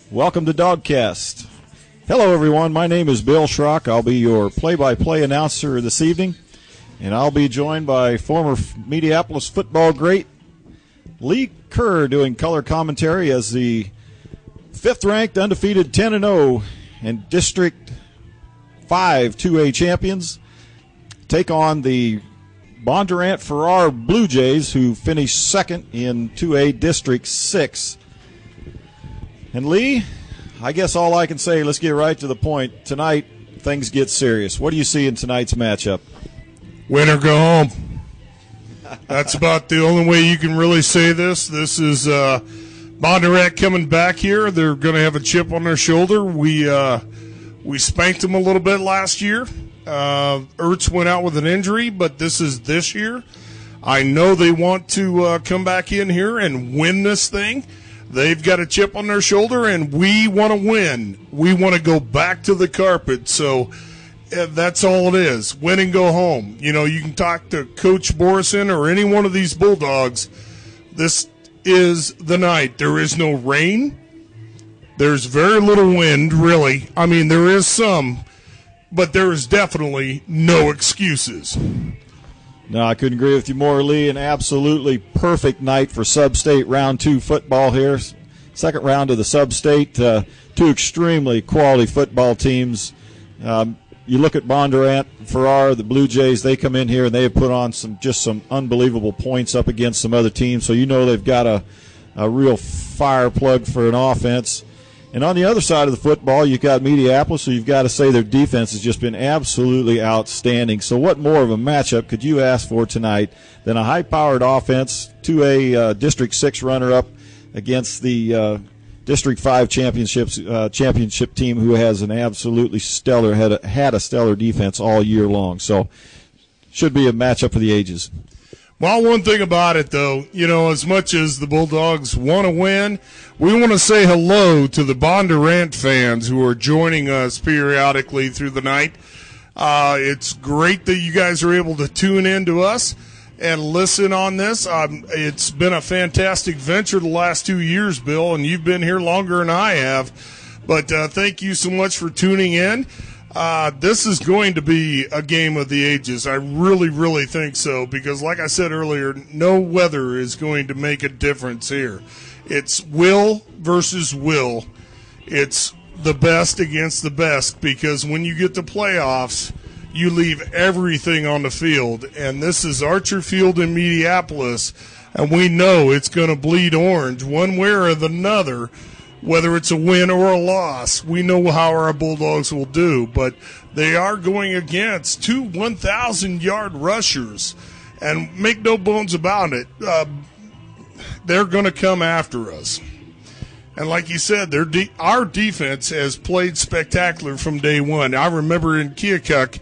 Welcome to Dogcast. Hello, everyone. My name is Bill Schrock. I'll be your play-by-play announcer this evening, and I'll be joined by former Mediapolis football great Lee Kerr doing color commentary as the fifth-ranked undefeated 10-0 and District 5 2A champions take on the Bondurant Farrar Blue Jays, who finished second in 2A District 6. And Lee, I guess all I can say, let's get right to the point. Tonight, things get serious. What do you see in tonight's matchup? Win or go home. That's about the only way you can really say this. This is Bondurant coming back here. They're going to have a chip on their shoulder. We spanked them a little bit last year. Ertz went out with an injury, but this is this year. I know they want to come back in here and win this thing. They've got a chip on their shoulder, and we want to win. We want to go back to the carpet. So that's all it is. Win and go home. You know, you can talk to Coach Borison or any one of these Bulldogs. This is the night. There is no rain. There's very little wind, really. I mean, there is some, but there is definitely no excuses. No, I couldn't agree with you more, Lee. An absolutely perfect night for Sub-State Round 2 football here. Second round of the Sub-State. Two extremely quality football teams. You look at Bondurant, Farrar, the Blue Jays, they come in here and they have put on some unbelievable points up against some other teams. So you know they've got a real fire plug for an offense. And on the other side of the football, you've got Mediapolis, so you've got to say their defense has just been absolutely outstanding. So what more of a matchup could you ask for tonight than a high-powered offense, 2A District 6 runner-up against the District 5 championship team who has an absolutely stellar, had a stellar defense all year long. So should be a matchup for the ages. Well, one thing about it, though, you know, as much as the Bulldogs want to win, we want to say hello to the Bondurant fans who are joining us periodically through the night. It's great that you guys are able to tune in to us and listen on this. It's been a fantastic venture the last 2 years, Bill, and you've been here longer than I have. But thank you so much for tuning in. This is going to be a game of the ages. I really, really think so because, like I said earlier, no weather is going to make a difference here. It's will versus will. It's the best against the best because when you get to playoffs, you leave everything on the field. And this is Archer Field in Mediapolis, and we know it's going to bleed orange one way or another. Whether it's a win or a loss, we know how our Bulldogs will do. But they are going against two 1,000-yard rushers. And make no bones about it, they're going to come after us. And like you said, our defense has played spectacular from day one. I remember in Keokuk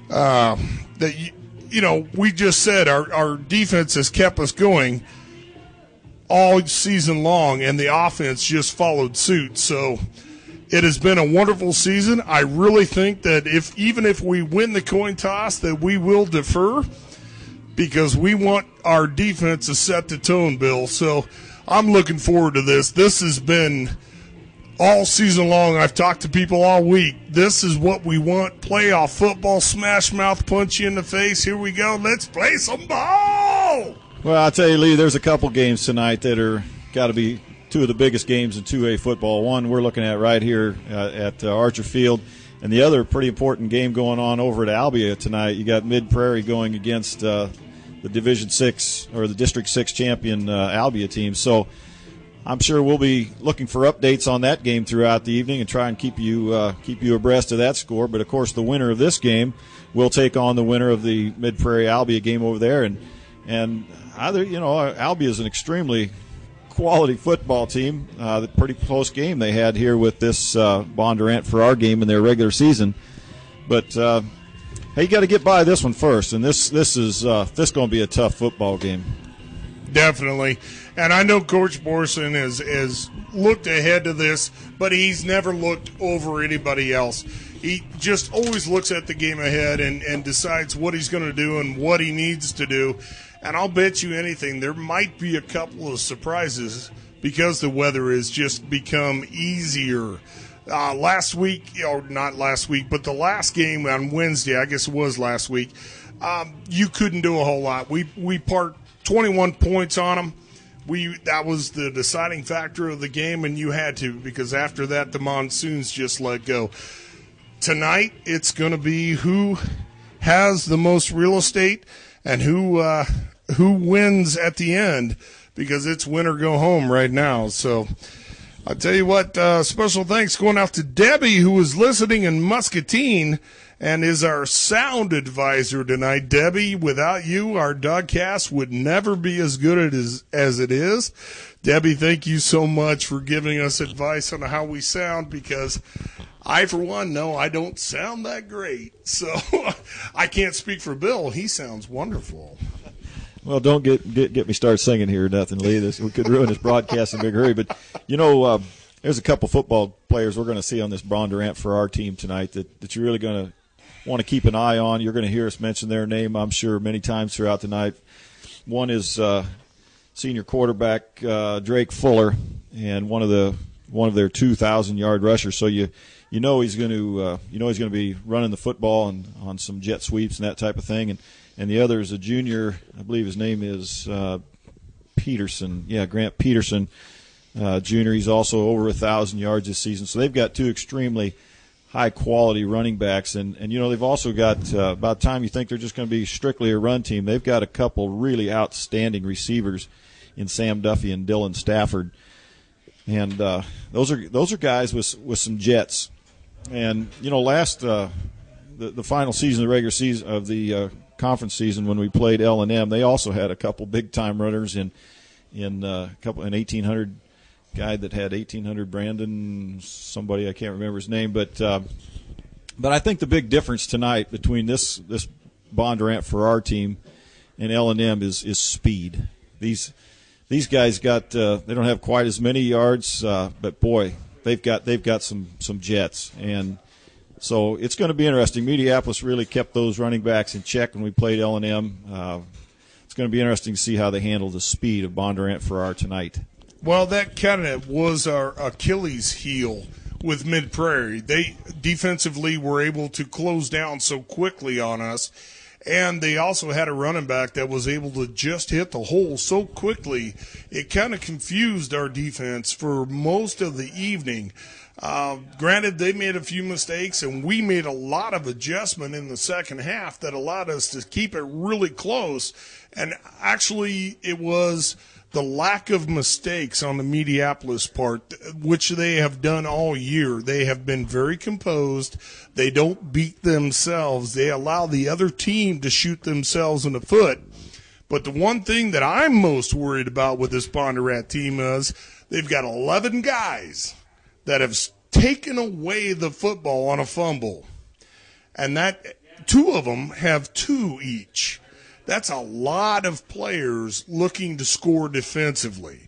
that, you know, we just said our defense has kept us going all season long, and the offense just followed suit. So it has been a wonderful season. I really think that even if we win the coin toss, that we will defer because we want our defense to set the tone, Bill. So I'm looking forward to this. This has been all season long. I've talked to people all week. This is what we want. Playoff football, smash mouth, punch you in the face. Here we go. Let's play some ball. Well, I'll tell you, Lee, there's a couple games tonight that are got to be two of the biggest games in 2A football. One we're looking at right here at Archer Field, and the other pretty important game going on over at Albia tonight. You got Mid-Prairie going against the Division 6 or the District 6 champion Albia team. So I'm sure we'll be looking for updates on that game throughout the evening and try and keep you abreast of that score. But, of course, the winner of this game will take on the winner of the Mid-Prairie Albia game over there. And either, you know, Albia is an extremely quality football team. The pretty close game they had here with this Bondurant Farrar game in their regular season. But hey, you got to get by this one first, and this is going to be a tough football game. Definitely, and I know Coach Borson has looked ahead to this, but he's never looked over anybody else. He just always looks at the game ahead and decides what he's going to do and what he needs to do. And I'll bet you anything, there might be a couple of surprises because the weather has just become easier. Last week, or not last week, but the last game on Wednesday, I guess it was last week, you couldn't do a whole lot. We parked 21 points on them. That was the deciding factor of the game, and you had to, because after that the monsoons just let go. Tonight it's going to be who has the most real estate and who wins at the end, because it's win or go home right now. So I'll tell you what, special thanks going out to Debbie, who was listening in Muscatine and is our sound advisor tonight. Debbie, without you, our Dogcast would never be as good as it is. Debbie, thank you so much for giving us advice on how we sound, because I, for one, know I don't sound that great. So I can't speak for Bill. He sounds wonderful. Well, don't get me started singing here or nothing, Lee. We could ruin this broadcast in a big hurry. But, there's a couple football players we're going to see on this Bondurant for our team tonight that you're really going to want to keep an eye on. You're going to hear us mention their name, I'm sure, many times throughout the night. One is senior quarterback Drake Fuller, and one of their 2,000-yard rushers. So you know he's going to be running the football and on some jet sweeps and that type of thing. And the other is a junior. I believe his name is Peterson. Yeah, Grant Peterson, junior. He's also over 1,000 yards this season. So they've got two extremely high-quality running backs. And they've also got, about time you think they're just going to be strictly a run team, they've got a couple really outstanding receivers in Sam Duffy and Dylan Stafford. And those are guys with some jets. And, the final season, the regular season of the conference season, when we played L&M, they also had a couple big-time runners in 1,800 guy that had 1,800, Brandon, somebody I can't remember his name, but I think the big difference tonight between this Bondurant for our team and L&M is speed. These guys got they don't have quite as many yards, but boy, they've got some jets, and so it's going to be interesting. Mediapolis really kept those running backs in check when we played L&M. It's going to be interesting to see how they handle the speed of Bondurant for our tonight. Well, that kind of was our Achilles heel with Mid-Prairie. They defensively were able to close down so quickly on us, and they also had a running back that was able to just hit the hole so quickly. It kind of confused our defense for most of the evening. Granted, they made a few mistakes, and we made a lot of adjustment in the second half that allowed us to keep it really close. And actually, it was the lack of mistakes on the Mediapolis part, which they have done all year. They have been very composed. They don't beat themselves. They allow the other team to shoot themselves in the foot. But the one thing that I'm most worried about with this Bondurant team is they've got 11 guys that have taken away the football on a fumble. And that 2 of them have 2 each. That's a lot of players looking to score defensively.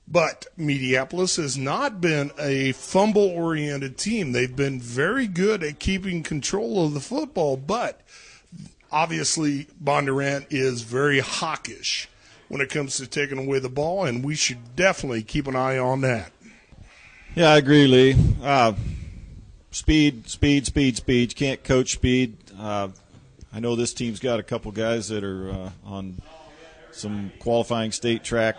But Mediapolis has not been a fumble-oriented team. They've been very good at keeping control of the football, but obviously Bondurant is very hawkish when it comes to taking away the ball, and we should definitely keep an eye on that. Yeah, I agree, Lee. Speed. You can't coach speed. I know this team's got a couple guys that are on some qualifying state track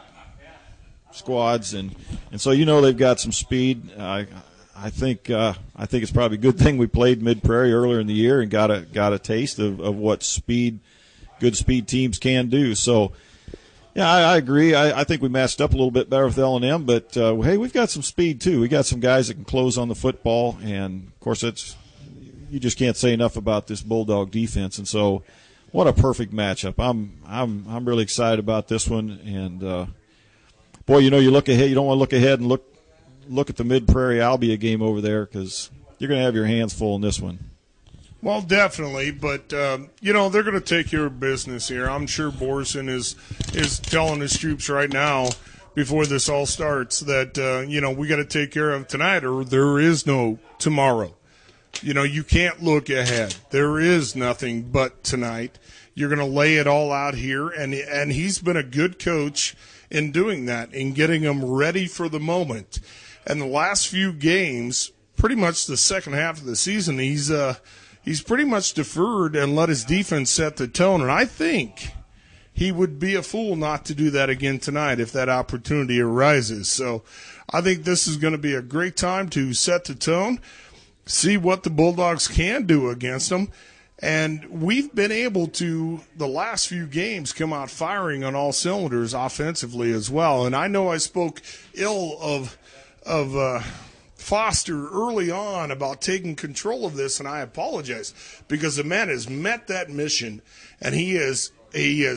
squads, and so they've got some speed. I think it's probably a good thing we played Mid-Prairie earlier in the year and got a taste of what good speed teams can do. So, yeah, I agree. I think we matched up a little bit better with L&M, but hey, we've got some speed too. We got some guys that can close on the football, and of course you just can't say enough about this Bulldog defense. And so, what a perfect matchup. I'm really excited about this one. And boy, you look ahead. You don't want to look ahead and look at the Mid-Prairie Albia game over there, because you're going to have your hands full in this one. Well, definitely, but they're going to take care of business here. I'm sure Borson is telling his troops right now, before this all starts, that we got to take care of tonight, or there is no tomorrow. You can't look ahead. There is nothing but tonight. You're going to lay it all out here, and he's been a good coach in doing that, in getting them ready for the moment. And the last few games, pretty much the second half of the season, he's pretty much deferred and let his defense set the tone. And I think he would be a fool not to do that again tonight if that opportunity arises. So I think this is going to be a great time to set the tone, see what the Bulldogs can do against them. And we've been able to, the last few games, come out firing on all cylinders offensively as well. And I know I spoke ill of Foster early on about taking control of this, and I apologize, because the man has met that mission, and he has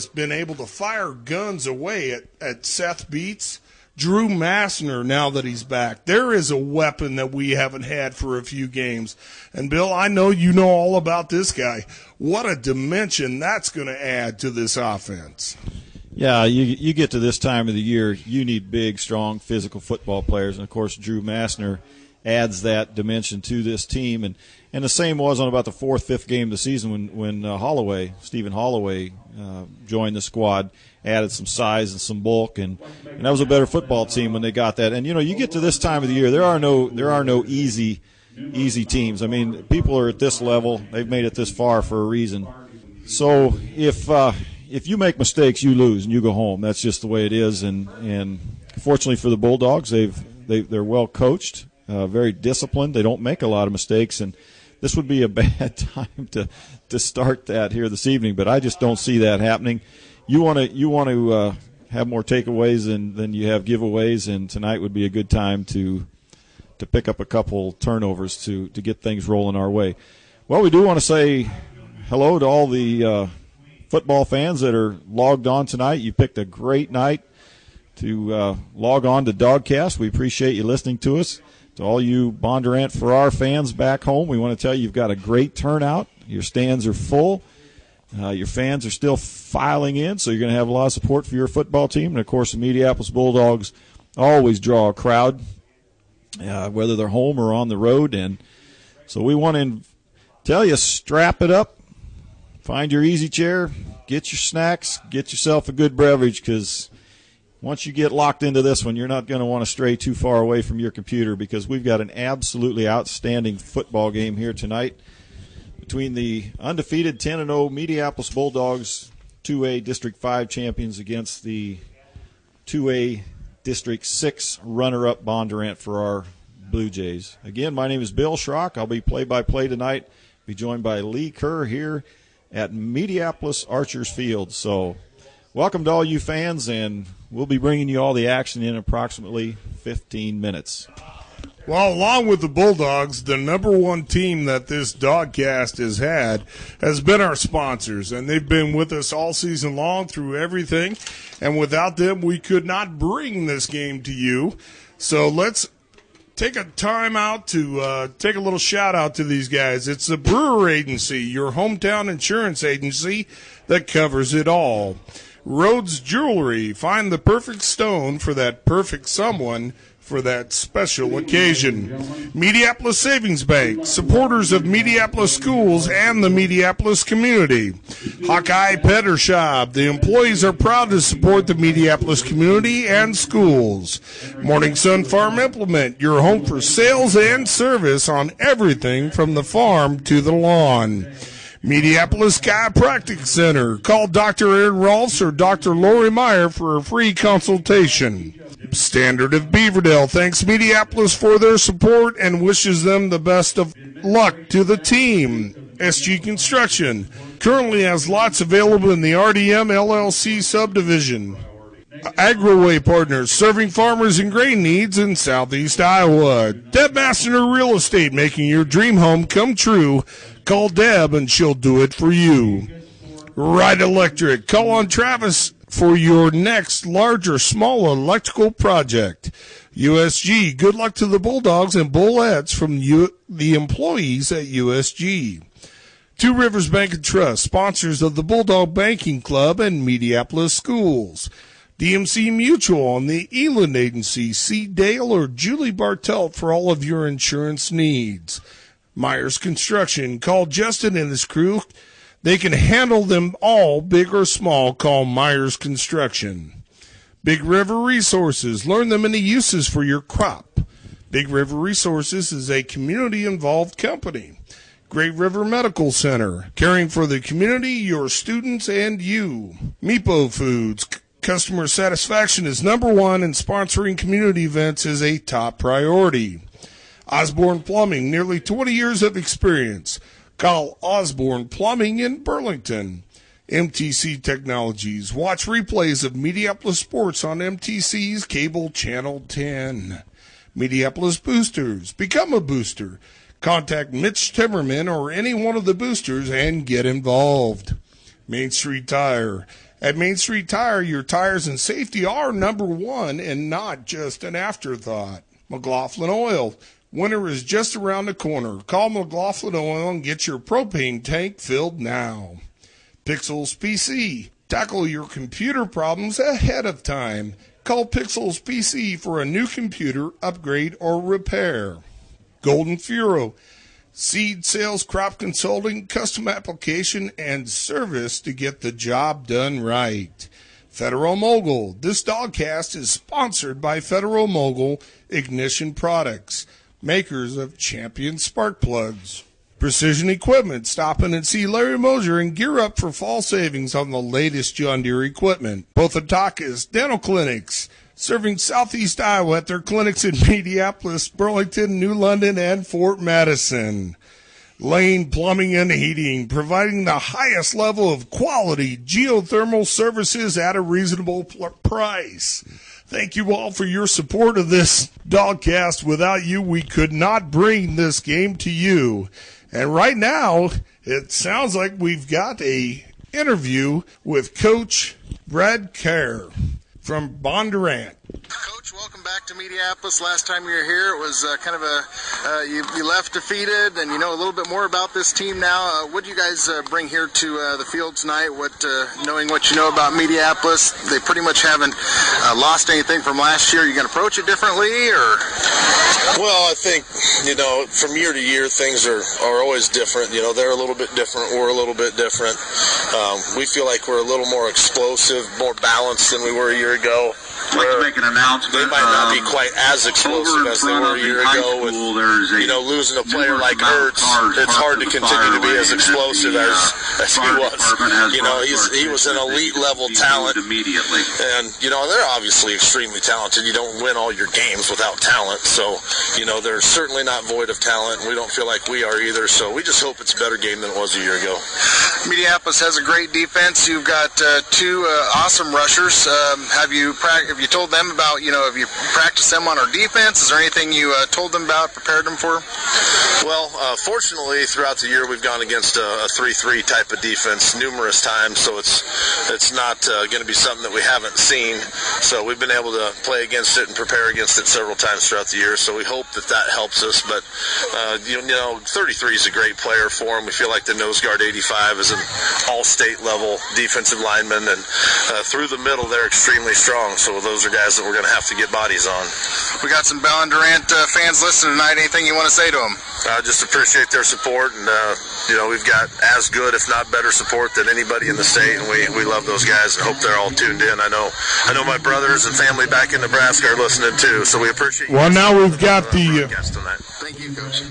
been able to fire guns away at Seth Beats, Drew Massner, now that he's back. There is a weapon that we haven't had for a few games. And, Bill, I know you know all about this guy. What a dimension that's going to add to this offense. Yeah, you get to this time of the year, you need big, strong, physical football players. And, of course, Drew Massner adds that dimension to this team. And the same was on about the fourth, fifth game of the season when Stephen Holloway joined the squad, added some size and some bulk, and that was a better football team when they got that. And, you get to this time of the year, there are no easy teams. I mean, people are at this level. They've made it this far for a reason. So if you make mistakes, you lose and you go home. That's just the way it is. And fortunately for the Bulldogs, they're well coached, very disciplined. They don't make a lot of mistakes, and this would be a bad time to start that here this evening. But I just don't see that happening. You want to have more takeaways than you have giveaways, and tonight would be a good time to pick up a couple turnovers to get things rolling our way. Well, we do want to say hello to all the football fans that are logged on tonight. You picked a great night to log on to Dogcast. We appreciate you listening to us. To all you Bondurant Farrar fans back home, we want to tell you you've got a great turnout. Your stands are full. Your fans are still filing in, so you're going to have a lot of support for your football team. And, of course, the Mediapolis Bulldogs always draw a crowd, whether they're home or on the road. And so we want to tell you, strap it up, find your easy chair, get your snacks, get yourself a good beverage, because once you get locked into this one, you're not going to want to stray too far away from your computer, because we've got an absolutely outstanding football game here tonight between the undefeated 10-0 Mediapolis Bulldogs, 2A District 5 champions, against the 2A District 6 runner-up Bondurant Farrar Blue Jays. Again, my name is Bill Schrock. I'll be play-by-play tonight. Be joined by Lee Kerr here at Mediapolis Archers Field. So welcome to all you fans, and we'll be bringing you all the action in approximately 15 minutes. Well, along with the Bulldogs, the number one team that this Dogcast has had has been our sponsors, and they've been with us all season long through everything, and without them, we could not bring this game to you. So let's take a time out to take a little shout-out to these guys. It's the Brewer Agency, your hometown insurance agency that covers it all. Rhodes Jewelry, find the perfect stone for that perfect someone for that special occasion. Mediapolis Savings Bank, supporters of Mediapolis schools and the Mediapolis community. Hawkeye Petter Shop, the employees are proud to support the Mediapolis community and schools. Morning Sun Farm Implement, your home for sales and service on everything from the farm to the lawn. Mediapolis Chiropractic Center. Call Dr. Aaron Rolfs or Dr. Lori Meyer for a free consultation. Standard of Beaverdale thanks Mediapolis for their support and wishes them the best of luck to the team. SG Construction currently has lots available in the RDM LLC subdivision. Agroway Partners, serving farmers and grain needs in southeast Iowa. Deb Massner Real Estate, making your dream home come true. Call Deb and she'll do it for you. Ride Electric, call on Travis for your next large or small electrical project. USG, good luck to the Bulldogs and Bullets from the employees at USG. Two Rivers Bank and Trust, sponsors of the Bulldog Banking Club and Mediapolis Schools. DMC Mutual and the Eland Agency. See Dale or Julie Bartelt for all of your insurance needs. Myers Construction. Call Justin and his crew. They can handle them all, big or small. Call Myers Construction. Big River Resources. Learn the many uses for your crop. Big River Resources is a community-involved company. Great River Medical Center, caring for the community, your students, and you. Mepo Foods. Customer satisfaction is number one, and sponsoring community events is a top priority. Osborne Plumbing, nearly 20 years of experience. Call Osborne Plumbing in Burlington. MTC Technologies. Watch replays of Mediapolis sports on MTC's Cable Channel 10. Mediapolis Boosters. Become a booster. Contact Mitch Timmerman or any one of the boosters and get involved. Main Street Tire. At Main Street Tire, your tires and safety are number one and not just an afterthought. McLaughlin Oil. Winter is just around the corner. Call McLaughlin Oil and get your propane tank filled now. Pixels PC. Tackle your computer problems ahead of time. Call Pixels PC for a new computer upgrade or repair. Golden Furo. Seed sales, crop consulting, custom application, and service to get the job done right. Federal Mogul. This dogcast is sponsored by Federal Mogul Ignition Products, makers of champion spark plugs. Precision Equipment. Stop in and see Larry Mosier and gear up for fall savings on the latest John Deere equipment. Bothatakas Dental Clinics. Serving Southeast Iowa at their clinics in Mediapolis, Burlington, New London, and Fort Madison. Lane Plumbing and Heating, providing the highest level of quality geothermal services at a reasonable price. Thank you all for your support of this dogcast. Without you, we could not bring this game to you. And right now, it sounds like we've got a interview with Coach Brad Kerr from Bondurant. Coach, welcome back to Mediapolis. Last time you were here, it was kind of you left defeated, and you know a little bit more about this team now. What do you guys bring here to the field tonight? Knowing what you know about Mediapolis, they pretty much haven't lost anything from last year. Are you going to approach it differently, or? Well, I think, from year to year, things are always different. They're a little bit different. We're a little bit different. We feel like we're a little more explosive, more balanced than we were a year ago. I'd like to make an announcement. They might not be quite as explosive as they were a year ago. With losing a player like Ertz, it's hard to continue to be as explosive as he was. He was an elite level talent, and they're obviously extremely talented. You don't win all your games without talent, so they're certainly not void of talent. And we don't feel like we are either. So we just hope it's a better game than it was a year ago. Mediapolis has a great defense. You've got two awesome rushers. Have you told them about, have you practiced them on our defense? Is there anything you told them about, prepared them for? Well, fortunately, throughout the year, we've gone against a 3-3 type of defense numerous times, so it's not going to be something that we haven't seen. So we've been able to play against it and prepare against it several times throughout the year, so we hope that helps us. But, 33 is a great player for him. We feel like the nose guard 85 is an all-state level defensive lineman, and through the middle, they're extremely strong. So those are guys that we're going to have to get bodies on. We got some Bondurant fans listening tonight. Anything you want to say to them? Just appreciate their support, and we've got as good, if not better, support than anybody in the state, and we love those guys and hope they're all tuned in. I know my brothers and family back in Nebraska are listening too, so we appreciate. Well, now we've got the. Thank you, Coach.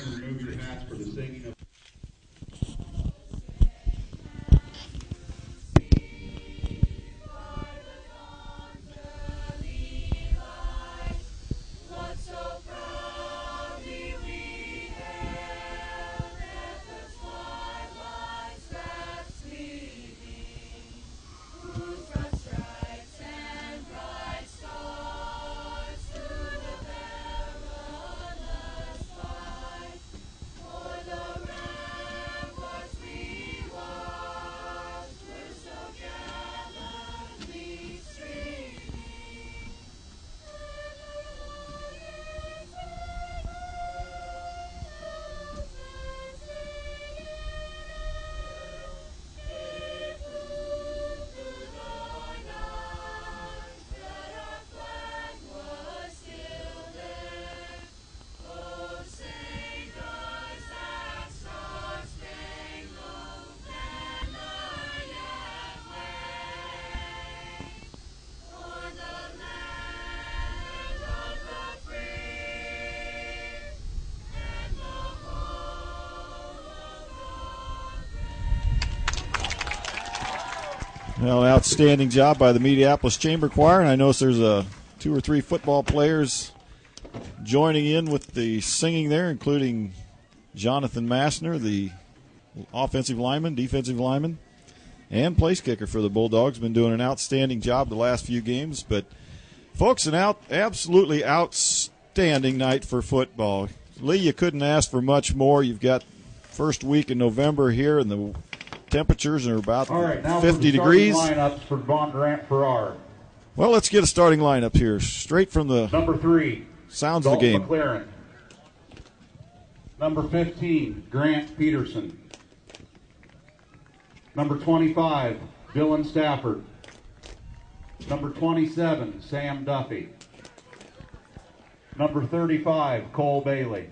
Well, outstanding job by the Mediapolis Chamber Choir, and I notice there's 2 or 3 football players joining in with the singing there, including Jonathan Massner, the offensive lineman, defensive lineman, and place kicker for the Bulldogs. Been doing an outstanding job the last few games. But, folks, an absolutely outstanding night for football. Lee, you couldn't ask for much more. You've got first week in November here, and the temperatures are about 50 degrees. Lineups for Bondurant Farrar. Well, let's get a starting lineup here, straight from the Number 3, sounds of the game. McLaren. Number 15, Grant Peterson. Number 25, Dylan Stafford. Number 27, Sam Duffy. Number 35, Cole Bailey.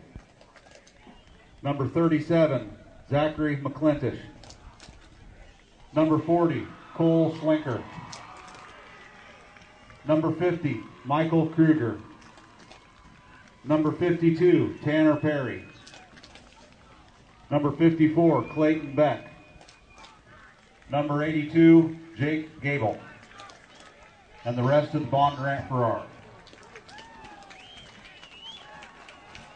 Number 37, Zachary McClintosh. Number 40, Cole Slinker. Number 50, Michael Kruger. Number 52, Tanner Perry. Number 54, Clayton Beck. Number 82, Jake Gable. And the rest of the Bondurant Farrar.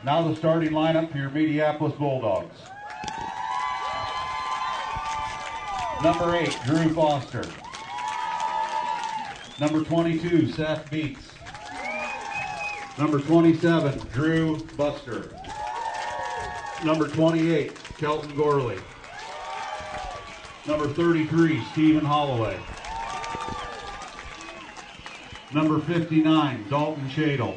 Now the starting lineup for your Mediapolis Bulldogs. Number 8, Drew Foster. Number 22, Seth Beats. Number 27, Drew Buster. Number 28, Kelton Gorley. Number 33, Stephen Holloway. Number 59, Dalton Shadle.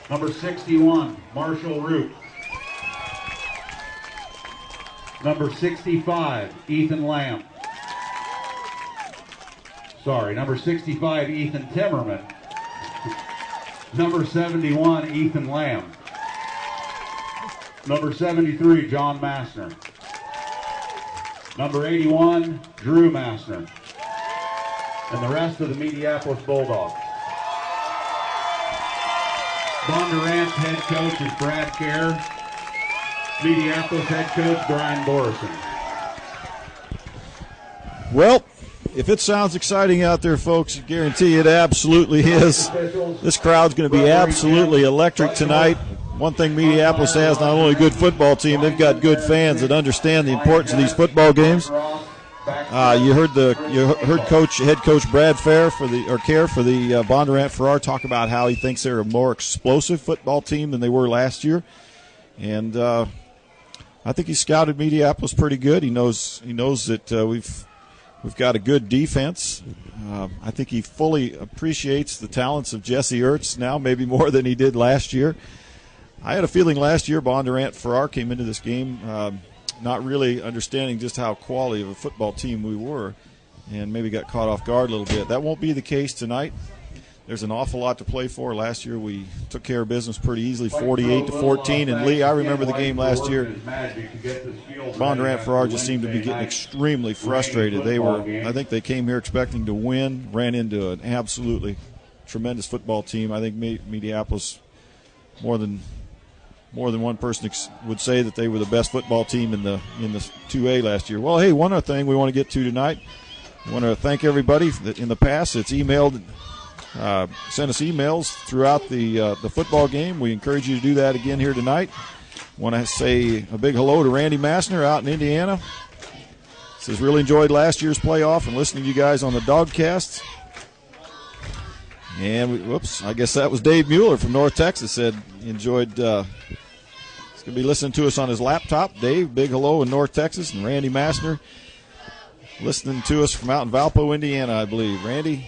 Number 61, Marshall Root. Number 65, Ethan Lamb. Sorry, number 65, Ethan Timmerman. Number 71, Ethan Lamb. Number 73, John Massner. Number 81, Drew Massner. And the rest of the Mediapolis Bulldogs. Bondurant's head coach is Brad Kerr. Mediapolis head coach Brian Borison. Well, if it sounds exciting out there, folks, I guarantee it absolutely is. This crowd's going to be absolutely electric tonight. One thing Mediapolis has, not only a good football team, they've got good fans that understand the importance of these football games. You heard head coach Brad Kerr for the Bondurant Farrar talk about how he thinks they're a more explosive football team than they were last year, and I think he scouted Mediapolis pretty good. He knows that we've got a good defense. I think he fully appreciates the talents of Jesse Ertz now, maybe more than he did last year. I had a feeling last year Bondurant Farrar came into this game not really understanding just how quality of a football team we were, and maybe got caught off guard a little bit. That won't be the case tonight. There's an awful lot to play for. Last year we took care of business pretty easily, 48-14. And Lee, I remember the game last year. Bondurant Farrar just seemed to be getting extremely frustrated. I think they came here expecting to win, ran into an absolutely tremendous football team. I think Mediapolis, more than one person would say that they were the best football team in the 2A last year. Well, hey, one other thing we want to get to tonight. I want to thank everybody that in the past that's emailed. Send us emails throughout the football game. We encourage you to do that again here tonight. Want to say a big hello to Randy Massner out in Indiana. Says really enjoyed last year's playoff and listening to you guys on the Dogcast. And I guess that was Dave Mueller from North Texas. Said he enjoyed. He's going to be listening to us on his laptop. Dave, big hello in North Texas, and Randy Massner listening to us from out in Valpo, Indiana, I believe. Randy,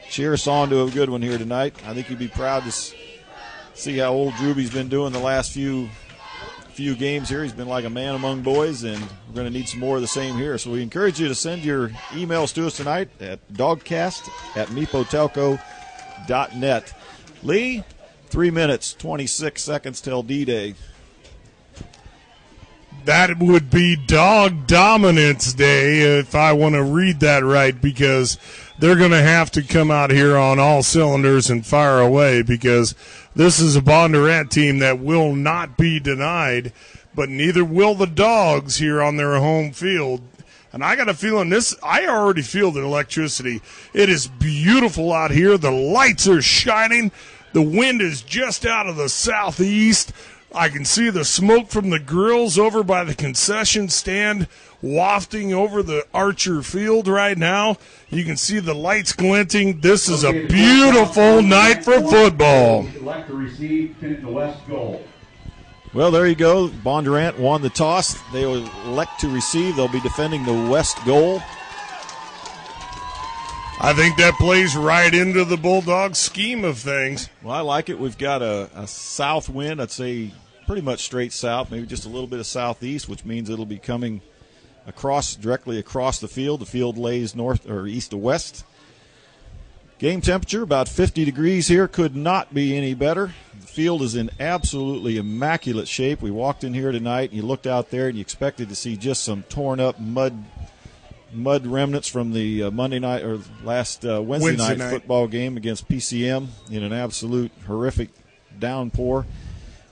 cheer us on to a good one here tonight. I think you'd be proud to see how old Drewby's been doing the last few games here. He's been like a man among boys, and we're going to need some more of the same here. So we encourage you to send your emails to us tonight at dogcast@mepotelco.net. Lee, 3 minutes, 26 seconds till D-Day. That would be Dog Dominance Day if I want to read that right, because they're going to have to come out here on all cylinders and fire away, because this is a Bondurant team that will not be denied, but neither will the Dogs here on their home field. And I got a feeling I already feel the electricity. It is beautiful out here. The lights are shining. The wind is just out of the southeast. I can see the smoke from the grills over by the concession stand wafting over the Archer Field right now. You can see the lights glinting. This is a beautiful night for football. Elect to receive in the west goal. Well, there you go. Bondurant won the toss. They will elect to receive. They'll be defending the west goal. I think that plays right into the Bulldogs' scheme of things. Well, I like it. We've got a south wind. I'd say pretty much straight south, maybe just a little bit of southeast, which means it'll be coming directly across the field. The field lays north or east to west. Game temperature about 50 degrees here. Could not be any better. The field is in absolutely immaculate shape. We walked in here tonight and you looked out there and you expected to see just some torn up mud remnants from the Monday night or last Wednesday night football game against PCM in an absolute horrific downpour.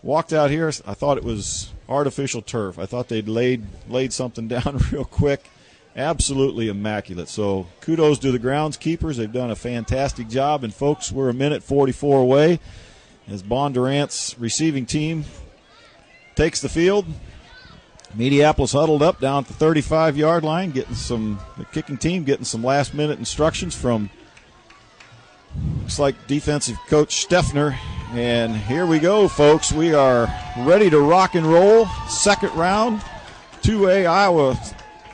Walked out here, I thought it was artificial turf. I thought they'd laid something down real quick. Absolutely immaculate. So kudos to the groundskeepers. They've done a fantastic job. And, folks, we're a minute 44 away as Bondurant's receiving team takes the field. Mediapolis huddled up down at the 35-yard line, the kicking team getting some last-minute instructions from, looks like, defensive coach Steffner. And here we go, folks. We are ready to rock and roll. Second round, 2A Iowa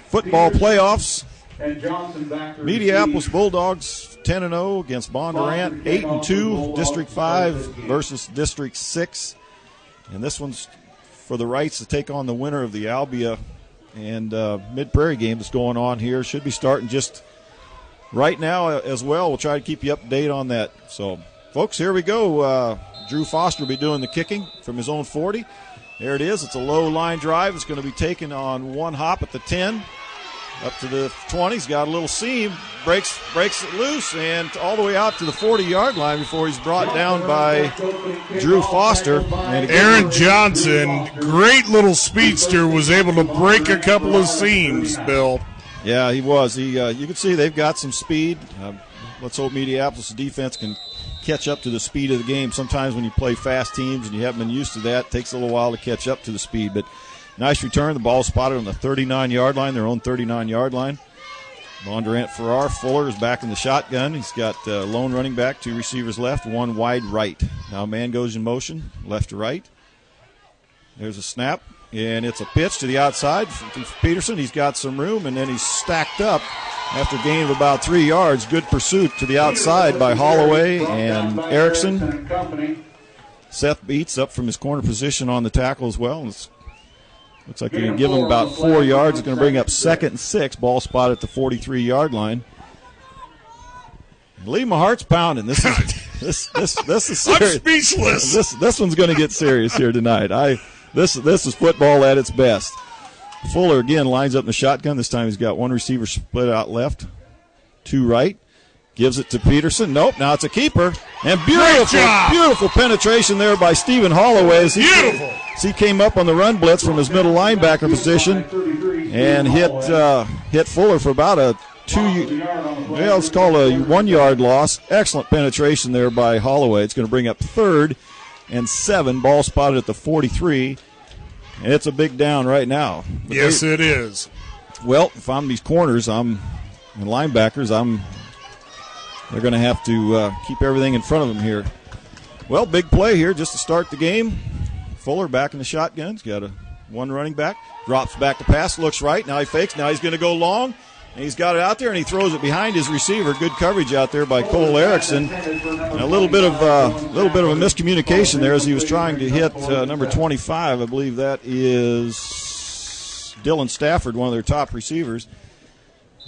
football playoffs. Mediapolis Bulldogs 10-0 against Bondurant, 8-2, District 5 versus District 6. And this one's for the rights to take on the winner of the Albia and Mid-Prairie game that's going on here. Should be starting just right now as well. We'll try to keep you up to date on that. So, folks, here we go. Drew Foster will be doing the kicking from his own 40. There it is. It's a low line drive. It's going to be taken on one hop at the 10. Up to the 20. He's got a little seam. Breaks it loose and all the way out to the 40-yard line before he's brought down by Drew Foster. And Aaron Johnson, great little speedster, was able to break a couple of seams, Bill. Yeah, he was. You can see they've got some speed. Let's hope Mediapolis' defense can catch up to the speed of the game. Sometimes when you play fast teams and you haven't been used to that, it takes a little while to catch up to the speed. But nice return. The ball spotted on the 39-yard line, their own 39-yard line. Bondurant Farrar. Fuller is back in the shotgun. He's got lone running back, two receivers left, one wide right. Now man goes in motion, left to right. There's a snap, and it's a pitch to the outside to Peterson. He's got some room, and then he's stacked up after a gain of about 3 yards. Good pursuit to the outside by Holloway and Erickson. Seth Beats up from his corner position on the tackle as well. Looks like they're going to give him about 4 yards. It's going to bring up 2nd and 6. Ball spot at the 43-yard line. Believe my heart's pounding. This is serious. I'm speechless. This one's going to get serious here tonight. This is football at its best. Fuller again lines up in the shotgun. This time he's got one receiver split out left, two right. Gives it to Peterson. Nope, now it's a keeper. And beautiful penetration there by Stephen Holloway as he came up on the run blitz from his middle linebacker position and hit Fuller for about a 1 yard loss. Excellent penetration there by Holloway. It's going to bring up 3rd and 7. Ball spotted at the 43. And it's a big down right now. But yes, it is. Well, if I'm these corners, and linebackers, they're going to have to keep everything in front of them here. Well, big play here just to start the game. Fuller back in the shotgun. He's got one running back. Drops back to pass. Looks right. Now he fakes. Now he's going to go long. And he's got it out there, and he throws it behind his receiver. Good coverage out there by Cole Erickson. And a little bit of a miscommunication there as he was trying to hit number 25. I believe that is Dylan Stafford, one of their top receivers,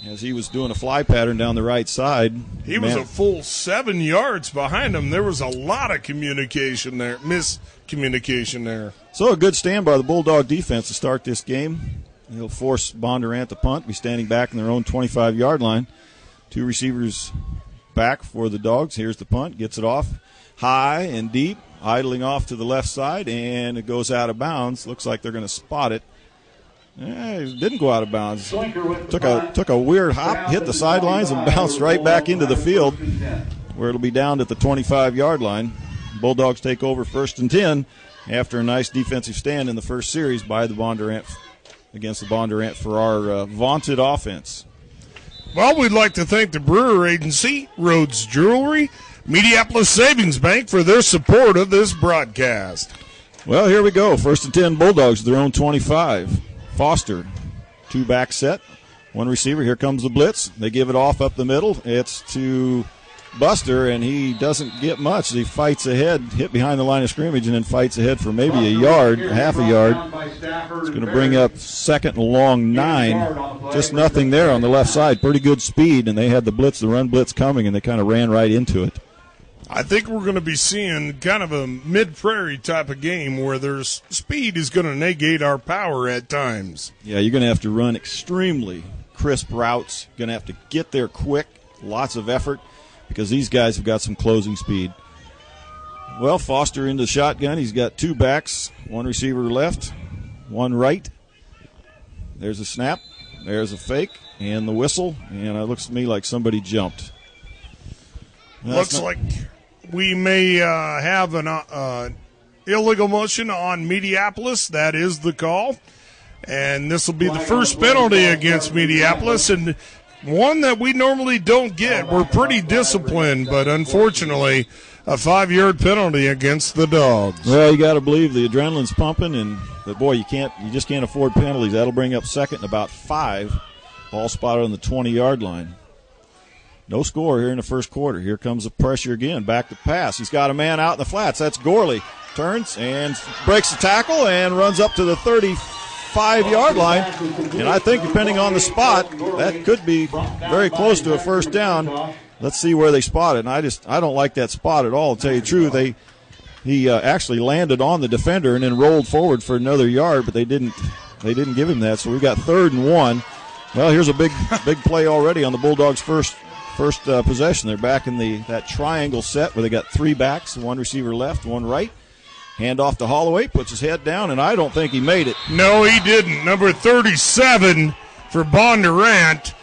as he was doing a fly pattern down the right side. He was a full 7 yards behind him. There was a lot of miscommunication there. So a good stand by the Bulldog defense to start this game. He'll force Bondurant to punt, be standing back in their own 25-yard line. Two receivers back for the Dogs. Here's the punt. Gets it off high and deep, idling off to the left side, and it goes out of bounds. Looks like they're going to spot it He didn't go out of bounds. Took a weird hop, hit the sidelines, and bounced right back into the field, where it'll be down at the 25-yard line. Bulldogs take over 1st and 10 after a nice defensive stand in the first series by the Bondurant against the Bondurant for our vaunted offense. Well, we'd like to thank the Brewer Agency, Rhodes Jewelry, Mediapolis Savings Bank for their support of this broadcast. Well, here we go. 1st and 10 Bulldogs, their own 25. Foster, 2-back set, 1 receiver. Here comes the blitz. They give it off up the middle. It's to Buster, and he doesn't get much. He fights ahead, hit behind the line of scrimmage, and then fights ahead for maybe a yard, half a yard. It's going to bring up 2nd and long 9. Just nothing there on the left side. Pretty good speed, and they had the run blitz coming, and they kind of ran right into it. I think we're going to be seeing kind of a mid-prairie type of game where there's speed is going to negate our power at times. Yeah, you're going to have to run extremely crisp routes. You're going to have to get there quick, lots of effort, because these guys have got some closing speed. Well, Foster into the shotgun. He's got 2 backs, 1 receiver left, 1 right. There's a snap. There's a fake and the whistle, and it looks to me like somebody jumped. Looks like we may have an illegal motion on Mediapolis. That is the call. And this will be the first penalty against Mediapolis, and one that we normally don't get. We're pretty disciplined, but unfortunately, a 5-yard penalty against the Dogs. Well, you got to believe the adrenaline's pumping, and boy, you just can't afford penalties. That'll bring up 2nd and about 5. Ball spotted on the 20-yard line. No score here in the first quarter. Here comes the pressure again. Back to pass. He's got a man out in the flats. That's Gorley. Turns and breaks the tackle and runs up to the 35-yard line. And I think depending on the spot, that could be very close to a first down. Let's see where they spot it. And I don't like that spot at all, to tell you the truth. He actually landed on the defender and then rolled forward for another yard, but they didn't give him that. So we've got 3rd and 1. Well, here's a big play already on the Bulldogs' first possession. They're back in that triangle set where they got 3 backs, 1 receiver left, 1 right. Hand off to Holloway, puts his head down, and I don't think he made it. No, he didn't. Number 37 for Bondurant,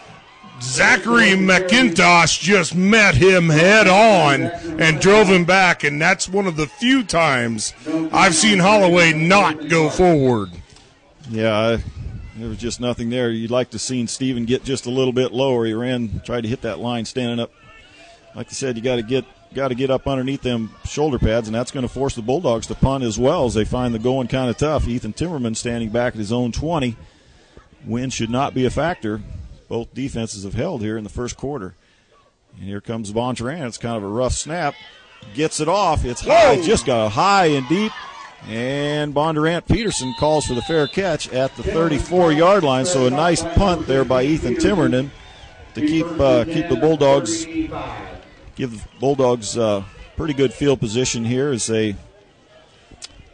Zachary McIntosh, just met him head on and drove him back, and that's one of the few times I've seen Holloway not go forward. Yeah, there was just nothing there. You'd like to see Steven get just a little bit lower. He tried to hit that line standing up. Like I said, you got to get up underneath them shoulder pads, and that's going to force the Bulldogs to punt as well as they find the going kind of tough. Ethan Timmerman standing back at his own 20. Wind should not be a factor. Both defenses have held here in the first quarter. And here comes Bondurant. It's kind of a rough snap. Gets it off. It's high. Just got a high and deep. And Bondurant Peterson calls for the fair catch at the 34-yard line. So a nice punt there by Ethan Timmerman to keep the Bulldogs, give the Bulldogs pretty good field position here as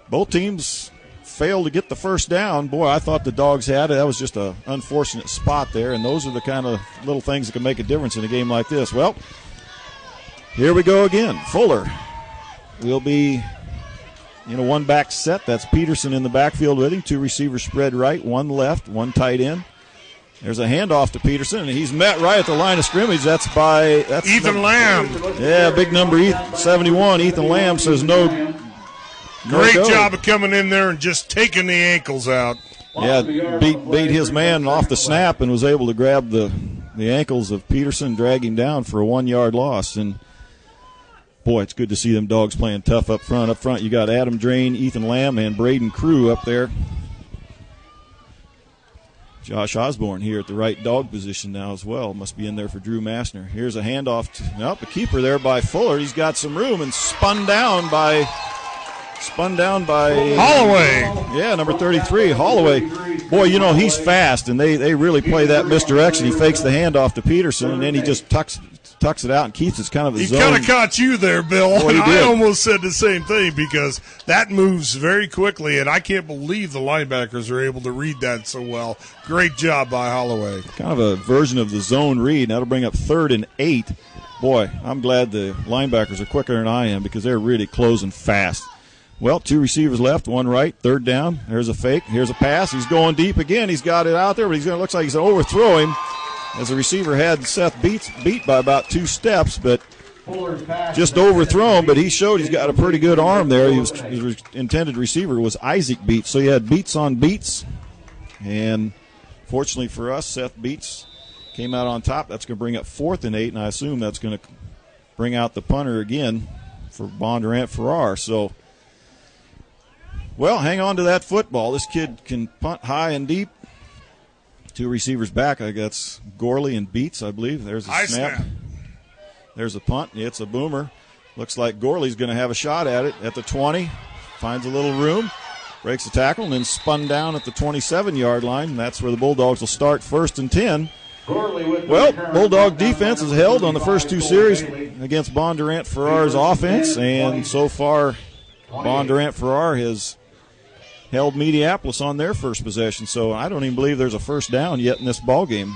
both teams failed to get the first down. Boy, I thought the Dogs had it. That was just an unfortunate spot there, and those are the kind of little things that can make a difference in a game like this. Well, here we go again. Fuller will be in a 1-back set. That's Peterson in the backfield with him. 2 receivers spread right, 1 left, 1 tight end. There's a handoff to Peterson, and he's met right at the line of scrimmage. That's Ethan Lamb. Yeah, big number 71. Ethan Lamb says no. Great job of coming in there and just taking the ankles out. Yeah, beat his man off the snap and was able to grab the ankles of Peterson, drag him down for a 1-yard loss. And boy, it's good to see them Dogs playing tough up front. Up front, you got Adam Drain, Ethan Lamb, and Braden Crew up there. Josh Osborne here at the right dog position now as well. Must be in there for Drew Massner. Here's a handoff. The keeper there by Fuller. He's got some room and spun down by Holloway. Yeah, number 33, Holloway. Boy, he's fast, and they really play that misdirection. He fakes the handoff to Peterson, and then he just tucks it out and keeps it kind of a zone. He kind of caught you there, Bill. Boy, and I almost said the same thing because that moves very quickly, and I can't believe the linebackers are able to read that so well. Great job by Holloway. Kind of a version of the zone read. That'll bring up 3rd and 8. Boy, I'm glad the linebackers are quicker than I am because they're really closing fast. Well, 2 receivers left, 1 right, 3rd down. There's a fake. Here's a pass. He's going deep again. He's got it out there, but looks like he's going to overthrow him. As the receiver had Seth beat by about 2 steps, but just overthrown. But he showed he's got a pretty good arm there. His intended receiver was Isaac Beats, so he had beats on beats. And fortunately for us, Seth Beats came out on top. That's going to bring up 4th and 8, and I assume that's going to bring out the punter again for Bondurant Farrar. So, well, hang on to that football. This kid can punt high and deep. 2 receivers back. I guess Gorley and Beats, I believe. There's a snap. There's a punt. It's a boomer. Looks like Gorley's going to have a shot at it at the 20. Finds a little room. Breaks the tackle and then spun down at the 27-yard line. That's where the Bulldogs will start 1st and 10. Well, Bulldog defense has held on the first 2 series against Bondurant Farrar's offense, and so far Bondurant Farrar has held Mediapolis on their first possession, so I don't even believe there's a first down yet in this ball game.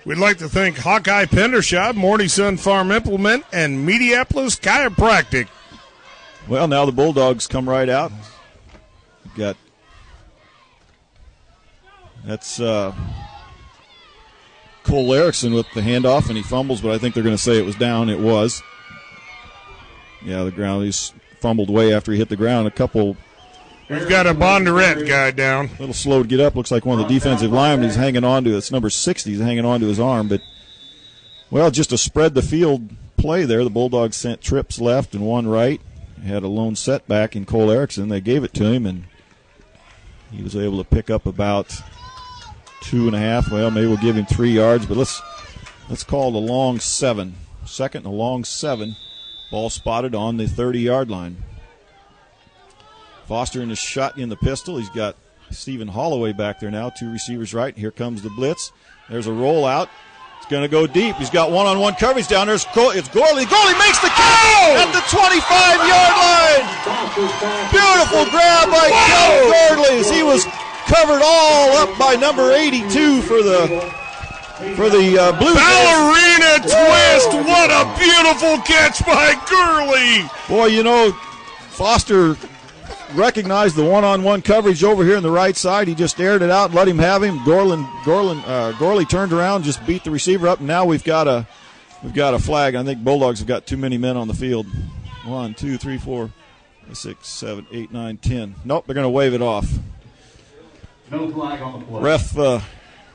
We'd like to thank Hawkeye Pendershot, Morty Sun Farm Implement, and Mediapolis Chiropractic. Well, now the Bulldogs come right out. That's Cole Erickson with the handoff, and he fumbles, but I think they're going to say it was down. It was. Yeah, the ground. He's fumbled way after he hit the ground. We've got a Bondurant guy down. A little slow to get up. Looks like one of the defensive linemen he's hanging on to. It's number 60. He's hanging on to his arm. But, well, just to spread the field play there, the Bulldogs sent trips left and 1 right. Had a lone setback in Cole Erickson. They gave it to him, and he was able to pick up about 2.5. Well, maybe we'll give him 3 yards, but let's call it a long 7. 2nd and a long 7. Ball spotted on the 30-yard line. Foster in the shot in the pistol. He's got Stephen Holloway back there now. 2 receivers right. Here comes the blitz. There's a rollout. It's going to go deep. He's got one-on-one coverage down there. It's Gorley. Gorley makes the catch at the 25-yard line. Beautiful grab by Kel Gorley as he was covered all up by number 82 for the Blue Jays. Ballerina twist. What a beautiful catch by Gurley. Boy, you know, Foster recognized the one-on-one coverage over here on the right side. He just aired it out and let him have him. Gorley turned around, just beat the receiver up, and now we've got a flag. I think Bulldogs have got too many men on the field. 1, 2, 3, 4, 6, 7, 8, 9, 10. Nope, they're going to wave it off. No flag on the play.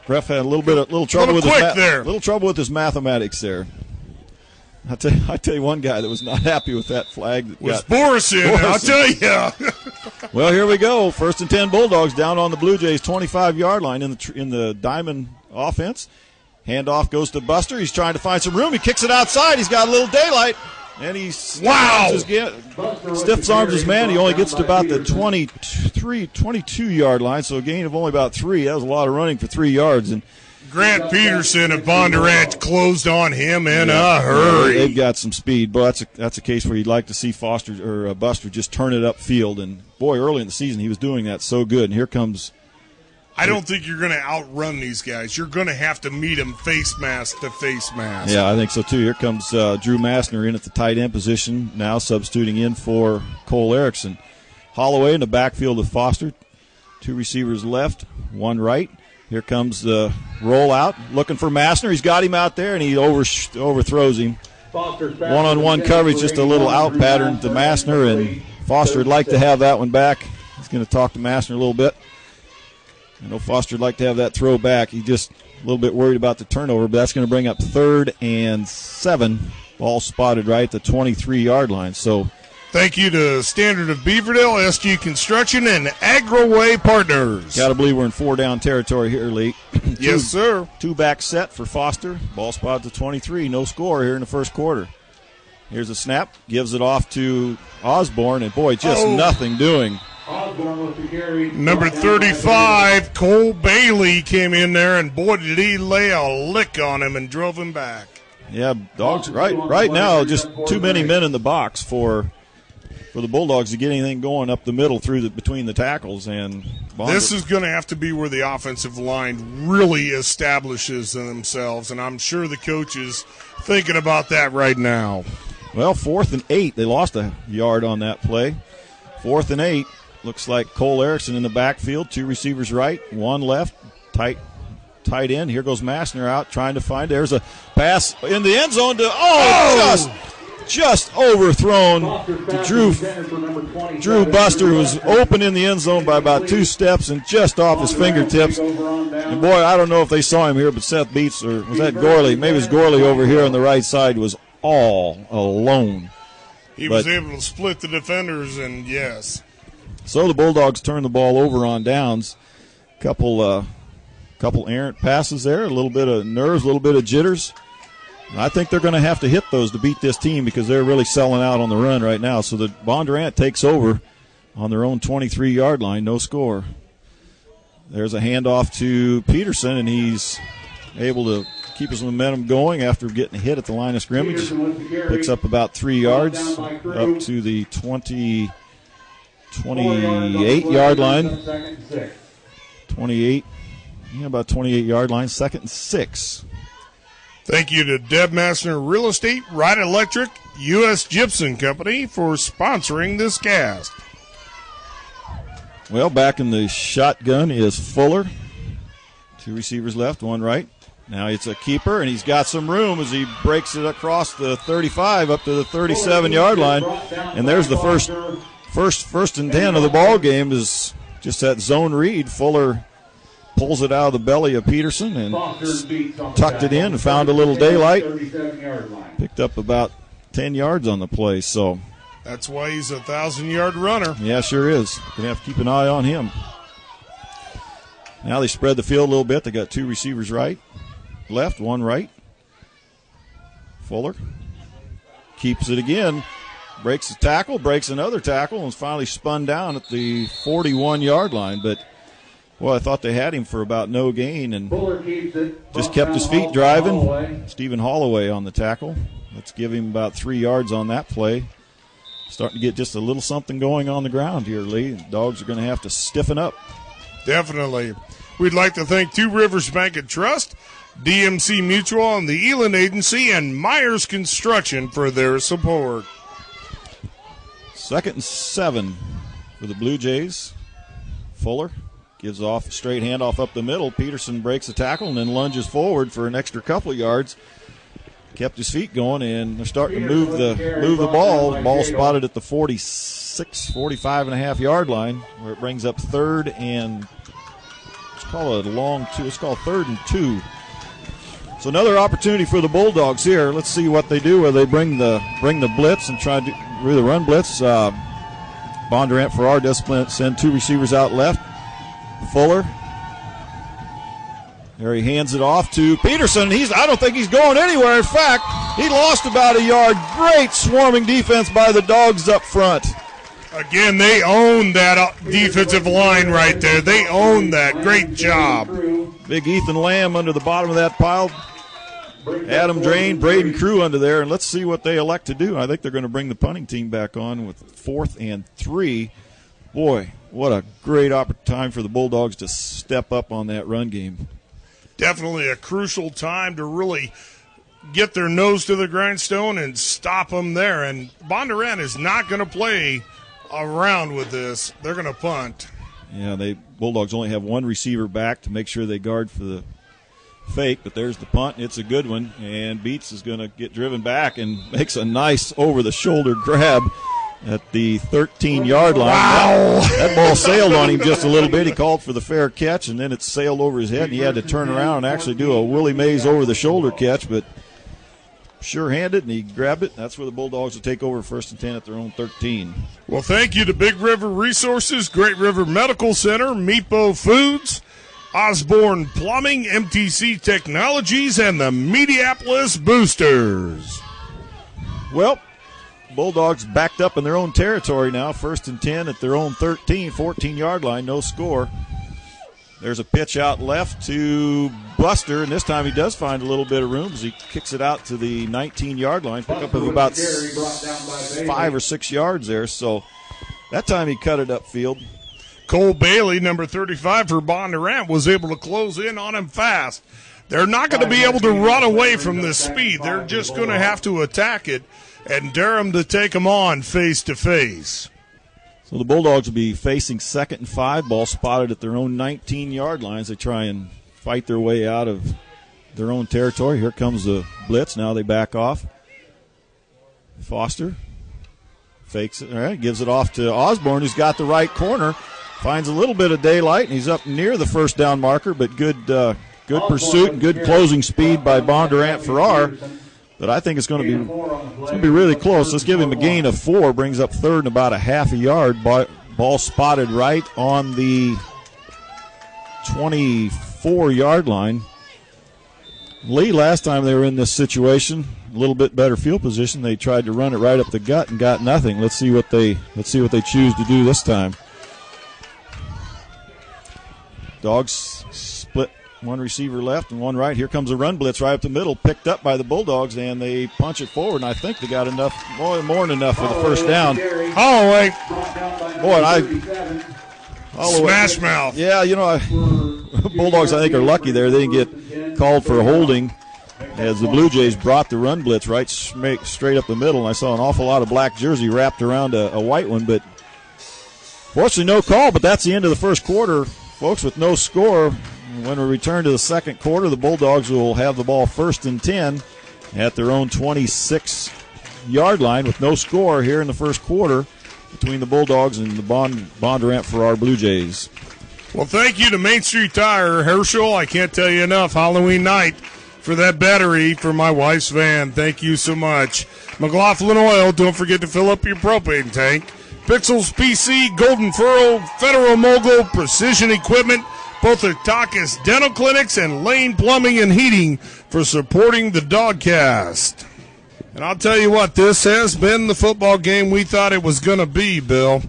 Ref had a little trouble with his mathematics there. I tell you one guy that was not happy with that flag. Was Borison, I'll tell you. Well, here we go. 1st and 10 Bulldogs down on the Blue Jays' 25-yard line in the Diamond offense. Handoff goes to Buster. He's trying to find some room. He kicks it outside. He's got a little daylight. And he stiff arms his man. He only gets to about the 22-yard line, so a gain of only about 3. That was a lot of running for 3 yards. And Grant Peterson of Bondurant closed on him in a hurry. They've got some speed, but that's a case where you'd like to see Foster or Buster just turn it upfield. And boy, early in the season he was doing that so good. And here comes. I don't think you're going to outrun these guys. You're going to have to meet them face mask to face mask. Yeah, I think so too. Here comes Drew Massner in at the tight end position now, substituting in for Cole Erickson. Holloway in the backfield of Foster. 2 receivers left, 1 right. Here comes the rollout, looking for Massner. He's got him out there, and he overthrows him. One-on-one coverage, just a little out pattern to Massner, and Foster would like to have that one back. He's going to talk to Massner a little bit. I know Foster would like to have that throw back. He's just a little bit worried about the turnover, but that's going to bring up 3rd and 7. Ball spotted right at the 23-yard line. So, thank you to Standard of Beaverdale, SG Construction, and Agroway Partners. Got to believe we're in 4-down territory here, Lee. Yes, sir. 2-back set for Foster. Ball spotted to 23. No score here in the first quarter. Here's a snap. Gives it off to Osborne, and boy, just nothing doing. Number 35, Cole Bailey, came in there, and boy, did he lay a lick on him and drove him back. Yeah, Dogs right now, just too many men in the box for the Bulldogs to get anything going up the middle between the tackles. And this is going to have to be where the offensive line really establishes themselves, and I'm sure the coach is thinking about that right now. Well, 4th and 8. They lost a yard on that play. 4th and 8. Looks like Cole Erickson in the backfield. 2 receivers right, 1 left. Tight end. Here goes Massner out trying to find. There's a pass in the end zone to just overthrown to Drew Buster, who was open in the end zone by about 2 steps and just off his fingertips. And boy, I don't know if they saw him here, but Seth Beats, or was that Gorley? Maybe it was Gorley over here on the right side, was all alone. He was able to split the defenders, and yes. So the Bulldogs turn the ball over on downs. Couple errant passes there, a little bit of nerves, a little bit of jitters. I think they're going to have to hit those to beat this team because they're really selling out on the run right now. So the Bondurant takes over on their own 23-yard line, no score. There's a handoff to Peterson, and he's able to keep his momentum going after getting hit at the line of scrimmage. Picks up about 3 yards up to the 28-yard line. 28, about 28-yard line, 2nd and 6. Thank you to Deb Massner Real Estate, Wright Electric, U.S. Gypsum Company for sponsoring this cast. Well, back in the shotgun is Fuller. 2 receivers left, 1 right. Now it's a keeper, and he's got some room as he breaks it across the 35 up to the 37-yard line. And there's the first and 10 of the ball game is just that zone read. Fuller pulls it out of the belly of Peterson and tucked it in and found a little daylight. Picked up about 10 yards on the play. So that's why he's a 1,000-yard runner. Yeah, sure is. Going to have to keep an eye on him. Now they spread the field a little bit. They got 2 receivers left, 1 right. Fuller keeps it again. Breaks a tackle, breaks another tackle, and is finally spun down at the 41-yard line. But well, I thought they had him for about no gain and just kept his feet driving. Stephen Holloway on the tackle. Let's give him about 3 yards on that play. Starting to get just a little something going on the ground here, Lee. The Dogs are going to have to stiffen up. Definitely. We'd like to thank Two Rivers Bank and Trust, DMC Mutual, and the Elin Agency, and Myers Construction for their support. 2nd and 7 for the Blue Jays. Fuller gives off a straight handoff up the middle. Peterson breaks a tackle and then lunges forward for an extra couple of yards. Kept his feet going, and they're starting to move the ball. Ball spotted at the 45.5-yard line, where it brings up 3rd and let's call it a long 2. It's called 3rd and 2. So another opportunity for the Bulldogs here. Let's see what they do. Where they bring the blitz and try to do the run blitz. Bondurant Farrar does send 2 receivers out left. Fuller. There he hands it off to Peterson. I don't think he's going anywhere. In fact, he lost about a yard. Great swarming defense by the Dogs up front. Again, they own that defensive line right there. They own that. Great job. Big Ethan Lamb under the bottom of that pile. Adam Drain, Braden Crew under there. And let's see what they elect to do. I think they're going to bring the punting team back on with 4th and 3. Boy, what a great time for the Bulldogs to step up on that run game. Definitely a crucial time to really get their nose to the grindstone and stop them there. And Bondurant is not going to play around with this. They're going to punt. Yeah, Bulldogs only have 1 receiver back to make sure they guard for the fake, but there's the punt. It's a good one, and Beats is going to get driven back and makes a nice over-the-shoulder grab at the 13-yard line. Wow. That ball sailed on him just a little bit. He called for the fair catch, and then it sailed over his head, and he had to turn around and actually do a Willie Mays over-the-shoulder catch, but sure-handed, and he grabbed it. That's where the Bulldogs will take over 1st and 10 at their own 13. Well, thank you to Big River Resources, Great River Medical Center, Mepo Foods, Osborne Plumbing, MTC Technologies, and the Mediapolis Boosters. Well, Bulldogs backed up in their own territory now. 1st and 10 at their own 13, 14-yard line, no score. There's a pitch out left to Buster, and this time he does find a little bit of room as he kicks it out to the 19-yard line. Pick up of about 5 or 6 yards there, so that time he cut it upfield. Cole Bailey, number 35 for Bondurant, was able to close in on him fast. They're not going to be able to run away from this speed. They're just going to have to attack it and dare him to take them on face to face. So the Bulldogs will be facing 2nd and 5, ball spotted at their own 19-yard line as they try and fight their way out of their own territory. Here comes the blitz. Now they back off. Foster fakes it. All right, gives it off to Osborne, who's got the right corner. Finds a little bit of daylight, and he's up near the first down marker, but good pursuit and good closing speed by Bondurant Farrar. But I think it's going to be really close. Let's give him a gain of 4. Brings up 3rd and about a half a yard. Ball spotted right on the 24-yard line. Lee, last time they were in this situation, a little bit better field position. They tried to run it right up the gut and got nothing. Let's see what they choose to do this time. Dogs split. One receiver left and one right. Here comes a run blitz right up the middle, picked up by the Bulldogs, and they punch it forward. And I think they got enough, more than enough for the first down. Holloway. Boy, Smash mouth. Yeah, Bulldogs, I think, are lucky there. They didn't get called for a holding as the Blue Jays brought the run blitz right straight up the middle. And I saw an awful lot of black jersey wrapped around a white one, but fortunately no call. But that's the end of the first quarter, folks, with no score. When we return to the second quarter, the Bulldogs will have the ball 1st and 10 at their own 26-yard line with no score here in the first quarter between the Bulldogs and the Bondurant Farrar Blue Jays. Well, thank you to Main Street Tire. Herschel, I can't tell you enough. Halloween night for that battery for my wife's van. Thank you so much. McLaughlin Oil, don't forget to fill up your propane tank. Pixels PC, Golden Furrow, Federal Mogul, Precision Equipment, both at Takis Dental Clinics and Lane Plumbing and Heating for supporting the Dogcast. And I'll tell you what, this has been the football game we thought it was going to be, Bill.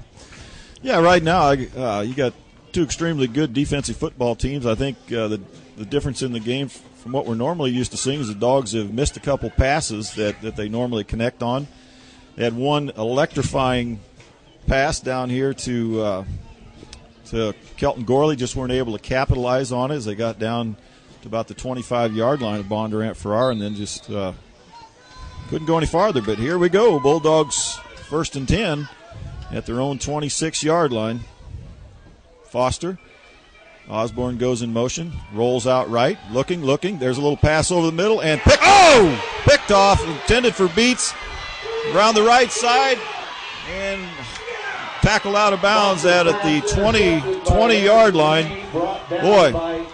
Yeah, right now you got two extremely good defensive football teams. I think the difference in the game from what we're normally used to seeing is the Dogs have missed a couple passes that they normally connect on. They had one electrifying pass down here to Kelton Gorley, just weren't able to capitalize on it as they got down to about the 25-yard line of Bondurant Farrar and then just couldn't go any farther. But here we go, Bulldogs 1st and 10 at their own 26-yard line. Foster. Osborne goes in motion, rolls out right, looking. There's a little pass over the middle and picked off, intended for Beats around the right side and tackled out of bounds at the 20-yard line. Boy,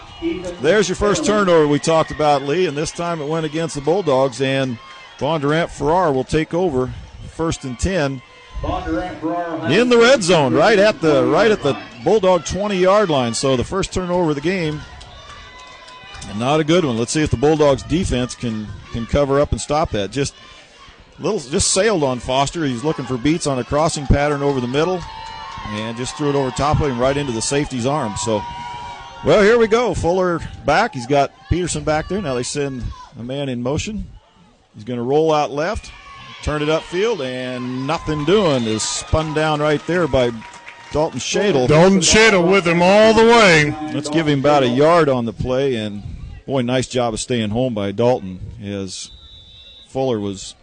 there's your first turnover we talked about, Lee, and this time it went against the Bulldogs, and Bondurant Farrar will take over 1st and 10 in the red zone, right at the Bulldog 20-yard line. So the first turnover of the game, and not a good one. Let's see if the Bulldogs defense can cover up and stop that. Just sailed on Foster. He's looking for Beats on a crossing pattern over the middle and just threw it over top of him right into the safety's arm. So, well, here we go. Fuller back. He's got Peterson back there. Now they send a man in motion. He's going to roll out left, turn it upfield, and nothing doing. Is spun down right there by Dalton Shadle. Dalton Shadle with him all the way. Let's give him about a yard on the play, and, boy, nice job of staying home by Dalton as Fuller was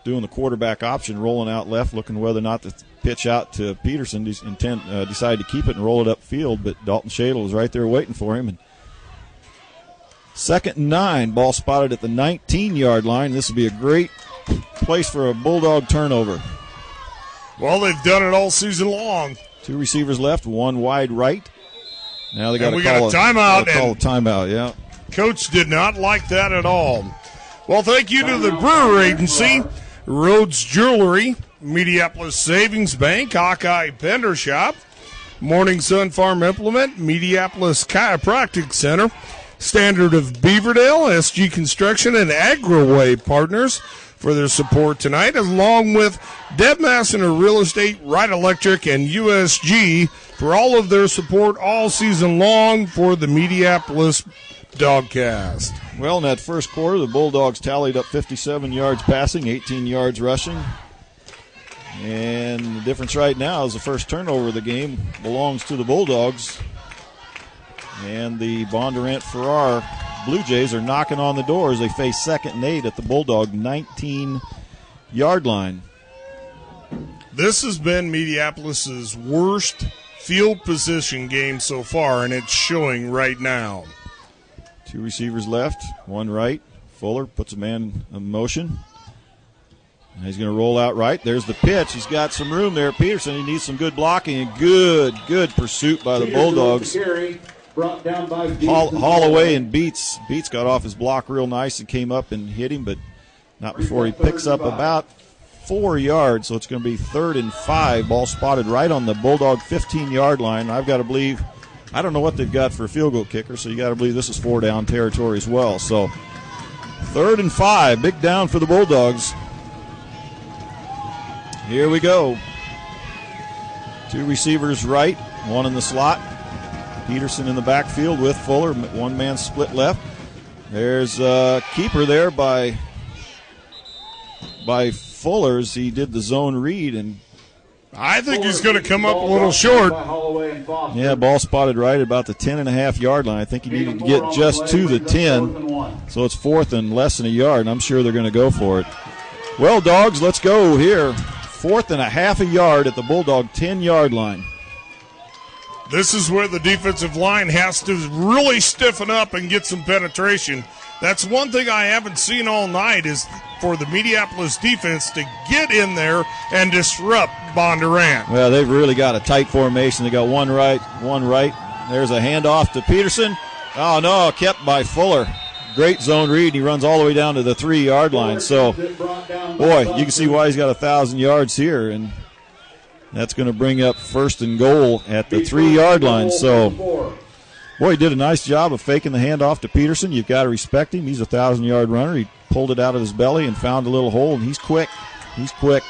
doing the quarterback option, rolling out left, looking whether or not to pitch out to Peterson. Decided to keep it and roll it upfield, but Dalton Shadle was right there waiting for him. And 2nd and 9, ball spotted at the 19-yard line. This will be a great place for a Bulldog turnover. Well, they've done it all season long. 2 receivers left, 1 wide right. Now they got to call a timeout. Call a timeout, yeah. Coach did not like that at all. Well, thank you to the Brewer Agency, Rhodes Jewelry, Mediapolis Savings Bank, Hawkeye Pender Shop, Morning Sun Farm Implement, Mediapolis Chiropractic Center, Standard of Beaverdale, SG Construction, and AgriWay Partners for their support tonight, along with Deb Massiner Real Estate, Wright Electric, and USG for all of their support all season long for the Mediapolis Dogcast. Well, in that first quarter, the Bulldogs tallied up 57 yards passing, 18 yards rushing. And the difference right now is the first turnover of the game belongs to the Bulldogs. And the Bondurant Farrar Blue Jays are knocking on the door as they face 2nd and 8 at the Bulldog 19-yard line. This has been Mediapolis's worst field position game so far, and it's showing right now. 2 receivers left, 1 right. Fuller puts a man in motion. And he's going to roll out right. There's the pitch. He's got some room there. Peterson, he needs some good blocking and good pursuit by the Bulldogs. Holloway and Beats got off his block real nice and came up and hit him, but not before he picks up about 4 yards. So it's going to be 3rd and 5. Ball spotted right on the Bulldog 15-yard line. I've got to believe, I don't know what they've got for a field goal kicker, so you got to believe this is 4-down territory as well. So 3rd and 5, big down for the Bulldogs. Here we go. 2 receivers right, 1 in the slot. Peterson in the backfield with Fuller. 1-man split left. There's a keeper there by Fuller's. He did the zone read, and I think he's going to come up a little short. Yeah, ball spotted right at about the 10.5-yard line. I think he needed to get just to the 10, so it's 4th and less than a yard, and I'm sure they're going to go for it. Well, Dogs, let's go here. 4th and a half a yard at the Bulldog 10-yard line. This is where the defensive line has to really stiffen up and get some penetration. That's one thing I haven't seen all night is for the Mediapolis defense to get in there and disrupt Bondurant. Well, they've really got a tight formation. They got 1 right, 1 right. There's a handoff to Peterson. Oh, no, kept by Fuller. Great zone read. He runs all the way down to the 3-yard line. So, boy, you can see why he's got 1,000 yards here. And that's going to bring up 1st and goal at the 3-yard line. So, boy, he did a nice job of faking the handoff to Peterson. You've got to respect him. He's a 1,000-yard runner. He pulled it out of his belly and found a little hole, and he's quick. He's quick.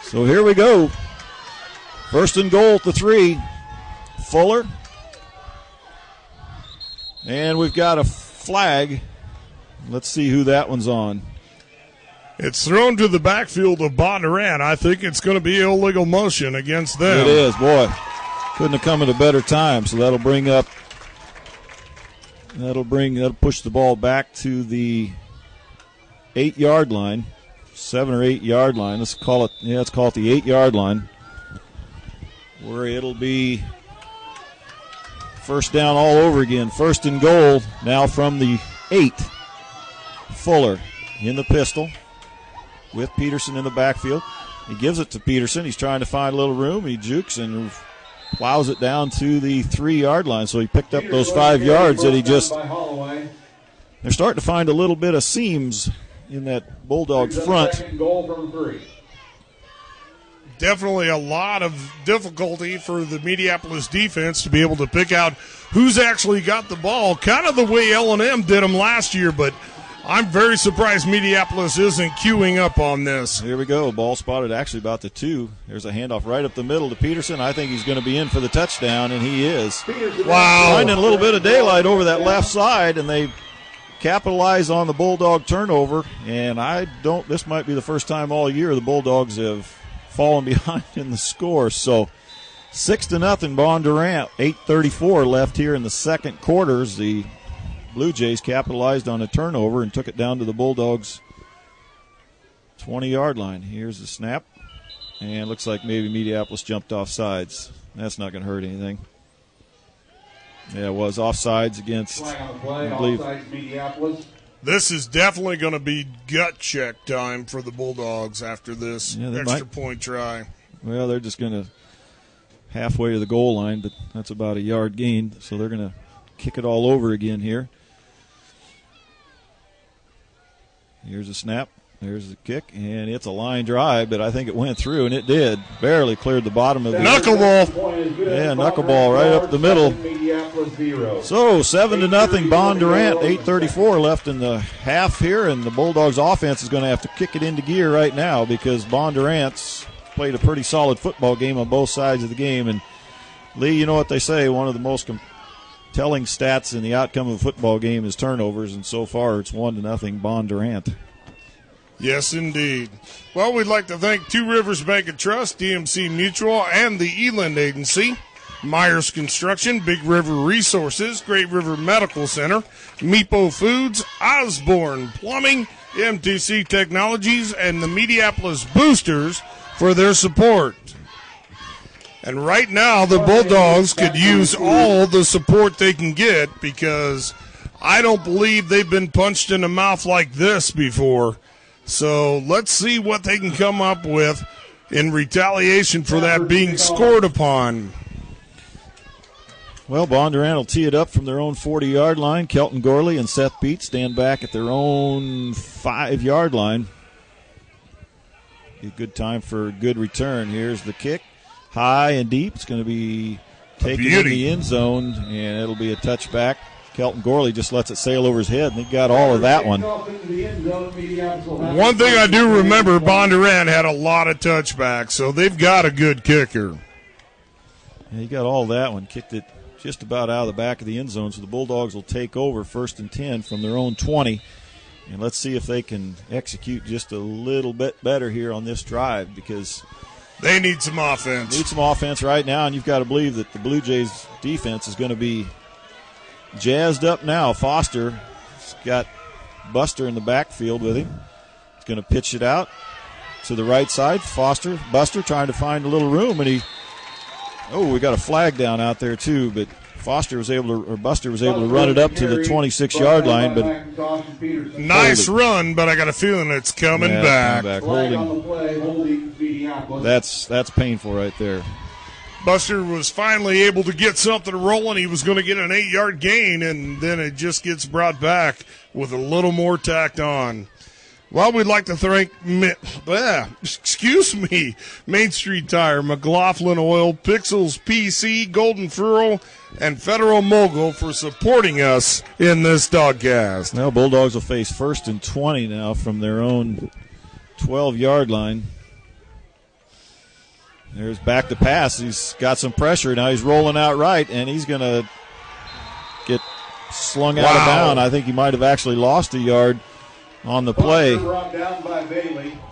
So here we go. 1st and goal at the 3. Fuller. And we've got a flag. Let's see who that one's on. It's thrown to the backfield of Bondurant. I think it's going to be illegal motion against them. It is, boy. Couldn't have come at a better time. So that'll push the ball back to the 8-yard line, 7 or 8-yard line. Let's call it the 8-yard line, where it'll be 1st down all over again. 1st and goal now from the 8. Fuller in the pistol with Peterson in the backfield. He gives it to Peterson. He's trying to find a little room. He jukes and plows it down to the 3-yard line. So he picked up those 5 yards that he just. They're starting to find a little bit of seams in that Bulldog front. Definitely a lot of difficulty for the Mediapolis defense to be able to pick out who's actually got the ball, kind of the way L&M did them last year, but I'm very surprised Mediapolis isn't queuing up on this. Here we go. Ball spotted actually about the 2. There's a handoff right up the middle to Peterson. I think he's going to be in for the touchdown, and he is. Wow. Finding a little bit of daylight over that left side, and they capitalize on the Bulldog turnover. And this might be the first time all year the Bulldogs have fallen behind in the score. So 6-0 Bondurant. 8:34 left here in the second quarter. The Blue Jays capitalized on a turnover and took it down to the Bulldogs' 20-yard line. Here's the snap. And looks like maybe Mediapolis jumped off sides. That's not going to hurt anything. Yeah, it was offsides against, I believe. This is definitely going to be gut check time for the Bulldogs after this extra point try. Well, they're just going to halfway to the goal line, but that's about a yard gained, so they're going to kick it all over again here. Here's a snap. There's the kick, and it's a line drive, but I think it went through, and it did. Barely cleared the bottom of the knuckleball. Yeah, knuckleball right up the middle. So 7-0 Bondurant. 8:34 left in the half here, and the Bulldogs offense is going to have to kick it into gear right now because Bondurant's played a pretty solid football game on both sides of the game. And Lee, you know what they say, one of the most telling stats in the outcome of a football game is turnovers, and so far it's 1-0 Bondurant. Yes, indeed. Well, we'd like to thank Two Rivers Bank and Trust, DMC Mutual, and the Eland Agency, Myers Construction, Big River Resources, Great River Medical Center, Mepo Foods, Osborne Plumbing, MTC Technologies, and the Mediapolis Boosters for their support. And right now, the Bulldogs could use all the support they can get because I don't believe they've been punched in the mouth like this before. So let's see what they can come up with in retaliation for that being scored upon. Well, Bondurant will tee it up from their own 40-yard line. Kelton Gorley and Seth Beat stand back at their own 5-yard line. Be a good time for a good return. Here's the kick. High and deep. It's going to be taken in the end zone, and it'll be a touchback. Kelton Gorley just lets it sail over his head, and he got all of that one. One thing I do remember, Bondurant had a lot of touchbacks, so they've got a good kicker. Yeah, he got all that one. Kicked it just about out of the back of the end zone, so the Bulldogs will take over 1st and 10 from their own 20. And let's see if they can execute just a little bit better here on this drive because they need some offense. Need some offense right now, and you've got to believe that the Blue Jays defense is going to be jazzed up now. Foster's got Buster in the backfield with him. He's going to pitch it out to the right side. Buster trying to find a little room, and we got a flag down out there too, but Buster was able to run it up to the 26-yard line, but nice run, but I got a feeling it's coming back. Holding. That's painful right there. Buster was finally able to get something rolling. He was going to get an 8-yard gain, and then it just gets brought back with a little more tacked on. Well, we'd like to thank, Main Street Tire, McLaughlin Oil, Pixels PC, Golden Furrow, and Federal Mogul for supporting us in this dogcast. Now Bulldogs will face 1st and 20 now from their own 12-yard line. There's back to pass. He's got some pressure. Now he's rolling out right, and he's going to get slung out of bounds. I think he might have actually lost a yard on the play.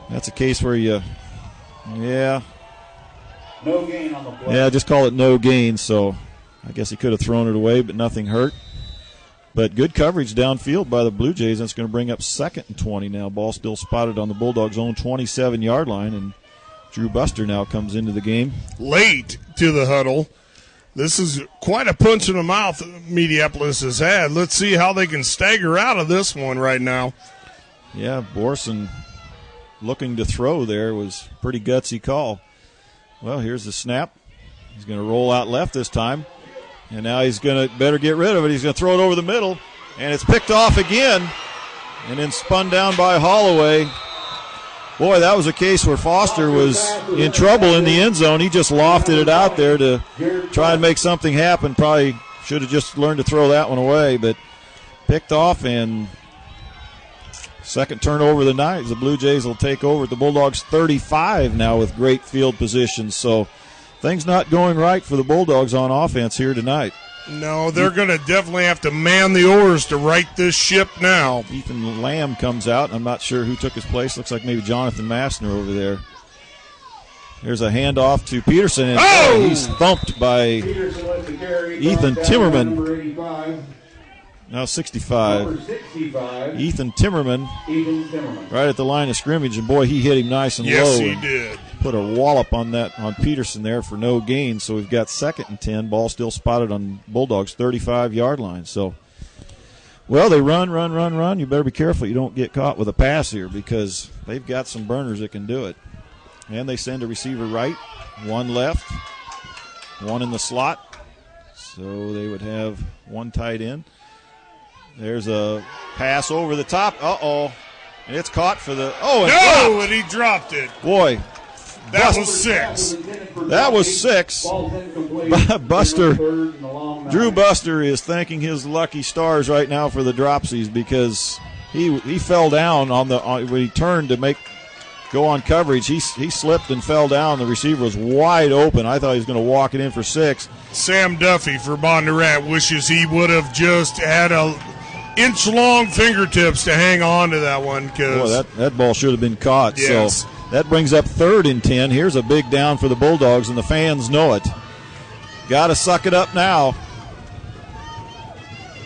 That's a case where no gain on the play. Yeah, just call it no gain. So I guess he could have thrown it away, but nothing hurt. But good coverage downfield by the Blue Jays. That's going to bring up 2nd and 20 now. Ball still spotted on the Bulldogs' own 27-yard line, and Drew Buster now comes into the game. Late to the huddle. This is quite a punch in the mouth Mediapolis has had. Let's see how they can stagger out of this one right now. Yeah, Borson looking to throw there was a pretty gutsy call. Well, here's the snap. He's going to roll out left this time. And now he's going to better get rid of it. He's going to throw it over the middle. And it's picked off again. And then spun down by Holloway. Boy, that was a case where Foster was in trouble in the end zone. He just lofted it out there to try and make something happen. Probably should have just learned to throw that one away. But picked off, and second turnover of the night. The Blue Jays will take over at the Bulldogs 35 now with great field position. So things not going right for the Bulldogs on offense here tonight. No, they're going to definitely have to man the oars to right this ship now. Ethan Lamb comes out. I'm not sure who took his place. Looks like maybe Jonathan Massner over there. There's a handoff to Peterson, and he's thumped by Ethan Timmerman. Now 65. Ethan Timmerman right at the line of scrimmage, and boy, he hit him nice and low. Yes, he did. Put a wallop on Peterson there for no gain. So we've got 2nd and 10. Ball still spotted on Bulldogs 35-yard line. So, well, they run. You better be careful you don't get caught with a pass here because they've got some burners that can do it. And they send a receiver right, one left, one in the slot. So they would have one tight end. There's a pass over the top. And it's caught for the and he dropped it. Boy. That was 6. That was 6. Drew Buster is thanking his lucky stars right now for the dropsies because he fell down when he turned to go on coverage. He slipped and fell down. The receiver was wide open. I thought he was going to walk it in for 6. Sam Duffy for Bondurant wishes he would have just had a inch-long fingertips to hang on to that one. Boy, that ball should have been caught. Yes. So that brings up 3rd and 10. Here's a big down for the Bulldogs, and the fans know it. Got to suck it up now.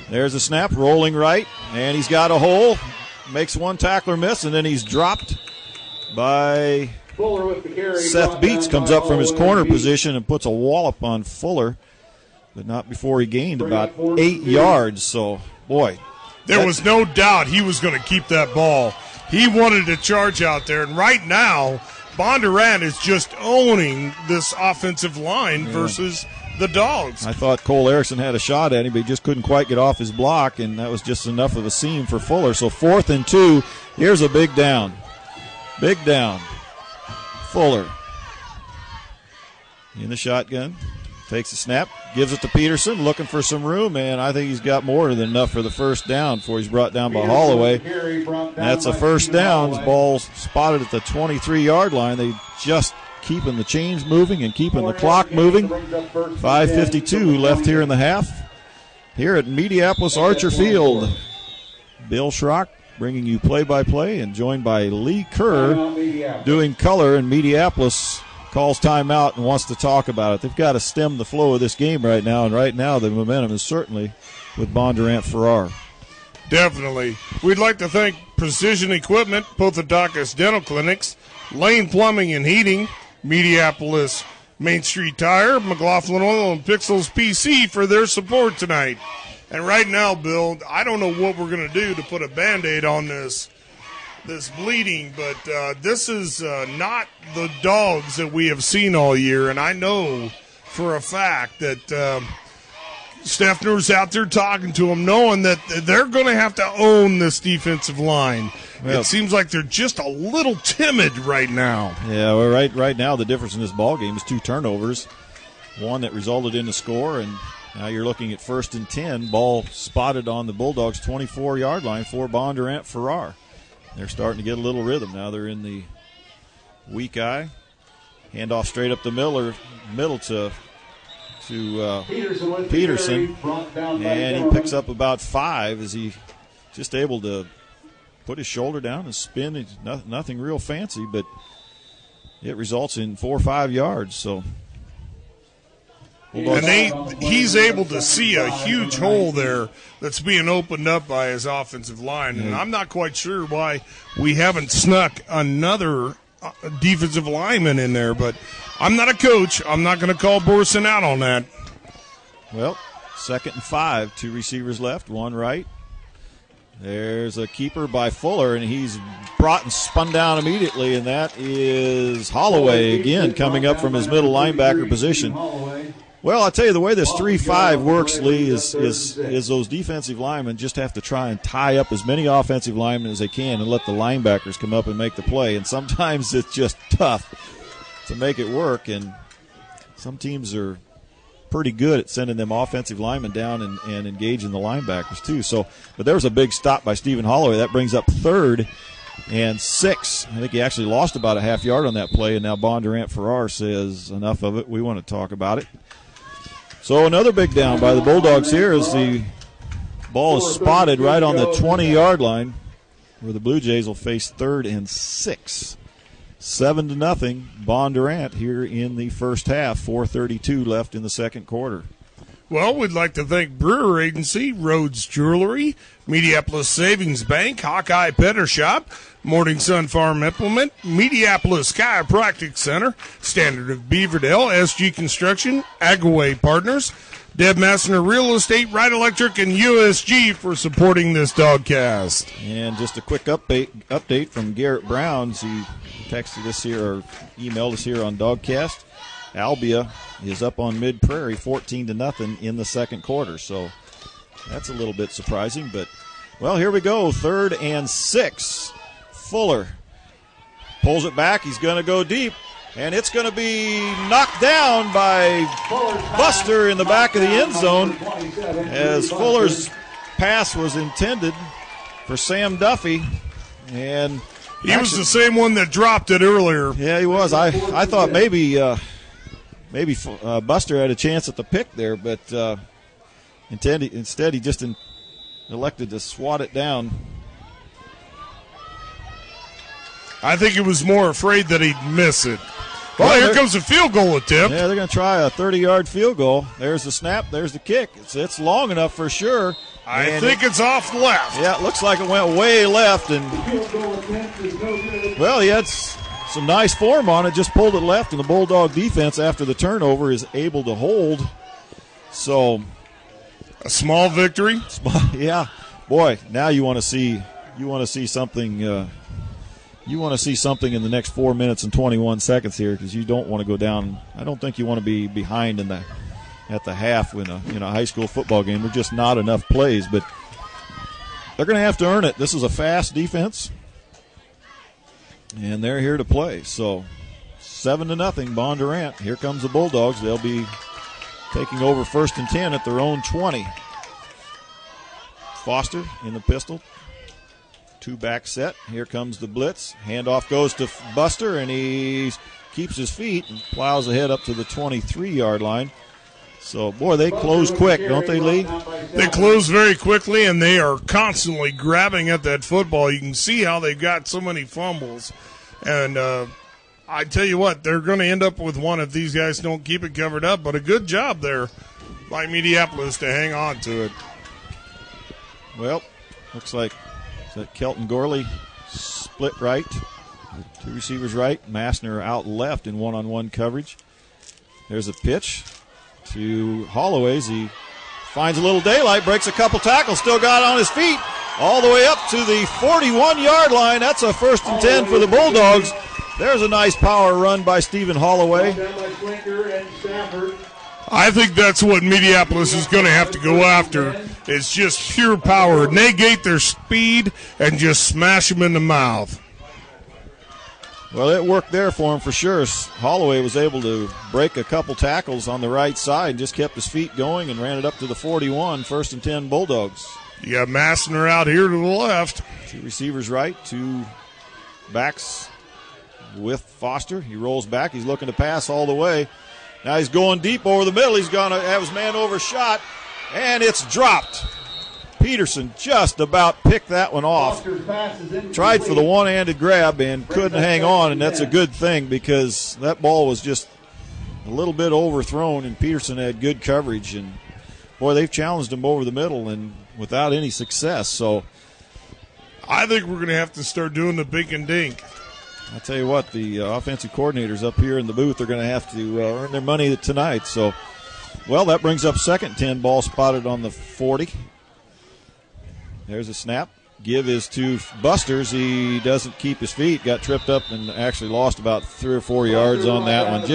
There's a snap, rolling right, and he's got a hole. Makes one tackler miss, and then he's dropped by Fuller with the carry. Seth Beats comes up from his corner position and puts a wallop on Fuller, but not before he gained about 8 yards. So, boy. There was no doubt he was going to keep that ball. He wanted to charge out there, and right now, Bondurant is just owning this offensive line versus the Dogs. I thought Cole Erickson had a shot at him, but he just couldn't quite get off his block, and that was just enough of a seam for Fuller. So 4th and 2. Here's a big down. Big down. Fuller in the shotgun. Takes a snap, gives it to Peterson, looking for some room, and I think he's got more than enough for the first down before he's brought down by Holloway. That's a first down. Ball's spotted at the 23-yard line. They just keeping the chains moving and keeping the clock moving. 5:52 left here in the half. Here at Mediapolis Archer Field, Bill Schrock bringing you play-by-play and joined by Lee Kerr doing color, and Mediapolis calls timeout and wants to talk about it. They've got to stem the flow of this game right now, and right now the momentum is certainly with Bondurant Farrar. Definitely. We'd like to thank Precision Equipment, Pothadakis Dental Clinics, Lane Plumbing and Heating, Mediapolis Main Street Tire, McLaughlin Oil, and Pixels PC for their support tonight. And right now, Bill, I don't know what we're going to do to put a Band-Aid on this bleeding, but this is not the Dogs that we have seen all year, and I know for a fact that Steffner's out there talking to them, knowing that they're going to have to own this defensive line. Well, it seems like they're just a little timid right now. Yeah, well, right now the difference in this ball game is 2 turnovers, one that resulted in a score, and now you're looking at 1st and 10, ball spotted on the Bulldogs' 24-yard line for Bondurant Farrar. They're starting to get a little rhythm. Now they're in the weak eye. Handoff straight up the middle to Peterson. And he picks up about 5 as he just able to put his shoulder down and spin. It's nothing real fancy, but it results in 4 or 5 yards. So, and he's able to see a huge hole there that's being opened up by his offensive line. And I'm not quite sure why we haven't snuck another defensive lineman in there, but I'm not a coach. I'm not going to call Borson out on that. Well, 2nd and 5, 2 receivers left, 1 right. There's a keeper by Fuller, and he's brought and spun down immediately, and that is Holloway again coming up from his middle linebacker position. Well, I'll tell you, the way this 3-5 works, Lee, is those defensive linemen just have to try and tie up as many offensive linemen as they can and let the linebackers come up and make the play. And sometimes it's just tough to make it work, and some teams are pretty good at sending them offensive linemen down and engaging the linebackers too. So, but there was a big stop by Stephen Holloway. That brings up 3rd and 6. I think he actually lost about a half yard on that play, and now Bondurant Farrar says enough of it. We want to talk about it. So another big down by the Bulldogs here as the ball is spotted right on the 20-yard line where the Blue Jays will face 3rd and 6. 7-0 Bondurant here in the first half. 4:32 left in the second quarter. Well, we'd like to thank Brewer Agency, Rhodes Jewelry, Mediapolis Savings Bank, Hawkeye Petter Shop, Morning Sun Farm Implement, Mediapolis Chiropractic Center, Standard of Beaverdale, SG Construction, Agaway Partners, Deb Massner Real Estate, Wright Electric, and USG for supporting this Dogcast. And just a quick update from Garrett Brown. He texted us here or emailed us here on Dogcast. Albia is up on Mid Prairie 14-0 in the second quarter. So that's a little bit surprising. But, well, here we go. 3rd and 6. Fuller pulls it back. He's going to go deep. And it's going to be knocked down by Buster in the back of the end zone as Fuller's pass was intended for Sam Duffy. And he was the same one that dropped it earlier. Yeah, he was. I thought maybe Buster had a chance at the pick there, but instead he just elected to swat it down. I think he was more afraid that he'd miss it. Well, here comes a field goal attempt. Yeah, they're going to try a 30-yard field goal. There's the snap. There's the kick. It's long enough for sure. I think it's off left. Yeah, it looks like it went way left. And well, he had some nice form on it, just pulled it left, and the Bulldog defense after the turnover is able to hold. So a small victory. Yeah, boy. Now you want to see something. You want to see something in the next 4 minutes and 21 seconds here, because you don't want to go down. I don't think you want to be behind at the half in a high school football game. There's just not enough plays, but they're going to have to earn it. This is a fast defense, and they're here to play. So 7-0, Bondurant. Here comes the Bulldogs. They'll be taking over 1st and 10 at their own 20. Foster in the pistol. 2-back set. Here comes the blitz. Handoff goes to Buster, and he keeps his feet and plows ahead up to the 23-yard line. So, boy, they close quick, don't they, Lee? They close very quickly, and they are constantly grabbing at that football. You can see how they've got so many fumbles. And I tell you what, they're going to end up with one if these guys don't keep it covered up. But a good job there by Mediapolis to hang on to it. Well, looks like Kelton Gorley split right. 2 receivers right. Massner out left in one-on-one coverage. There's a pitch to Holloway as he finds a little daylight, breaks a couple tackles, still got on his feet all the way up to the 41-yard line. That's a 1st and 10 for the Bulldogs. There's a nice power run by Stephen Holloway. I think that's what Mediapolis is going to have to go after. It's just pure power. Negate their speed and just smash them in the mouth. Well, it worked there for him for sure. Holloway was able to break a couple tackles on the right side and just kept his feet going and ran it up to the 41, 1st and 10 Bulldogs. You got Massner out here to the left. 2 receivers right, 2 backs with Foster. He rolls back. He's looking to pass all the way. Now he's going deep over the middle. He's going to have his man overshot, and it's dropped. Peterson just about picked that one off. Tried for the one-handed grab and couldn't hang on, and that's a good thing because that ball was just a little bit overthrown, and Peterson had good coverage. And, boy, they've challenged him over the middle and without any success. So I think we're going to have to start doing the bink and dink. I'll tell you what, the offensive coordinators up here in the booth are going to have to earn their money tonight. So, well, that brings up 2nd and 10, ball spotted on the 40. There's a snap. Give is to Busters. He doesn't keep his feet. Got tripped up and actually lost about 3 or 4 yards on that one.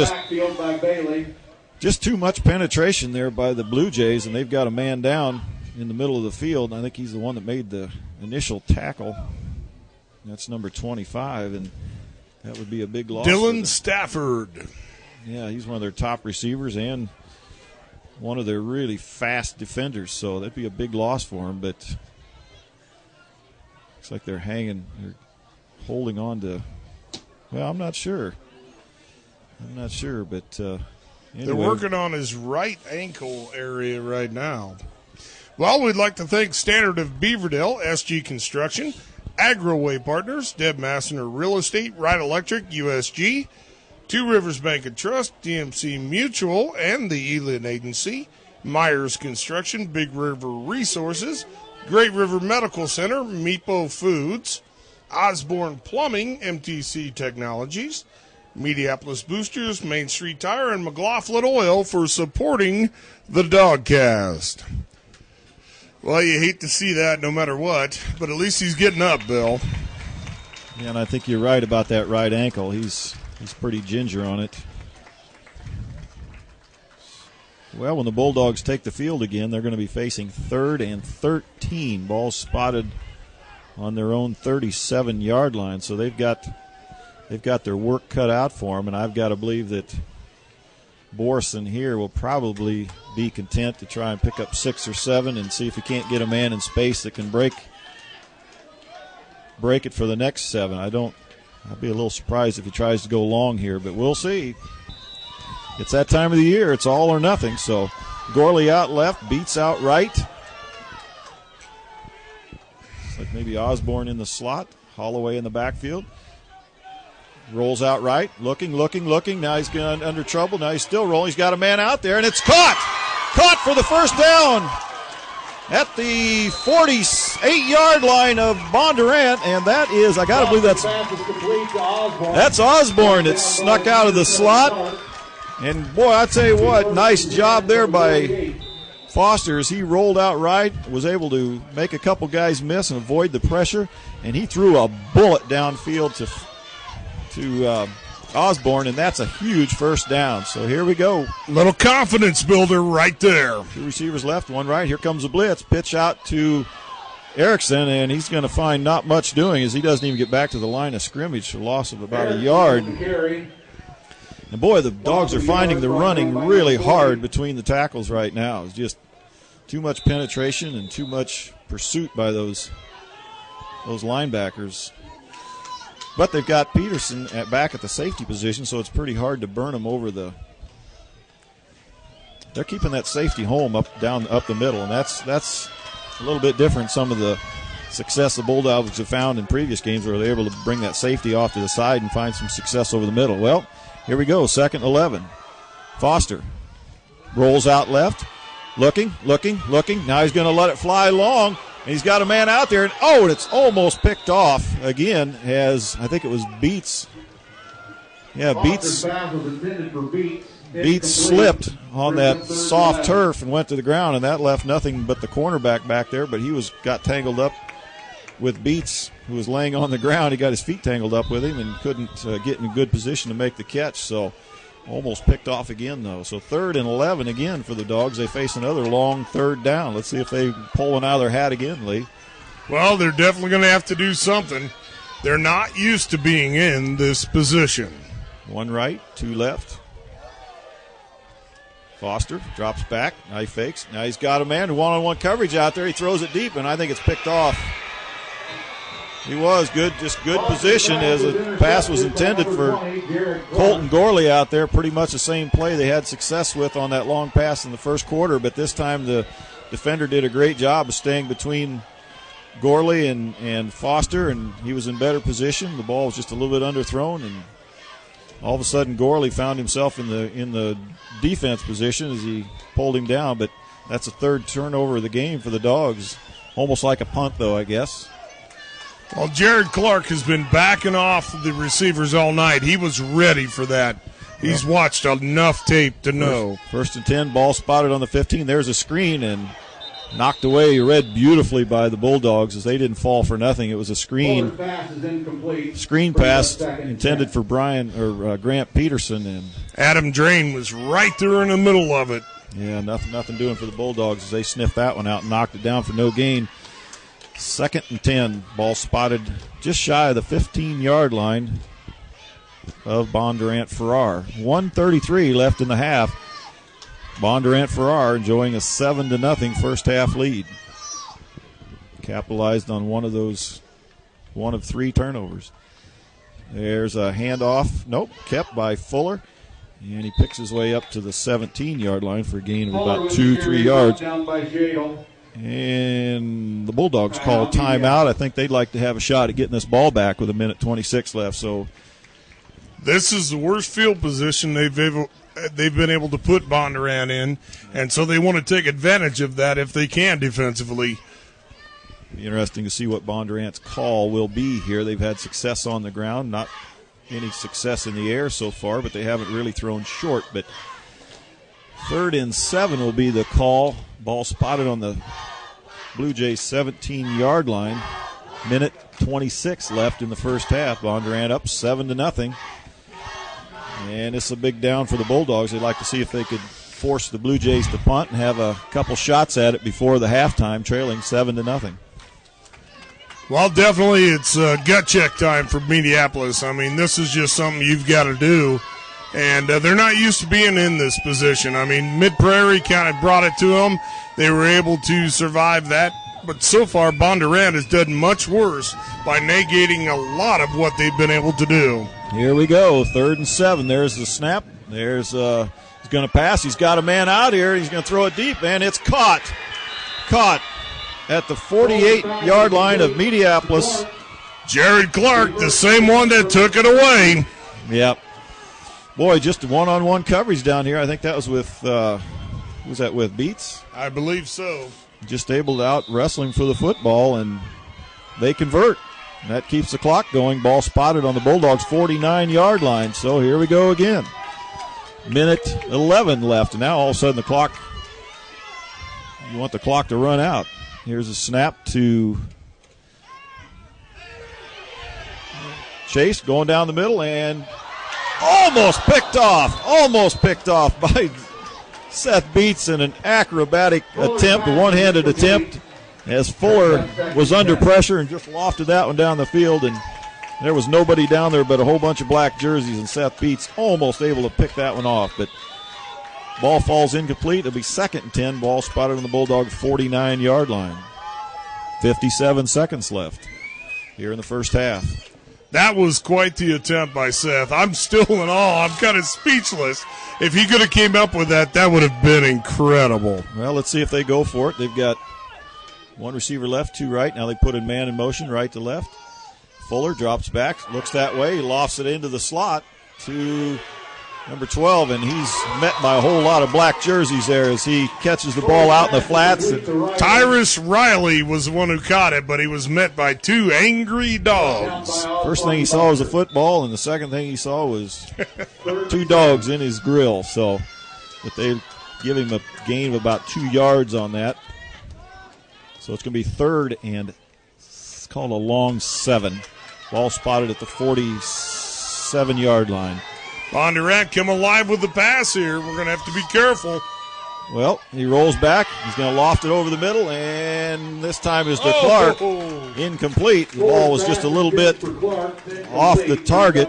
Just too much penetration there by the Blue Jays, and they've got a man down in the middle of the field. I think he's the one that made the initial tackle. That's number 25, and that would be a big loss. Dylan Stafford. Yeah, he's one of their top receivers and one of their really fast defenders, so that'd be a big loss for him, but looks like they're holding on to, well, I'm not sure, but anyway. They're working on his right ankle area right now. Well, we'd like to thank Standard of Beaverdale, SG Construction, Agroway Partners, Deb Massner Real Estate, Wright Electric, USG, Two Rivers Bank and Trust, DMC Mutual, and the Elin Agency, Myers Construction, Big River Resources, Great River Medical Center, Mepo Foods, Osborne Plumbing, MTC Technologies, Mediapolis Boosters, Main Street Tire, and McLaughlin Oil for supporting the Dogcast. Well, you hate to see that no matter what, but at least he's getting up, Bill. Yeah, and I think you're right about that right ankle. He's pretty ginger on it. Well, when the Bulldogs take the field again, they're going to be facing 3rd and 13. Ball spotted on their own 37-yard line, so they've got their work cut out for them, and I've got to believe that Borson here will probably be content to try and pick up 6 or 7 and see if he can't get a man in space that can break it for the next 7. I'd be a little surprised if he tries to go long here, but we'll see. It's that time of the year. It's all or nothing. So Gorley out left, beats out right. Looks like maybe Osborne in the slot. Holloway in the backfield. Rolls out right. Looking. Now he's getting under trouble. Now he's still rolling. He's got a man out there, and it's caught. Caught for the first down. at the 48-yard line of Bondurant, and that is, I got to believe that's Osborne. It snuck out of the slot. And, boy, I tell you what, nice job there by Foster as he rolled out right, was able to make a couple guys miss and avoid the pressure, and he threw a bullet downfield to Osborne, and that's a huge first down. So here we go. Little confidence builder right there. 2 receivers left, 1 right. Here comes a blitz. Pitch out to Erickson, and he's going to find not much doing as he doesn't even get back to the line of scrimmage. A loss of about a yard. And, boy, the Dogs are finding the running really hard between the tackles right now. It's just too much penetration and too much pursuit by those linebackers. But they've got Peterson back at the safety position, so it's pretty hard to burn them over the. They're keeping that safety home up the middle, and that's a little bit different. Some of the success the Bulldogs have found in previous games where they're able to bring that safety off to the side and find some success over the middle. Well, here we go, 2nd and 11. Foster rolls out left, looking. Now he's going to let it fly long. And he's got a man out there, and it's almost picked off again as I think it was Beats. Yeah, Beats slipped on that soft turf and went to the ground, and that left nothing but the cornerback back there, but he got tangled up with Beats, who was laying on the ground. He got his feet tangled up with him and couldn't get in a good position to make the catch, so almost picked off again, though. So 3rd and 11 again for the Dogs. They face another long 3rd down. Let's see if they pull one out of their hat again, Lee. Well, they're definitely going to have to do something. They're not used to being in this position. 1 right, 2 left. Foster drops back. Now he fakes. Now he's got a man, one-on-one coverage out there. He throws it deep, and I think it's picked off. He was good position as the pass was intended for Colton Gorley out there. Pretty much the same play they had success with on that long pass in the first quarter, but this time the defender did a great job of staying between Gorley and Foster, and he was in better position. The ball was just a little bit underthrown, and all of a sudden Gorley found himself in the defense position as he pulled him down, but that's a 3rd turnover of the game for the Dogs. Almost like a punt, though, I guess. Well, Jared Clark has been backing off the receivers all night. He was ready for that. He's watched enough tape to know. 1st and 10, ball spotted on the 15. There's a screen and knocked away, read beautifully by the Bulldogs as they didn't fall for nothing. It was a screen pass intended for Grant Peterson. And Adam Drain was right there in the middle of it. Yeah, nothing doing for the Bulldogs as they sniffed that one out and knocked it down for no gain. 2nd and 10, ball spotted just shy of the 15-yard line of Bondurant Farrar. 1:33 left in the half. Bondurant Farrar enjoying a 7-0 first half lead. Capitalized on one of 3 turnovers. There's a handoff. Nope, kept by Fuller. And he picks his way up to the 17-yard line for a gain of about 2-3 yards. And the Bulldogs call timeout. I think they'd like to have a shot at getting this ball back with 1:26 left. So this is the worst field position they've been able to put Bondurant in, and so they want to take advantage of that if they can defensively. Be interesting to see what Bondurant's call will be here. They've had success on the ground, not any success in the air so far, but they haven't really thrown short. But 3rd and 7 will be the call. Ball spotted on the Blue Jays 17-yard line. 1:26 left in the first half. Bondurant up 7-0. And it's a big down for the Bulldogs. They'd like to see if they could force the Blue Jays to punt and have a couple shots at it before the halftime, trailing 7-0. Well, definitely it's gut check time for Mediapolis. I mean, this is just something you've got to do. And they're not used to being in this position. I mean, Mid-Prairie kind of brought it to them. They were able to survive that. But so far, Bondurant has done much worse by negating a lot of what they've been able to do. Here we go, 3rd and 7. There's the snap. He's going to pass. He's got a man out here. He's going to throw it deep, and it's caught. Caught at the 48-yard line of Mediapolis. Jared Clark, the same one that took it away. Yep. Boy, just one-on-one coverage down here. I think that was with, was that with Beats? I believe so. just able to out wrestling for the football, and they convert. And that keeps the clock going. Ball spotted on the Bulldogs' 49-yard line. So here we go again. Minute 11 left, and now all of a sudden the clock, you want the clock to run out. Here's a snap to Chase going down the middle and almost picked off by Seth Beats in an acrobatic attempt, a one-handed attempt, as Fuller was under pressure and just lofted that one down the field, and there was nobody down there but a whole bunch of black jerseys, and Seth Beats almost able to pick that one off, but ball falls incomplete. It'll be 2nd and 10. Ball spotted on the Bulldogs' 49-yard line. 57 seconds left here in the first half. That was quite the attempt by Seth. I'm still in awe. I'm kind of speechless. If he could have came up with that, that would have been incredible. Well, let's see if they go for it. They've got one receiver left, 2 right. Now they put in man in motion, right to left. Fuller drops back, looks that way. He lofts it into the slot to number 12, and he's met by a whole lot of black jerseys there as he catches the ball out in the flats. Tyrus Riley was the one who caught it, but he was met by 2 angry dogs. First thing he saw was a football, and the second thing he saw was 2 dogs in his grill. So, but they give him a gain of about 2 yards on that. So it's going to be 3rd and it's called a long 7. Ball spotted at the 47-yard line. Bondurant come alive with the pass here. We're going to have to be careful. Well, he rolls back. He's going to loft it over the middle, and this time is to Clark. Incomplete. The ball was just a little bit off the target,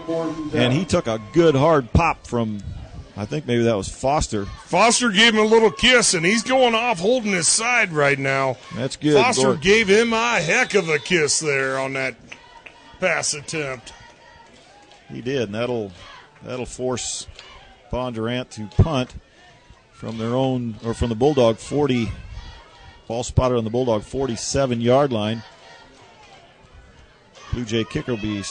and he took a good hard pop from, I think maybe that was Foster. Foster gave him a little kiss, and he's going off holding his side right now. That's good. Foster gave him a heck of a kiss there on that pass attempt. He did, and that'll force Bondurant to punt from their own, or from the Bulldog 40. Ball spotted on the Bulldog 47-yard line. Blue Jay kicker will be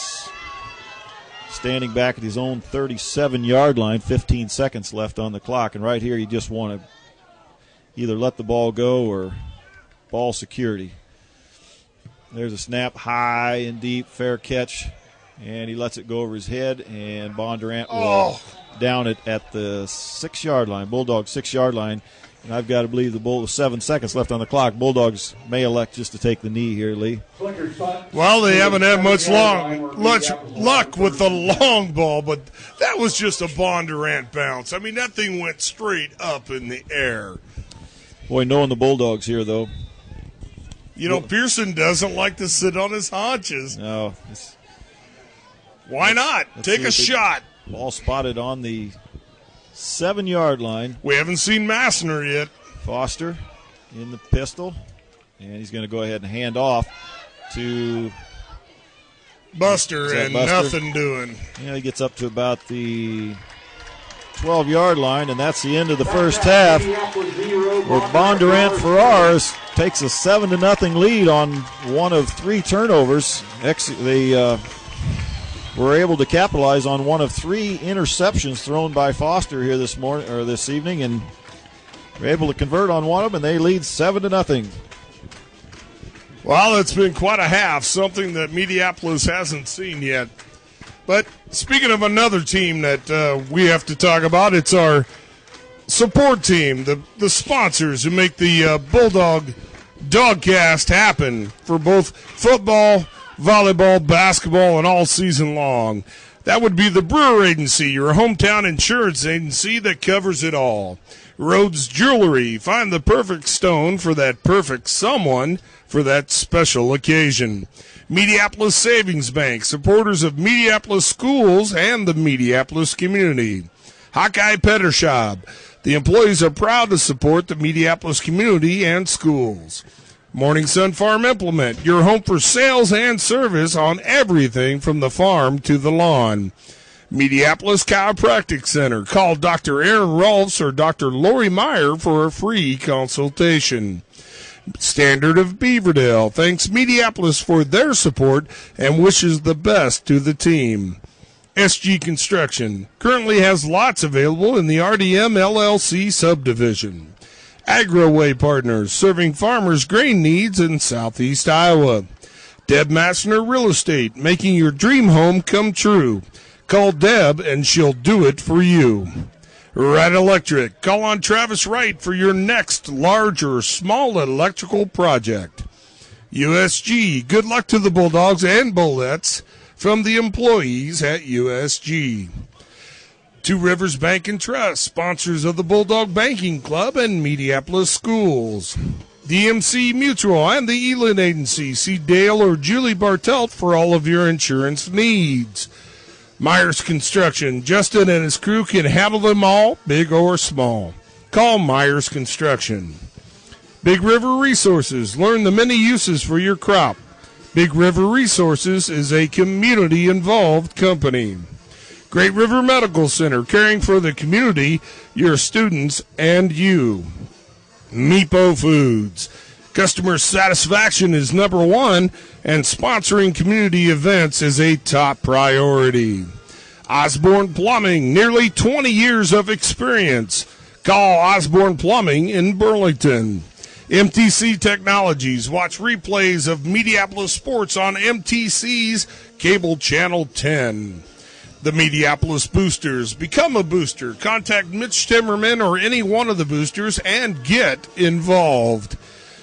standing back at his own 37-yard line. 15 seconds left on the clock, and right here you just want to either let the ball go or ball security. There's a snap, high and deep, fair catch. And he lets it go over his head, and Bondurant will down it at the 6-yard line, Bulldog 6-yard line. And I've got to believe the Bull 7 seconds left on the clock. Bulldogs may elect just to take the knee here, Lee. Well, they haven't had much luck with the long ball, but that was just a Bondurant bounce. I mean, that thing went straight up in the air. Boy, knowing the Bulldogs here, though. You know, Pearson doesn't like to sit on his haunches. No. Why not? Take a shot. Ball spotted on the 7-yard line. We haven't seen Massner yet. Foster in the pistol. And he's going to go ahead and hand off to Buster, and Buster? Nothing doing. Yeah, he gets up to about the 12-yard line, and that's the end of the first half. Where Bondurant Ferrars takes a 7-0 lead on one of 3 turnovers. They were able to capitalize on one of 3 interceptions thrown by Foster here this morning or this evening, and were able to convert on one of them, and they lead 7-0. Well, it's been quite a half, something that Mediapolis hasn't seen yet. But speaking of another team that we have to talk about, it's our support team, the sponsors who make the Bulldog Dogcast happen for both football, volleyball, basketball, and all season long. That would be the Brewer Agency, your hometown insurance agency that covers it all. Rhodes Jewelry, find the perfect stone for that perfect someone for that special occasion. Mediapolis Savings Bank, supporters of Mediapolis schools and the Mediapolis community. Hawkeye Petter Shop, the employees are proud to support the Mediapolis community and schools. Morning Sun Farm Implement, your home for sales and service on everything from the farm to the lawn. Mediapolis Chiropractic Center. Call Dr. Aaron Rolfs or Dr. Lori Meyer for a free consultation. Standard of Beaverdale thanks Mediapolis for their support and wishes the best to the team. SG Construction currently has lots available in the RDM LLC subdivision. Agro-Way Partners, serving farmers' grain needs in southeast Iowa. Deb Massner Real Estate, making your dream home come true. Call Deb and she'll do it for you. Wright Electric, call on Travis Wright for your next large or small electrical project. USG, good luck to the Bulldogs and Bullets from the employees at USG. Two Rivers Bank and Trust, sponsors of the Bulldog Banking Club and Mediapolis Schools. DMC Mutual and the Elin Agency. See Dale or Julie Bartelt for all of your insurance needs. Myers Construction. Justin and his crew can handle them all, big or small. Call Myers Construction. Big River Resources. Learn the many uses for your crop. Big River Resources is a community-involved company. Great River Medical Center, caring for the community, your students, and you. Mepo Foods. Customer satisfaction is number one, and sponsoring community events is a top priority. Osborne Plumbing, nearly 20 years of experience. Call Osborne Plumbing in Burlington. MTC Technologies. Watch replays of Mediapolis sports on MTC's Cable Channel 10. The Mediapolis Boosters. Become a booster. Contact Mitch Timmerman or any one of the boosters and get involved.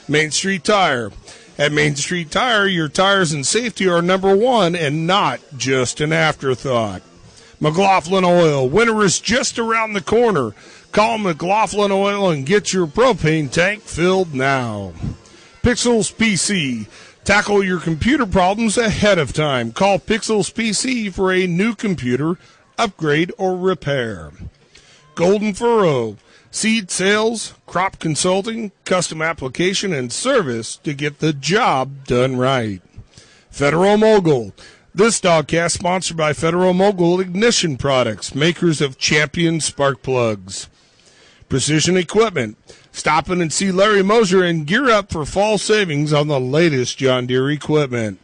Main Street Tire. At Main Street Tire, your tires and safety are number one and not just an afterthought. McLaughlin Oil. Winter is just around the corner. Call McLaughlin Oil and get your propane tank filled now. Pixels PC. Tackle your computer problems ahead of time. Call Pixels PC for a new computer, upgrade, or repair. Golden Furrow. Seed sales, crop consulting, custom application, and service to get the job done right. Federal Mogul. This dogcast sponsored by Federal Mogul Ignition Products, makers of champion spark plugs. Precision Equipment. Stop in and see Larry Moser and gear up for fall savings on the latest John Deere equipment.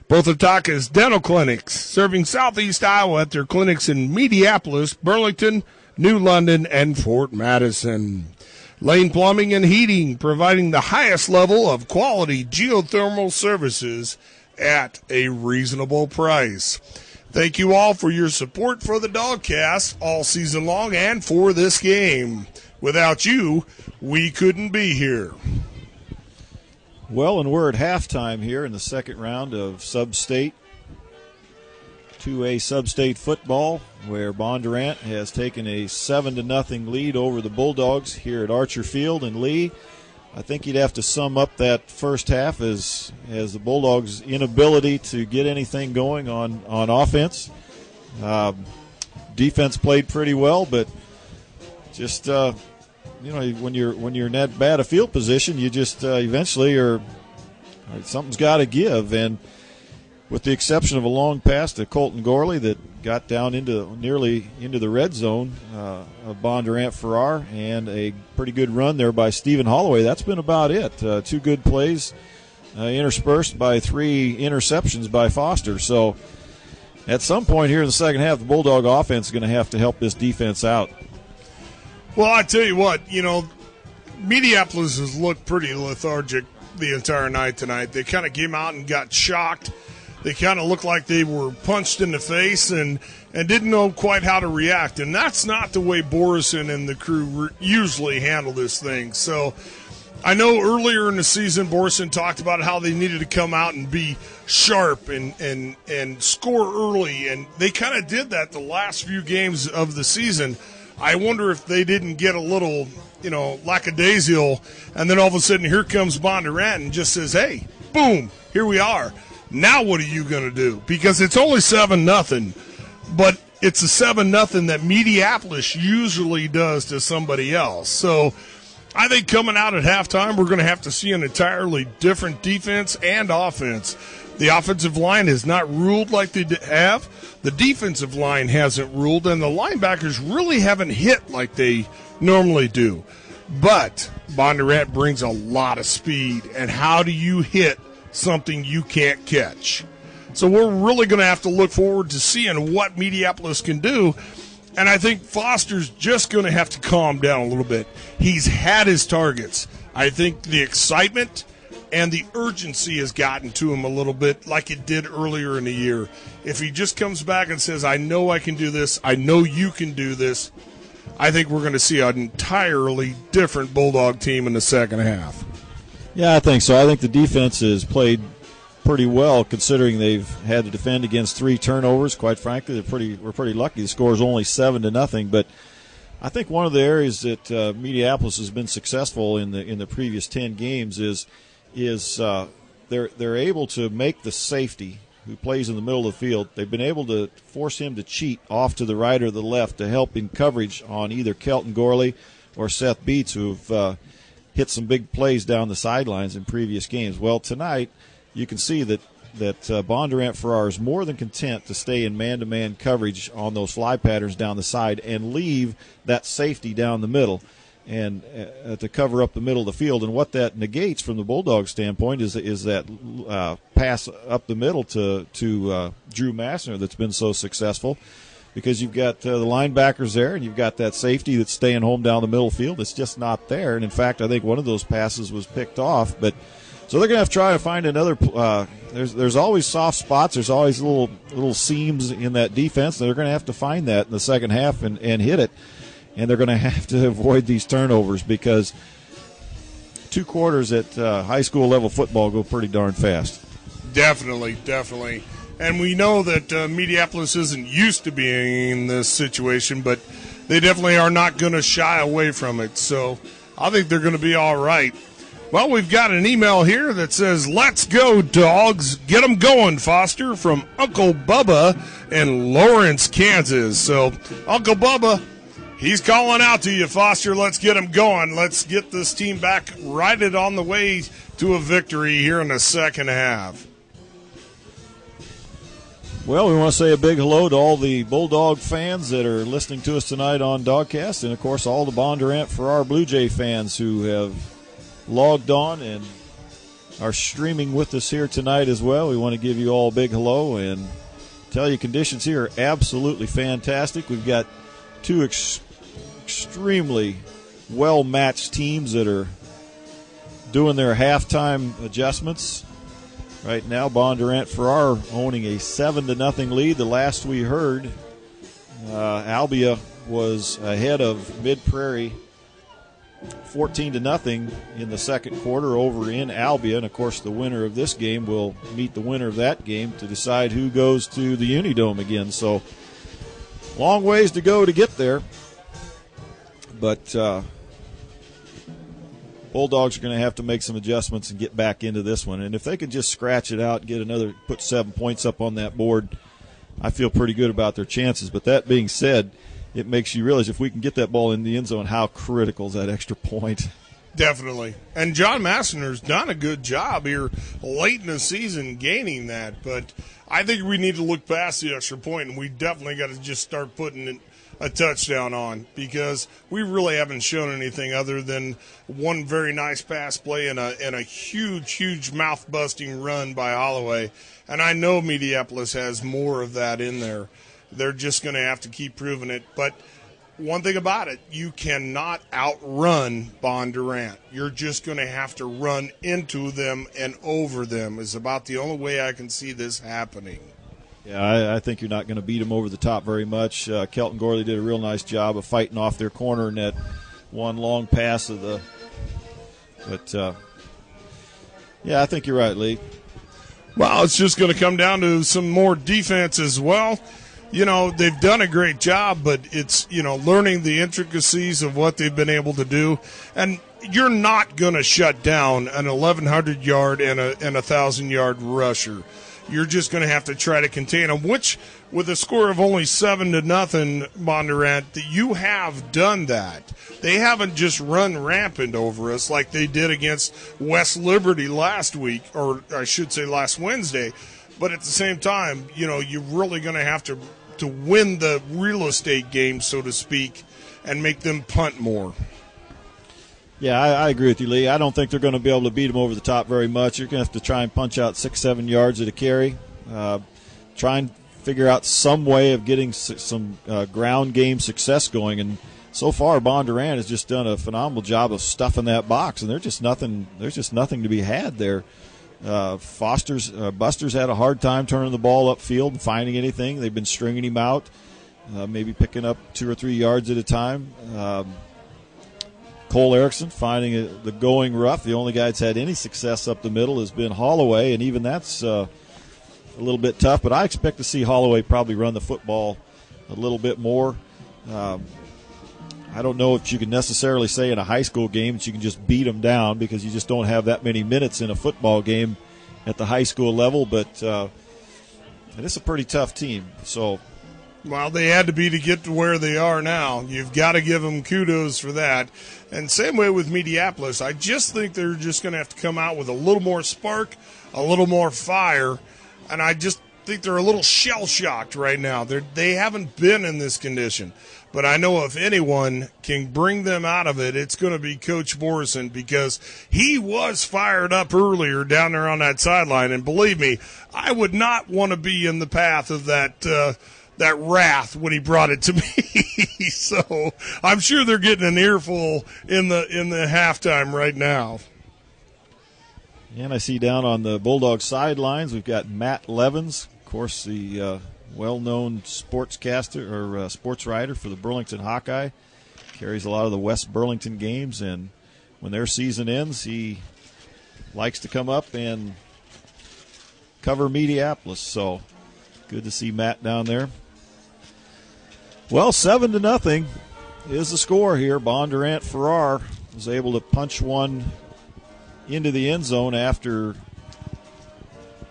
Bothataca's Dental Clinics, serving southeast Iowa at their clinics in Mediapolis, Burlington, New London, and Fort Madison. Lane Plumbing and Heating, providing the highest level of quality geothermal services at a reasonable price. Thank you all for your support for the Dogcast all season long and for this game. Without you, we couldn't be here. Well, and we're at halftime here in the second round of Sub-State 2A Sub-State football, where Bondurant has taken a 7-0 lead over the Bulldogs here at Archer Field. And Lee, I think you'd have to sum up that first half as the Bulldogs' inability to get anything going on offense. Defense played pretty well, but just when you're in that bad a field position, you just eventually something's got to give. And with the exception of a long pass to Colton Gorley that got down nearly into the red zone of Bondurant Farrar, and a pretty good run there by Stephen Holloway, that's been about it. Two good plays interspersed by 3 interceptions by Foster. So at some point here in the second half, the Bulldog offense is going to have to help this defense out. Well, I tell you what, Mediapolis has looked pretty lethargic the entire night tonight. They kind of came out and got shocked. They kind of looked like they were punched in the face and didn't know quite how to react. And that's not the way Borison and the crew usually handle this thing. So I know earlier in the season, Borison talked about how they needed to come out and be sharp and score early. And they kind of did that the last few games of the season. I wonder if they didn't get a little, lackadaisical, and then all of a sudden here comes Bondurant and just says, hey, boom, here we are. Now what are you going to do? Because it's only 7-0, but it's a 7-0 that Mediapolis usually does to somebody else. So I think coming out at halftime, we're going to have to see an entirely different defense and offense. The offensive line has not ruled like they have. The defensive line hasn't ruled, and the linebackers really haven't hit like they normally do. But Bondurant brings a lot of speed, and how do you hit something you can't catch? So we're really going to have to look forward to seeing what Mediapolis can do. And I think Foster's just going to have to calm down a little bit. He's had his targets. I think the excitement and the urgency has gotten to him a little bit like it did earlier in the year. If he just comes back and says, I know I can do this, I know you can do this, I think we're going to see an entirely different Bulldog team in the second half. Yeah, I think so. I think the defense has played pretty well considering they've had to defend against 3 turnovers. Quite frankly, we're pretty lucky. The score is only 7-0, but I think one of the areas that Mediapolis has been successful in the previous 10 games is they're able to make the safety who plays in the middle of the field. They've been able to force him to cheat off to the right or the left to help in coverage on either Kelton Gorley or Seth Beats, who've hit some big plays down the sidelines in previous games. Well, tonight you can see that Bondurant Farrar is more than content to stay in man-to-man coverage on those fly patterns down the side and leave that safety down the middle and to cover up the middle of the field. And what that negates from the Bulldogs standpoint is that pass up the middle to Drew Massner that's been so successful, because you've got the linebackers there and you've got that safety that's staying home down the middle field. It's just not there. And in fact, I think one of those passes was picked off. But so they're going to have to try to find another. There's always soft spots. There's always little seams in that defense. They're going to have to find that in the second half and hit it. And they're going to have to avoid these turnovers, because 2 quarters at high school level football go pretty darn fast. Definitely. And we know that Mediapolis isn't used to being in this situation, but they definitely are not going to shy away from it. So I think they're going to be all right. Well, we've got an email here that says, "Let's go, Dogs. Get them going, Foster," from Uncle Bubba in Lawrence, Kansas. So, Uncle Bubba, he's calling out to you, Foster. Let's get them going. Let's get this team back righted on the way to a victory here in the second half. Well, we want to say a big hello to all the Bulldog fans that are listening to us tonight on Dogcast, and, of course, all the Bondurant Farrar Blue Jay fans who have logged on and are streaming with us here tonight as well. We want to give you all a big hello and tell you conditions here are absolutely fantastic. We've got 2 extremely well-matched teams that are doing their halftime adjustments. Right now, Bondurant Farrar owning a 7-0 lead. The last we heard, Albia was ahead of Mid-Prairie 14-0 in the second quarter over in Albia. And, of course, the winner of this game will meet the winner of that game to decide who goes to the Unidome again. So, long ways to go to get there. But Bulldogs are going to have to make some adjustments and get back into this one. And if they can just scratch it out and put 7 points up on that board, I feel pretty good about their chances. But that being said, it makes you realize if we can get that ball in the end zone, how critical is that extra point. Definitely. And John Massner's done a good job here late in the season gaining that. But I think we need to look past the extra point, and we definitely got to just start putting a touchdown on, because we really haven't shown anything other than one very nice pass play and a huge mouth-busting run by Holloway. And I know Mediapolis has more of that in there. They're just going to have to keep proving it. But one thing about it, you cannot outrun Bondurant. You're just going to have to run into them and over them is about the only way I can see this happening. Yeah, I think you're not going to beat them over the top very much. Kelton Gorley did a real nice job of fighting off their corner in that one long pass of the. But, yeah, I think you're right, Lee. Well, it's just going to come down to some more defense as well. You know, they've done a great job, but it's, learning the intricacies of what they've been able to do. And you're not going to shut down an 1,100-yard and a 1,000-yard rusher. You're just going to have to try to contain them, which, with a score of only 7-0, Bondurant, you have done that. They haven't just run rampant over us like they did against West Liberty last week, or I should say last Wednesday. But at the same time, you're really going to have to win the real estate game, so to speak, and make them punt more. Yeah, I agree with you, Lee. I don't think they're going to be able to beat them over the top very much. You're going to have to try and punch out 6-7 yards at a carry. Try and figure out some way of getting some ground game success going. And so far, Bondurant has just done a phenomenal job of stuffing that box, and there's just nothing to be had there. Buster's had a hard time turning the ball upfield and finding anything. They've been stringing him out, maybe picking up 2 or 3 yards at a time. Cole Erickson finding the going rough. The only guy that's had any success up the middle has been Holloway, and even that's a little bit tough. But I expect to see Holloway probably run the football a little bit more. I don't know if you can necessarily say in a high school game that you can just beat them down, because you just don't have that many minutes in a football game at the high school level. But it's a pretty tough team. So, well, they had to be to get to where they are now. You've got to give them kudos for that. And same way with Mediapolis. I just think they're just going to have to come out with a little more spark, a little more fire. And I just think they're a little shell-shocked right now. They haven't been in this condition. But I know if anyone can bring them out of it, it's going to be Coach Morrison, because he was fired up earlier down there on that sideline. And believe me, I would not want to be in the path of that wrath when he brought it to me. So I'm sure they're getting an earful in the halftime right now. And I see down on the Bulldogs sidelines, we've got Matt Levins, of course, the well-known sportscaster or sports writer for the Burlington Hawkeye. Carries a lot of the West Burlington games, and when their season ends, he likes to come up and cover Mediapolis. So good to see Matt down there. Well, 7-0 is the score here. Bondurant Farrar was able to punch one into the end zone after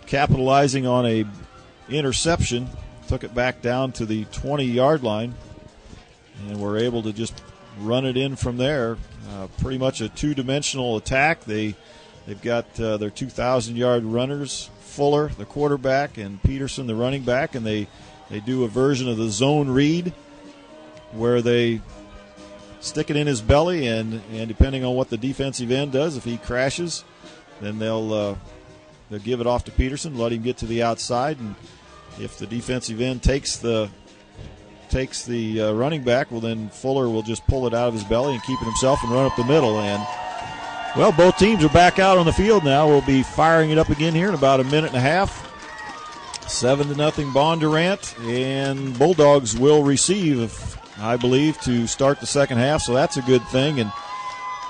capitalizing on a interception. Took it back down to the 20-yard line, and were able to just run it in from there. Pretty much a two-dimensional attack. They've got their 2,000-yard runners, Fuller, the quarterback, and Peterson, the running back, and they do a version of the zone read where they stick it in his belly, and depending on what the defensive end does, if he crashes, then they'll give it off to Peterson, let him get to the outside, and if the defensive end takes the running back, well, then Fuller will just pull it out of his belly and keep it himself and run up the middle. And, well, both teams are back out on the field now. We'll be firing it up again here in about a minute and a half. 7-0 Bondurant, and Bulldogs will receive, I believe, to start the second half, so that's a good thing. And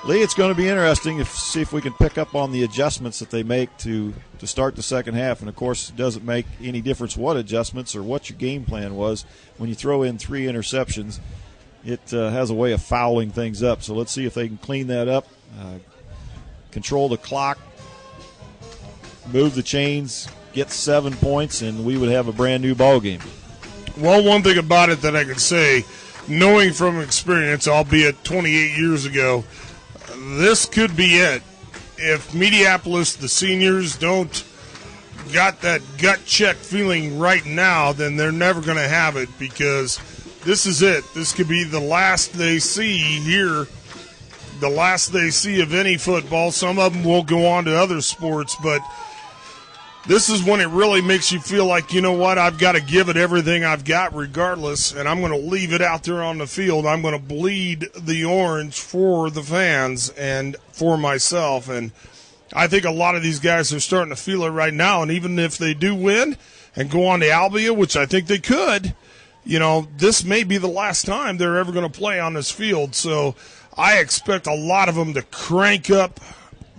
Lee, it's going to be interesting to see if we can pick up on the adjustments that they make to start the second half. And, of course, it doesn't make any difference what adjustments or what your game plan was. When you throw in 3 interceptions, it has a way of fouling things up. So let's see if they can clean that up, control the clock, move the chains, get 7 points, and we would have a brand-new ball game. Well, one thing about it that I could say, knowing from experience, albeit 28 years ago, this could be it. If Mediapolis, the seniors, don't got that gut check feeling right now, then they're never going to have it, because this is it. This could be the last they see here, the last they see of any football. Some of them will go on to other sports, but this is when it really makes you feel like, you know what, I've got to give it everything I've got regardless, and I'm going to leave it out there on the field. I'm going to bleed the orange for the fans and for myself. And I think a lot of these guys are starting to feel it right now. And even if they do win and go on to Albia, which I think they could, you know, this may be the last time they're ever going to play on this field. So I expect a lot of them to crank up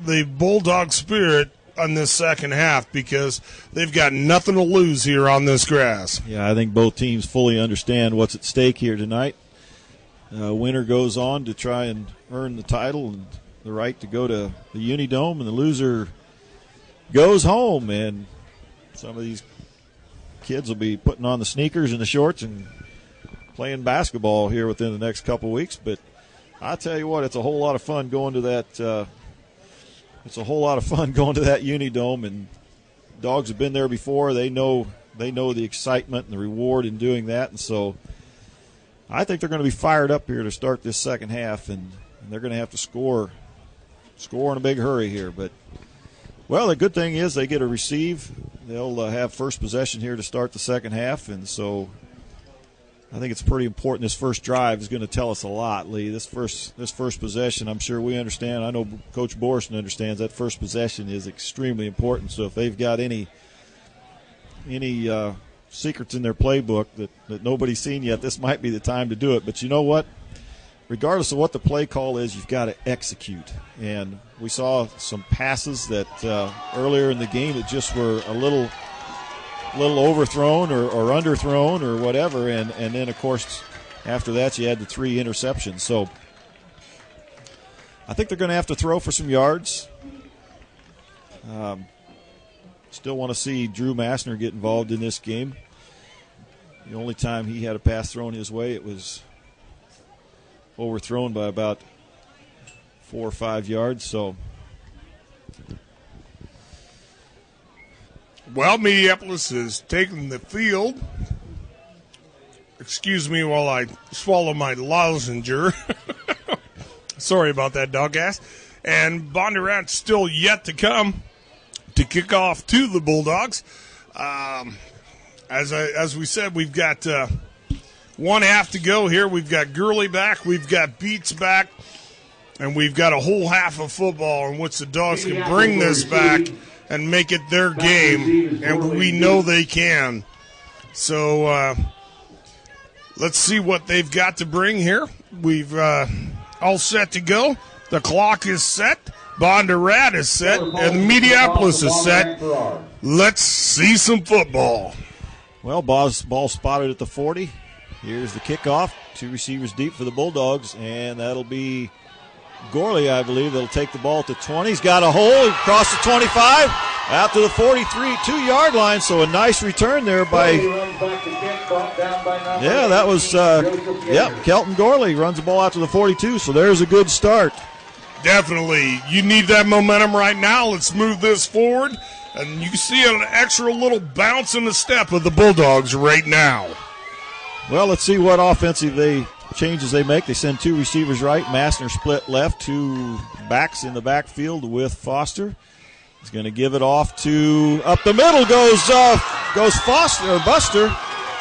the Bulldog spirit on this second half, because they've got nothing to lose here on this grass. Yeah, I think both teams fully understand what's at stake here tonight. Winner goes on to try and earn the title and the right to go to the Unidome, and the loser goes home. And some of these kids will be putting on the sneakers and the shorts and playing basketball here within the next couple weeks. But I tell you what, it's a whole lot of fun going to that. It's a whole lot of fun going to that Unidome, and Dogs have been there before. They know the excitement and the reward in doing that, and so I think they're going to be fired up here to start this second half, and they're going to have to score in a big hurry here. But Well, the good thing is they get a receive. They'll have first possession here to start the second half, and so I think it's pretty important. This first drive is going to tell us a lot, Lee. This first possession, I'm sure we understand. I know Coach Borson understands that first possession is extremely important. So if they've got any secrets in their playbook that nobody's seen yet, this might be the time to do it. But you know what? Regardless of what the play call is, you've got to execute. And we saw some passes that earlier in the game that just were a little overthrown or underthrown or whatever, and then, of course, after that you had the 3 interceptions. So I think they're going to have to throw for some yards. Still want to see Drew Massner get involved in this game. The only time he had a pass thrown his way, it was overthrown by about 4 or 5 yards. So, well, Mediapolis is taking the field. Excuse me while I swallow my lozenger. Sorry about that, dog ass. And Bondurant still yet to come to kick off to the Bulldogs. As we said, we've got 1 half to go here. We've got Gurley back, we've got Beats back, and we've got a whole half of football in which the Dogs can bring this back and make it their game, and we know they can. So let's see what they've got to bring here. We've all set to go. The clock is set. Bondurant is set, and Mediapolis is set. Let's see some football. Well, ball spotted at the 40. Here's the kickoff. 2 receivers deep for the Bulldogs, and that'll be Gorley, I believe. That'll take the ball at the 20. He's got a hole across the 25, out to the 43, 2-yard line. So a nice return there by. Yeah, that was Kelton Gorley runs the ball out to the 42. So there's a good start. Definitely. You need that momentum right now. Let's move this forward. And you can see an extra little bounce in the step of the Bulldogs right now. Well, let's see what offensive changes they make. They send 2 receivers right. Massner split left. 2 backs in the backfield with Foster. He's going to give it off to up the middle goes Foster or Buster.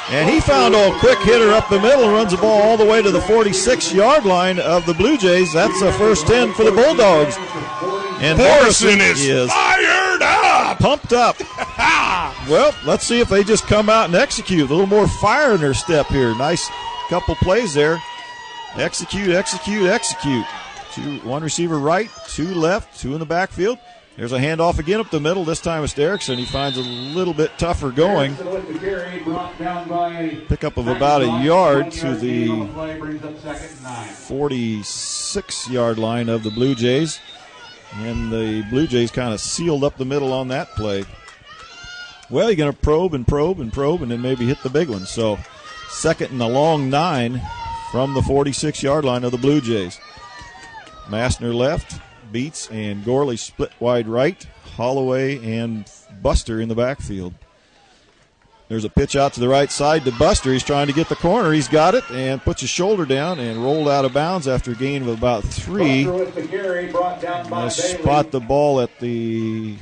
And he found a quick hitter up the middle, runs the ball all the way to the 46-yard line of the Blue Jays. That's a first 10 for the Bulldogs. And Morrison is fired up! Pumped up. Well, let's see if they just come out and execute. A little more fire in their step here. Nice couple plays there. Execute. 1 receiver right, 2 left, 2 in the backfield. There's a handoff again up the middle. This time it's Derrickson. He finds a little bit tougher going. Pickup of about a yard to the 46-yard line of the Blue Jays. And the Blue Jays kind of sealed up the middle on that play. Well, you're going to probe, and then maybe hit the big one. So 2nd and a long 9 from the 46-yard line of the Blue Jays. Massner left. Beats and Gorley split wide right. Holloway and Buster in the backfield. There's a pitch out to the right side to Buster. He's trying to get the corner. He's got it and puts his shoulder down and rolled out of bounds after a gain of about 3. Spot the ball at the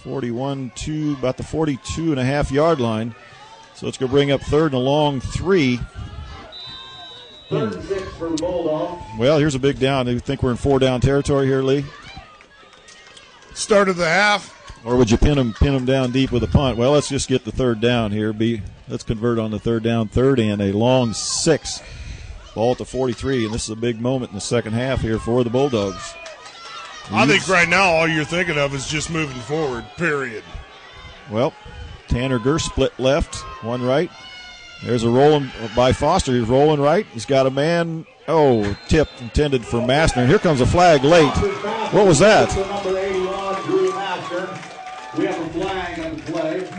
41 to about the 42.5-yard line. So it's going to bring up 3rd and a long 3. 3rd and 6 for the Bulldogs. Well, here's a big down. Do you think we're in 4-down territory here, Lee? Start of the half. Or would you pin them down deep with a punt? Well, let's just get the 3rd down here. Let's convert on the 3rd down. 3rd and a long 6. Ball at the 43, and this is a big moment in the second half here for the Bulldogs. I think right now all you're thinking of is just moving forward, period. Well, Tanner Gurr split left, 1 right. There's a rolling by Foster. He's rolling right. He's got a man. Oh, tip intended for Massner. Here comes a flag late. What was that?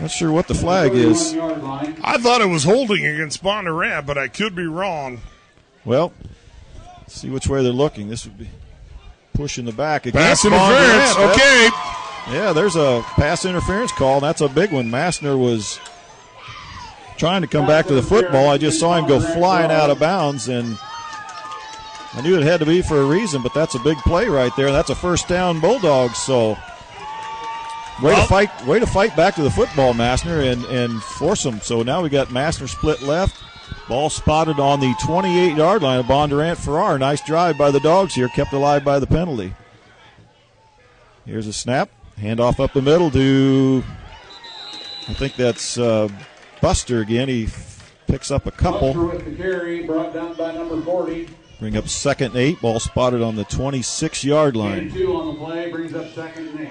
Not sure what the flag is. I thought it was holding against Bondurant, but I could be wrong. Well, let's see which way they're looking. This would be pushing the back Pass against interference. Bondurant. Okay. Yeah, there's a pass interference call, and that's a big one. Massner was trying to come back to the football. I just saw him go flying out of bounds, and I knew it had to be for a reason, but that's a big play right there. That's a first down Bulldogs. So Way to fight back to the football, Massner, and force them. So now we got Massner split left. Ball spotted on the 28-yard line of Bondurant. Farrar, nice drive by the Dogs here, kept alive by the penalty. Here's a snap. Handoff up the middle to, I think that's Buster again. He picks up a couple. Buster with the carry, brought down by number 40. Bring up 2nd and 8. Ball spotted on the 26-yard line. And 2 on the play, brings up 2nd and 8.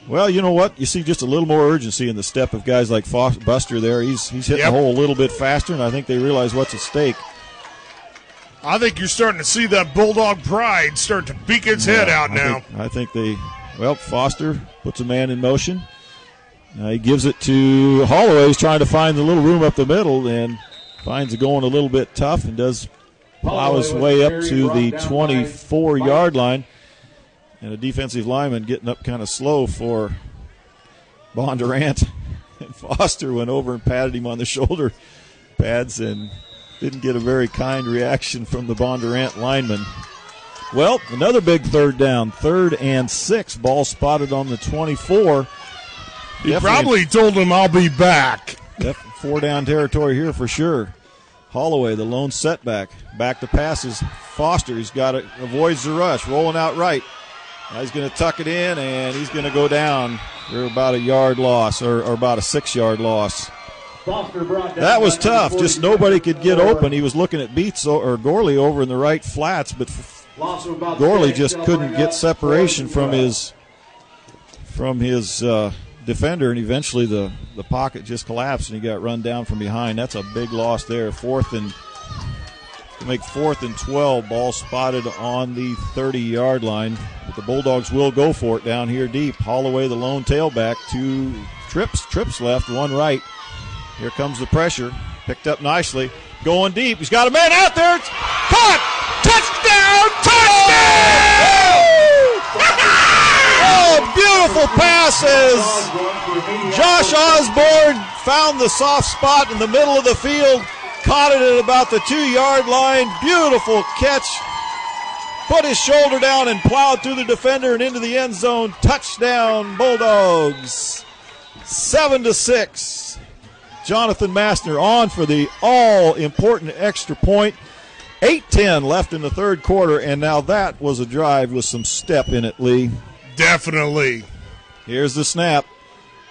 Well, you know what? You see just a little more urgency in the step of guys like Buster there. He's hitting the hole a little bit faster, and I think they realize what's at stake. I think you're starting to see that Bulldog pride start to peek its head out now. I think Foster puts a man in motion. He gives it to Holloway. He's trying to find the little room up the middle and finds it going a little bit tough and does plow his way up to the 24-yard line. And a defensive lineman getting up kind of slow for Bondurant. And Foster went over and patted him on the shoulder pads and didn't get a very kind reaction from the Bondurant lineman. Well, another big third down. 3rd and 6. Ball spotted on the 24. He probably told him, I'll be back. 4-down territory here for sure. Holloway, the lone setback. Back to passes. Foster, he's got it, avoids the rush, rolling out right. Now he's going to tuck it in, and he's going to go down for about a yard loss, or about a 6-yard loss. That was tough. Just nobody could get open. He was looking at Beats or Gorley over in the right flats, but Gorley just couldn't get separation from his defender, and eventually the pocket just collapsed, and he got run down from behind. That's a big loss there. 4th and 12. Ball spotted on the 30-yard line. But the Bulldogs will go for it down here deep. Holloway, the lone tailback, 2 trips left, 1 right. Here comes the pressure. Picked up nicely. Going deep. He's got a man out there. It's caught! Touchdown! Touchdown! Oh, beautiful passes. Josh Osborne found the soft spot in the middle of the field. Caught it at about the 2-yard line. Beautiful catch. Put his shoulder down and plowed through the defender and into the end zone. Touchdown, Bulldogs. 7-6. Jonathan Massner on for the all-important extra point. 8:10 left in the third quarter, and now that was a drive with some step in it, Lee. Definitely. Here's the snap.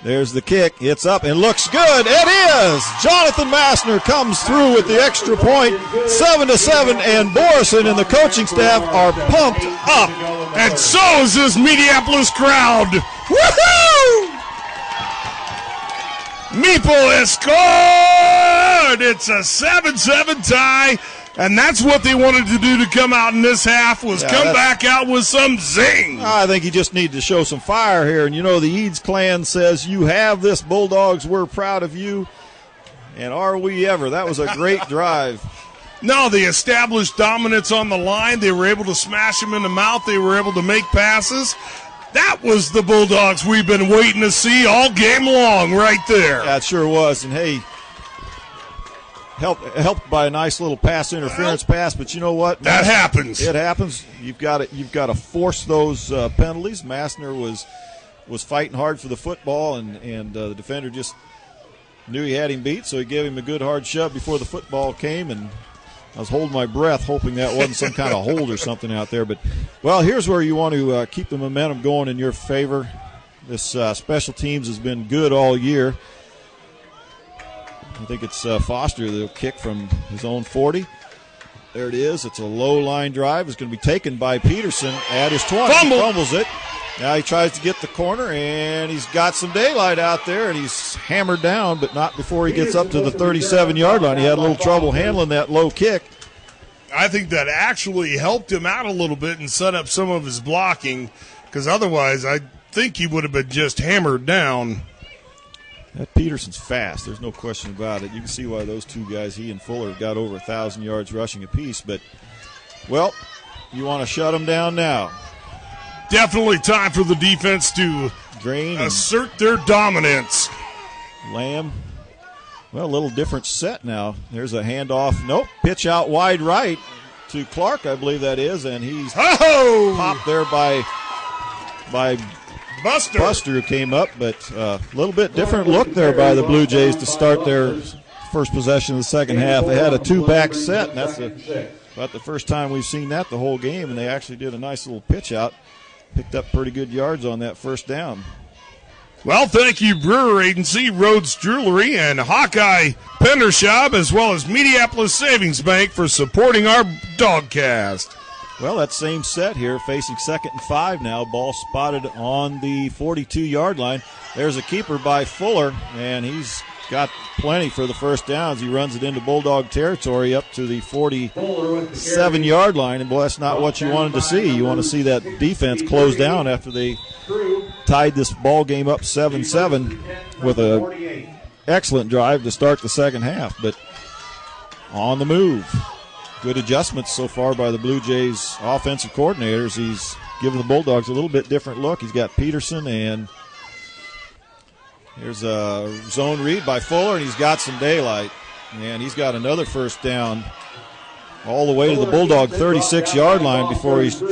There's the kick. It's up and looks good. It is. Jonathan Massner comes through with the extra point. 7-7, and Borison and the coaching staff are pumped up. And so is this Mediapolis crowd. Woohoo! Mepo has scored. It's a 7-7 tie. And that's what they wanted to do to come out in this half, was come back out with some zing. I think you just need to show some fire here. And, you know, the Eads clan says, you have this, Bulldogs. We're proud of you. And are we ever? That was a great drive. No, they established dominance on the line. They were able to smash them in the mouth. They were able to make passes. That was the Bulldogs we've been waiting to see all game long right there. That sure was. And, hey, helped by a nice little pass interference pass, but you know what? That happens. It happens. You've got to force those penalties. Massner was fighting hard for the football, and the defender just knew he had him beat, so he gave him a good hard shove before the football came, and I was holding my breath hoping that wasn't some kind of hold or something out there. But, well, here's where you want to keep the momentum going in your favor. This special teams has been good all year. I think it's Foster that'll kick from his own 40. There it is. It's a low line drive. It's going to be taken by Peterson at his 20. Fumbles it. Now he tries to get the corner, and he's got some daylight out there, and he's hammered down, but not before he gets up to the 37-yard line. He had a little trouble handling that low kick. I think that actually helped him out a little bit and set up some of his blocking, because otherwise I think he would have been just hammered down. That Peterson's fast. There's no question about it. You can see why those two guys, he and Fuller, have got over 1,000 yards rushing apiece. But, well, you want to shut them down now. Definitely time for the defense to assert their dominance. Lamb, well, a little different set now. There's a handoff. Nope, pitch out wide right to Clark, I believe that is, and he's popped there by Buster. who came up, but a little bit different look there by the Blue Jays to start their first possession of the second half. They had a two-back set, and that's about the first time we've seen that the whole game, and they actually did a nice little pitch out. Picked up pretty good yards on that first down. Well, thank you, Brewer Agency, Rhodes Jewelry, and Hawkeye Pendershop, as well as Mediapolis Savings Bank for supporting our Dogcast. Well, that same set here, facing 2nd and 5 now. Ball spotted on the 42-yard line. There's a keeper by Fuller, and he's got plenty for the first down as he runs it into Bulldog territory up to the 47-yard line. And, boy, that's not what you wanted to see. You want to see that defense close down after they tied this ball game up 7-7 with an excellent drive to start the second half. But on the move. Good adjustments so far by the Blue Jays offensive coordinators. He's giving the Bulldogs a little bit different look. He's got Peterson, and here's a zone read by Fuller, and he's got some daylight. And he's got another first down all the way to the Bulldog 36-yard line before he's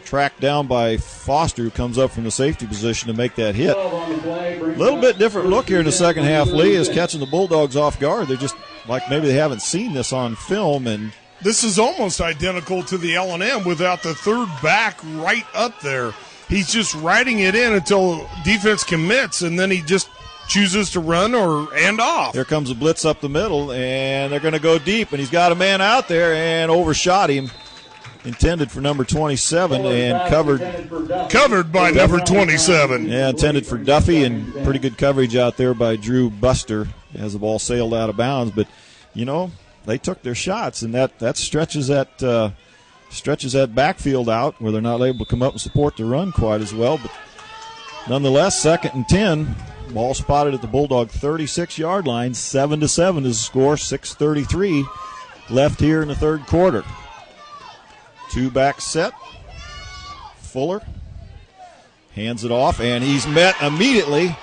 tracked down by Foster, who comes up from the safety position to make that hit. A little bit different look here in the second half. Lee is catching the Bulldogs off guard. They're just like maybe they haven't seen this on film, and this is almost identical to the L&M without the third back right up there. He's just riding it in until defense commits, and then he just chooses to run or end off. Here comes a blitz up the middle, and they're going to go deep, and he's got a man out there and overshot him. Intended for number 27 and covered by number 27. Yeah, intended for Duffy, and pretty good coverage out there by Drew Buster as the ball sailed out of bounds. But, you know, they took their shots, and that stretches that backfield out where they're not able to come up and support the run quite as well. But nonetheless, 2nd and 10, ball spotted at the Bulldog 36-yard line. 7-7 is the score. 6:33 left here in the third quarter. Two-back set. Fuller hands it off, and he's met immediately,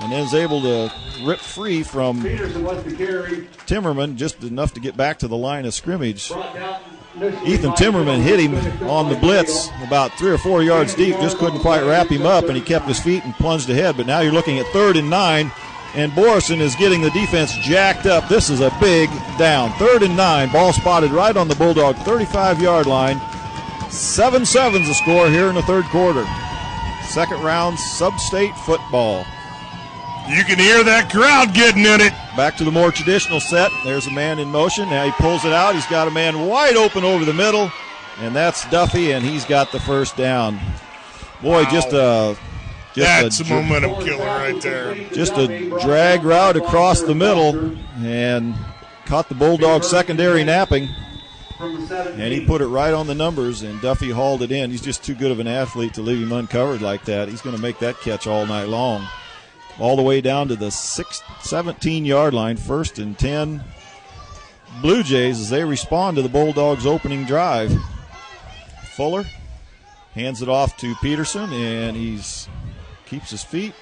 and then is able to rip free from Timmerman just enough to get back to the line of scrimmage. Ethan Timmerman hit him on the blitz about 3 or 4 yards deep, just couldn't quite wrap him up, and he kept his feet and plunged ahead. But now you're looking at 3rd and 9, and Borison is getting the defense jacked up. This is a big down. 3rd and 9, ball spotted right on the Bulldog 35-yard line. 7-7 is the score here in the third quarter. Second round sub-state football. You can hear that crowd getting in it. Back to the more traditional set. There's a man in motion. Now he pulls it out. He's got a man wide open over the middle, and that's Duffy, and he's got the first down. Boy, wow. That's a momentum killer right there. Just a drag route across the middle, and caught the Bulldog secondary napping. And he put it right on the numbers, and Duffy hauled it in. He's just too good of an athlete to leave him uncovered like that. He's going to make that catch all night long. All the way down to the 17-yard line, 1st and 10. Blue Jays as they respond to the Bulldogs' opening drive. Fuller hands it off to Peterson, and keeps his feet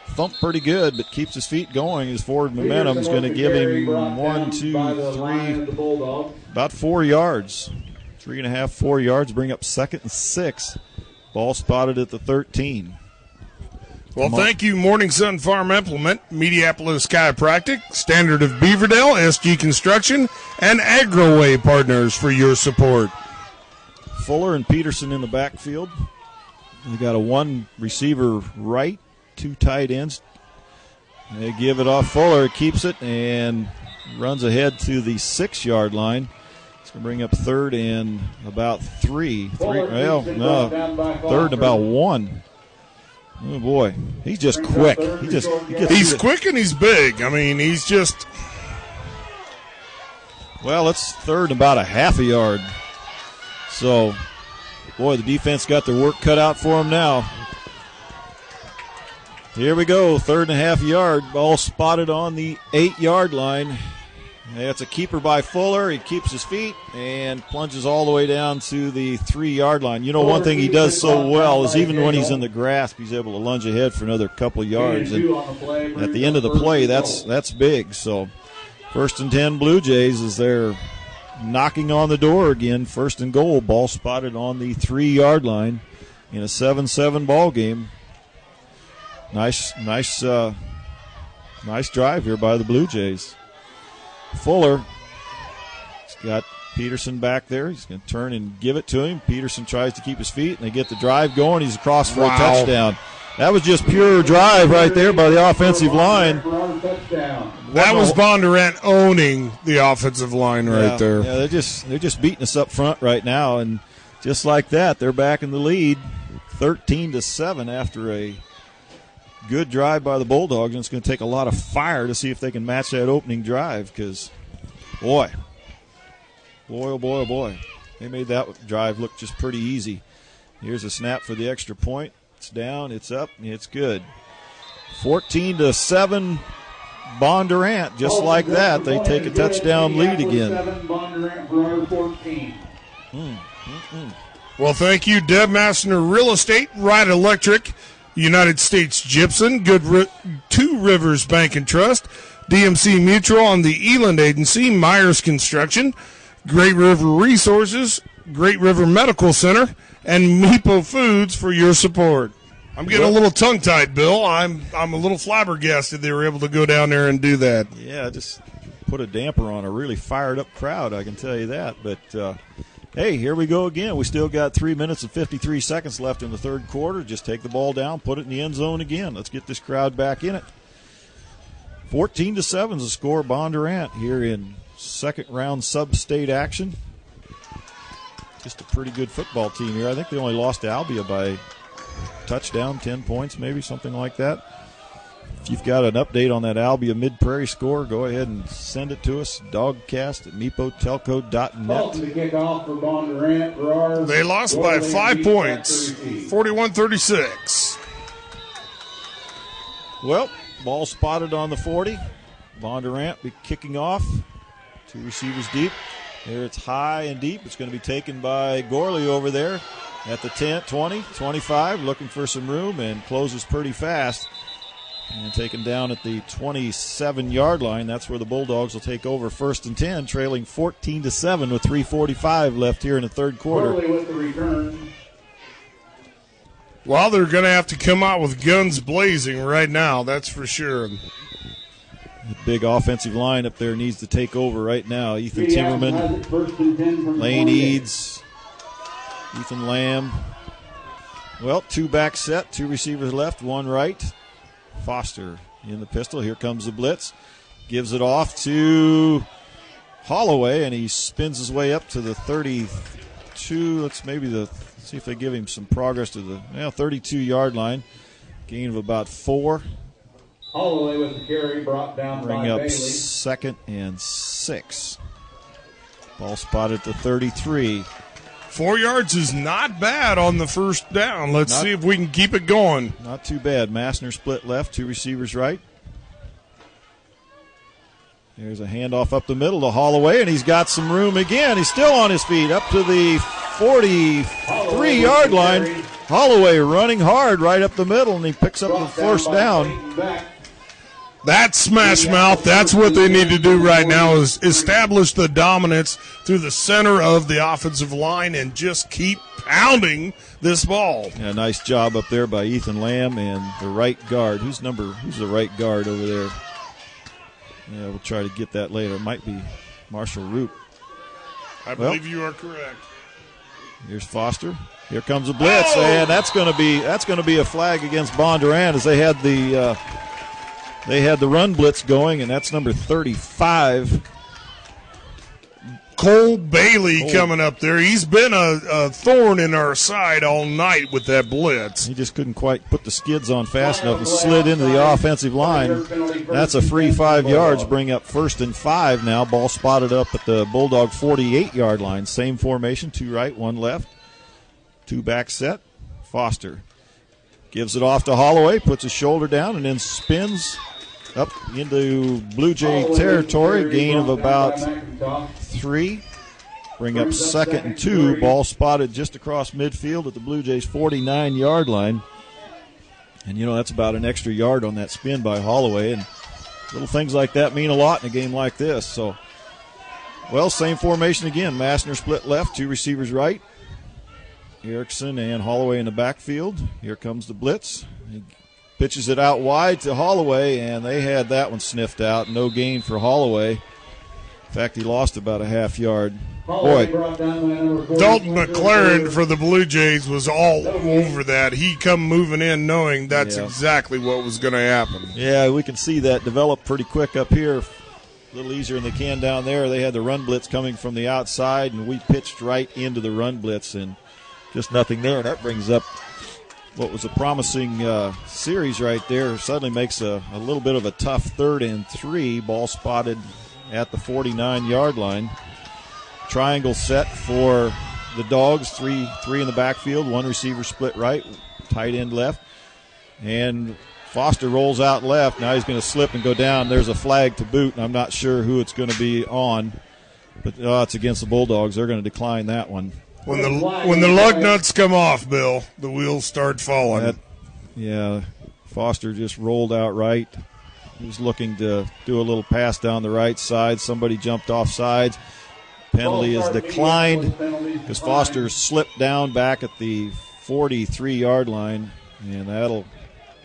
thumped pretty good, but keeps his feet going. His forward momentum is going to give him 1, 2, 3, about 4 yards. 3.5, 4 yards, bring up 2nd and 6. Ball spotted at the 13. Well, thank you, Morning Sun Farm Implement, Mediapolis Chiropractic, Standard of Beaverdale, SG Construction, and AgroWay Partners for your support. Fuller and Peterson in the backfield. They got a one receiver right, 2 tight ends. They give it off. Fuller keeps it and runs ahead to the 6-yard line. It's going to bring up 3rd and about 3. 3rd and about 1. Oh, boy. He's just quick. He's quick and he's big. I mean, he's just. Well, it's 3rd and about a half a yard. So, boy, the defense got their work cut out for him now. Here we go. 3rd and a half yard. Ball spotted on the 8-yard line. That's a keeper by Fuller. He keeps his feet and plunges all the way down to the 3-yard line. You know, one thing he does so well is even when he's in the grasp, he's able to lunge ahead for another couple yards. And at the end of the play, that's big. So 1st and 10 Blue Jays as they're knocking on the door again. 1st and goal. Ball spotted on the 3-yard line in a 7-7 ball game. Nice drive here by the Blue Jays. Fuller, he's got Peterson back there. He's going to turn and give it to him. Peterson tries to keep his feet, and they get the drive going. He's across for a touchdown. That was just pure drive right there by the offensive line. That was Bondurant owning the offensive line right there. Yeah, they're just beating us up front right now, and just like that, they're back in the lead, 13-7 after a good drive by the Bulldogs, and it's going to take a lot of fire to see if they can match that opening drive because, boy, oh boy, they made that drive look just pretty easy. Here's a snap for the extra point. It's down, it's up, it's good. 14-7, Bondurant. Just like that, they take a touchdown lead again. Well, thank you, Deb Massner Real Estate, Wright Electric, United States Gypsum, Two Rivers Bank and Trust, DMC Mutual on the Eland Agency, Myers Construction, Great River Resources, Great River Medical Center, and Mepo Foods for your support. I'm getting a little tongue-tied, Bill. I'm a little flabbergasted they were able to go down there and do that. Yeah, just put a damper on a really fired-up crowd, I can tell you that. But, hey, here we go again. We still got 3 minutes and 53 seconds left in the third quarter. Just take the ball down, put it in the end zone again. Let's get this crowd back in it. 14-7 is the score. Bondurant here in second-round sub-state action. Just a pretty good football team here. I think they only lost to Albia by touchdown, 10 points maybe, something like that. If you've got an update on that Albia Mid-Prairie score, go ahead and send it to us, dogcast@mepotelco.net. They lost by 5 points, 41-36. Well, ball spotted on the 40. Bondurant be kicking off. Two receivers deep. There it's high and deep. It's going to be taken by Gorley over there at the 10, 20, 25, looking for some room and closes pretty fast. And taken down at the 27-yard line. That's where the Bulldogs will take over 1st and 10, trailing 14-7 with 3:45 left here in the third quarter. With the return. Well, they're going to have to come out with guns blazing right now, that's for sure. The big offensive line up there needs to take over right now. Ethan Timmerman, Lane Eads, Ethan Lamb. Well, two back set, two receivers left, one right. Foster in the pistol. Here comes the blitz. Gives it off to Holloway, and he spins his way up to the 32. Let's see if they give him some progress to the 32-yard line. Gain of about 4. Holloway with the carry, brought down Bring by up Bailey. 2nd and 6. Ball spotted at the 33. 4 yards is not bad on the first down. Let's see if we can keep it going. Not too bad. Massner split left, two receivers right. There's a handoff up the middle to Holloway, and he's got some room again. He's still on his feet up to the 43-yard line. Holloway running hard right up the middle, and he picks up the first down. That's smash mouth. That's what they need to do right now is establish the dominance through the center of the offensive line and just keep pounding this ball. Yeah, nice job up there by Ethan Lamb and the right guard. Who's the right guard over there? Yeah, we'll try to get that later. It might be Marshall Roop. I believe you are correct. Here's Foster. Here comes a blitz, and that's going to be a flag against Bondurant as they had the run blitz going, and that's number 35. Cole Bailey coming up there. He's been a thorn in our side all night with that blitz. He just couldn't quite put the skids on fast enough and slid into the offensive line. That's a free 5 yards, bring up 1st and 5 now. Ball spotted up at the Bulldog 48-yard line. Same formation, 2 right, 1 left. 2 back set. Foster gives it off to Holloway, puts his shoulder down, and then spins up into Blue Jay territory. Gain of about 3. Bring up 2nd and 2. Ball spotted just across midfield at the Blue Jays 49-yard line. And, that's about an extra yard on that spin by Holloway. And little things like that mean a lot in a game like this. So, same formation again. Massner split left, 2 receivers right. Erickson and Holloway in the backfield. Here comes the blitz. He Pitches it out wide to Holloway, and they had that one sniffed out. No gain for Holloway. In fact, he lost about a half yard. Boy, Dalton McLaren for the Blue Jays was all over that. He come moving in knowing that's exactly what was going to happen. Yeah, we can see that develop pretty quick up here. A little easier than they can down there. They had the run blitz coming from the outside, and we pitched right into the run blitz, and just nothing there. That brings up what was a promising series right there. Suddenly makes a little bit of a tough 3rd and 3. Ball spotted at the 49-yard line. Triangle set for the Dogs. Three in the backfield. One receiver split right, tight end left. And Foster rolls out left. Now he's going to slip and go down. There's a flag to boot, and I'm not sure who it's going to be on. But it's against the Bulldogs. They're going to decline that one. When the lug nuts come off, Bill, the wheels start falling. Foster just rolled out right. He was looking to do a little pass down the right side. Somebody jumped off sides. Penalty is declined because Foster slipped down back at the 43-yard line, and that'll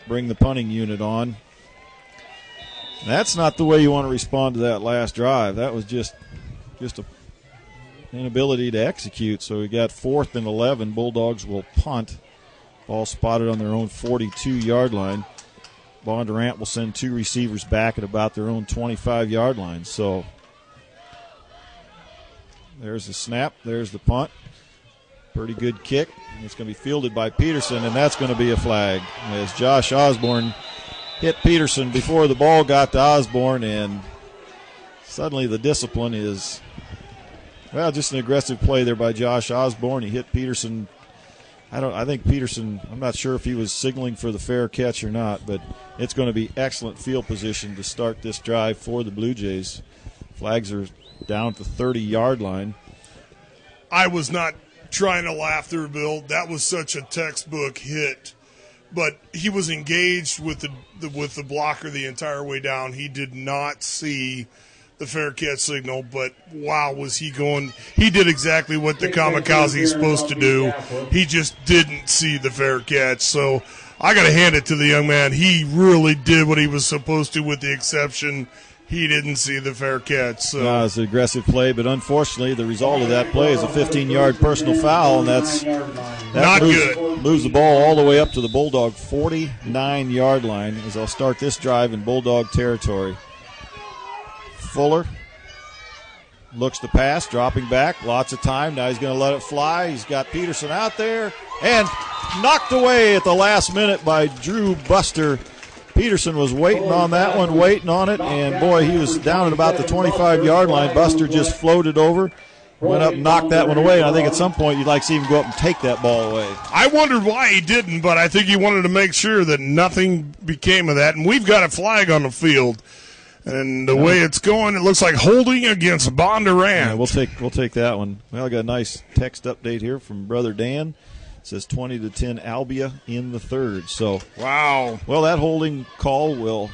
bring the punting unit on. That's not the way you want to respond to that last drive. That was just a inability to execute. So we got 4th and 11. Bulldogs will punt. Ball spotted on their own 42-yard line. Bondurant will send 2 receivers back at about their own 25-yard line. So there's the snap. There's the punt. Pretty good kick. It's going to be fielded by Peterson, and that's going to be a flag as Josh Osborne hit Peterson before the ball got to Osborne, and suddenly the discipline is, just an aggressive play there by Josh Osborne. He hit Peterson. I think Peterson, I'm not sure if he was signaling for the fair catch or not, but it's going to be excellent field position to start this drive for the Blue Jays. Flags are down at the 30-yard line. I was not trying to laugh through, Bill. That was such a textbook hit. But he was engaged with the blocker the entire way down. He did not see the fair catch signal, but wow, was he going. He did exactly what the kamikaze is supposed to do. He just didn't see the fair catch. So I got to hand it to the young man. He really did what he was supposed to, with the exception he didn't see the fair catch. So. It's an aggressive play, but unfortunately the result of that play is a 15-yard personal foul, and that not good. Moves the ball all the way up to the Bulldog 49-yard line as they'll start this drive in Bulldog territory. Fuller looks to pass, dropping back, lots of time. Now he's going to let it fly. He's got Peterson out there and knocked away at the last minute by Drew Buster. Peterson was waiting on that one, waiting on it, and boy, he was down at about the 25-yard line. Buster just floated over, went up and knocked that one away, and I think at some point you'd like to see him go up and take that ball away. I wondered why he didn't, but I think he wanted to make sure that nothing became of that, and we've got a flag on the field. And the way it's going, it looks like holding against Bondurant. Yeah, we'll take that one. Well, I got a nice text update here from Brother Dan. It says 20-10 Albia in the third. So wow. Well, that holding call will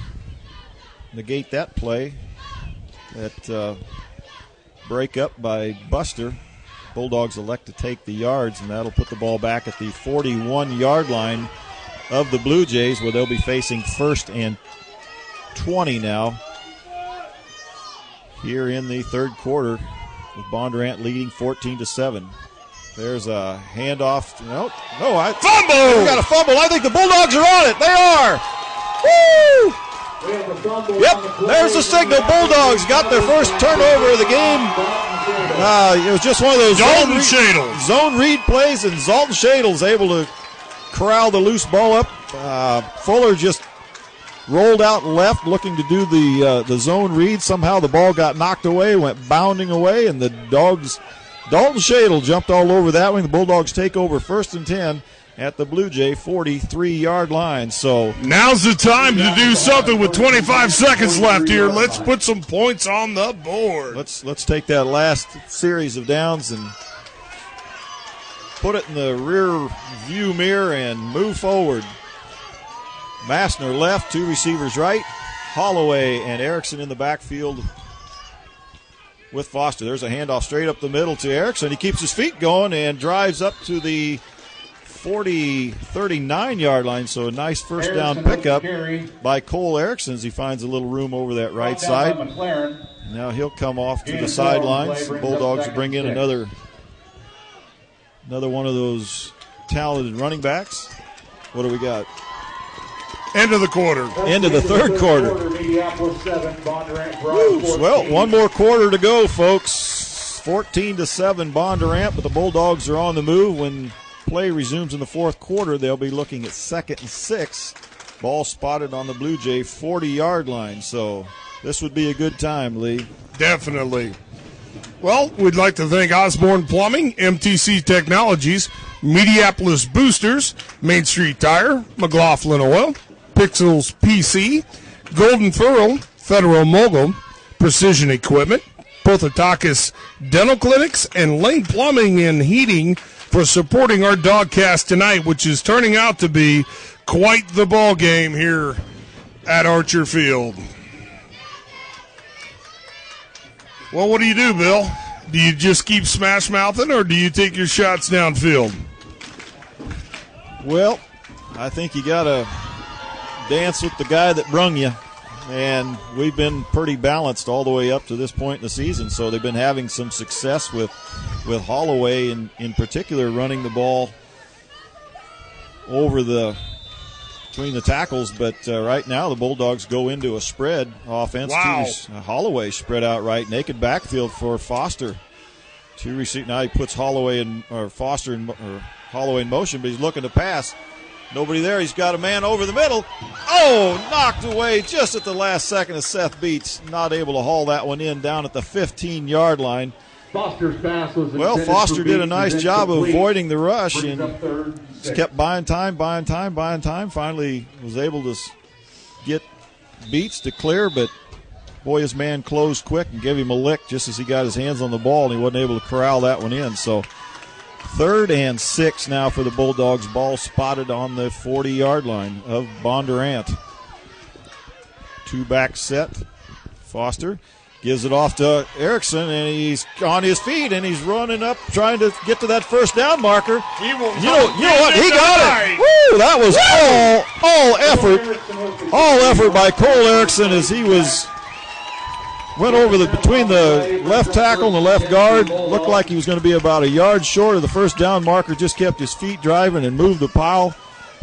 negate that play. That break up by Buster. Bulldogs elect to take the yards, and that'll put the ball back at the 41-yard line of the Blue Jays, where they'll be facing 1st and 20 now. Here in the third quarter, with Bondurant leading 14-7. There's a handoff. Fumble! We got a fumble. I think the Bulldogs are on it. They are. Woo! Yep, there's the signal. Bulldogs got their first turnover of the game. It was just one of those zone read plays, and Zalton Shadle's able to corral the loose ball up. Fuller just rolled out left looking to do the zone read. Somehow the ball got knocked away, went bounding away, and the Dogs, Dalton Shadle jumped all over that one. The Bulldogs take over 1st and 10 at the Blue Jay 43-yard line. So now's the time to do something with 25 seconds left here. Let's put some points on the board. Let's take that last series of downs and put it in the rear view mirror and move forward. Massner left, 2 receivers right. Holloway and Erickson in the backfield with Foster. There's a handoff straight up the middle to Erickson. He keeps his feet going and drives up to the 39-yard line, so a nice first down pickup by Cole Erickson as he finds a little room over that right side. Now he'll come off to the sidelines. The Bulldogs will bring in another one of those talented running backs. What do we got? End of the quarter. End of the third quarter. Well, one more quarter to go, folks. 14-7 Bondurant, but the Bulldogs are on the move. When play resumes in the fourth quarter, they'll be looking at 2nd and 6. Ball spotted on the Blue Jay 40-yard line. So this would be a good time, Lee. Definitely. Well, we'd like to thank Osborne Plumbing, MTC Technologies, Mediapolis Boosters, Main Street Tire, McLaughlin Oil, Pixels PC, Golden Furrow, Federal Mogul, Precision Equipment, Pothotakis Dental Clinics, and Lane Plumbing and Heating for supporting our dogcast tonight, which is turning out to be quite the ball game here at Archer Field. Well, what do you do, Bill? Do you just keep smash-mouthing, or do you take your shots downfield? Well, I think you got to dance with the guy that brung you. And we've been pretty balanced all the way up to this point in the season. So they've been having some success with Holloway in particular running the ball over between the tackles. But right now the Bulldogs go into a spread offense. Wow. Holloway spread out right. Naked backfield for Foster. Now he puts Holloway in motion, but he's looking to pass. Nobody there. He's got a man over the middle. Oh, knocked away just at the last second of Seth Beats. Not able to haul that one in down at the 15-yard line. Foster's pass was Foster did a nice job of avoiding the rush and just kept buying time. Finally was able to get Beats to clear, but boy, his man closed quick and gave him a lick just as he got his hands on the ball, and he wasn't able to corral that one in. So 3rd and 6 now for the Bulldogs. Ball spotted on the 40-yard line of Bondurant. 2-back set. Foster gives it off to Erickson, and he's on his feet, and he's running up trying to get to that first down marker. He will you know what? He got it. Woo! That was all effort by Cole Erickson as he went over between the left tackle and the left guard. Looked like he was going to be about a yard short of the first down marker. Just kept his feet driving and moved the pile.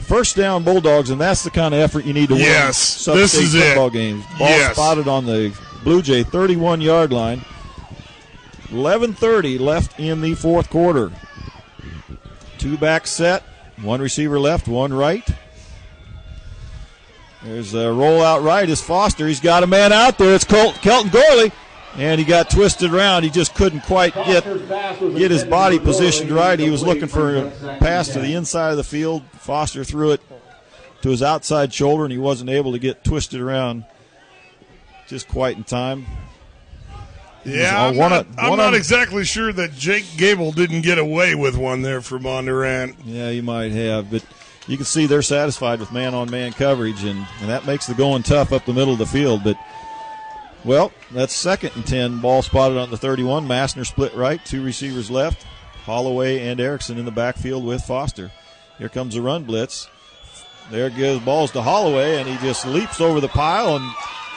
First down Bulldogs, and that's the kind of effort you need to win. Yes, this is football it. Games. Ball spotted on the Blue Jay 31-yard line. 11:30 left in the fourth quarter. 2-back set. 1 receiver left, 1 right. There's a rollout right is Foster. He's got a man out there. It's Kelton Gorley. And he got twisted around. He just couldn't quite get his body positioned right. He was looking for a pass to the inside of the field. Foster threw it to his outside shoulder, and he wasn't able to get twisted around just quite in time. Yeah, I'm not exactly sure that Jake Gable didn't get away with one there for Bondurant. Yeah, he might have, but you can see they're satisfied with man-on-man coverage, and that makes the going tough up the middle of the field. But, well, that's 2nd and 10. Ball spotted on the 31. Massner split right, 2 receivers left. Holloway and Erickson in the backfield with Foster. Here comes the run blitz. There goes balls to Holloway, and he just leaps over the pile and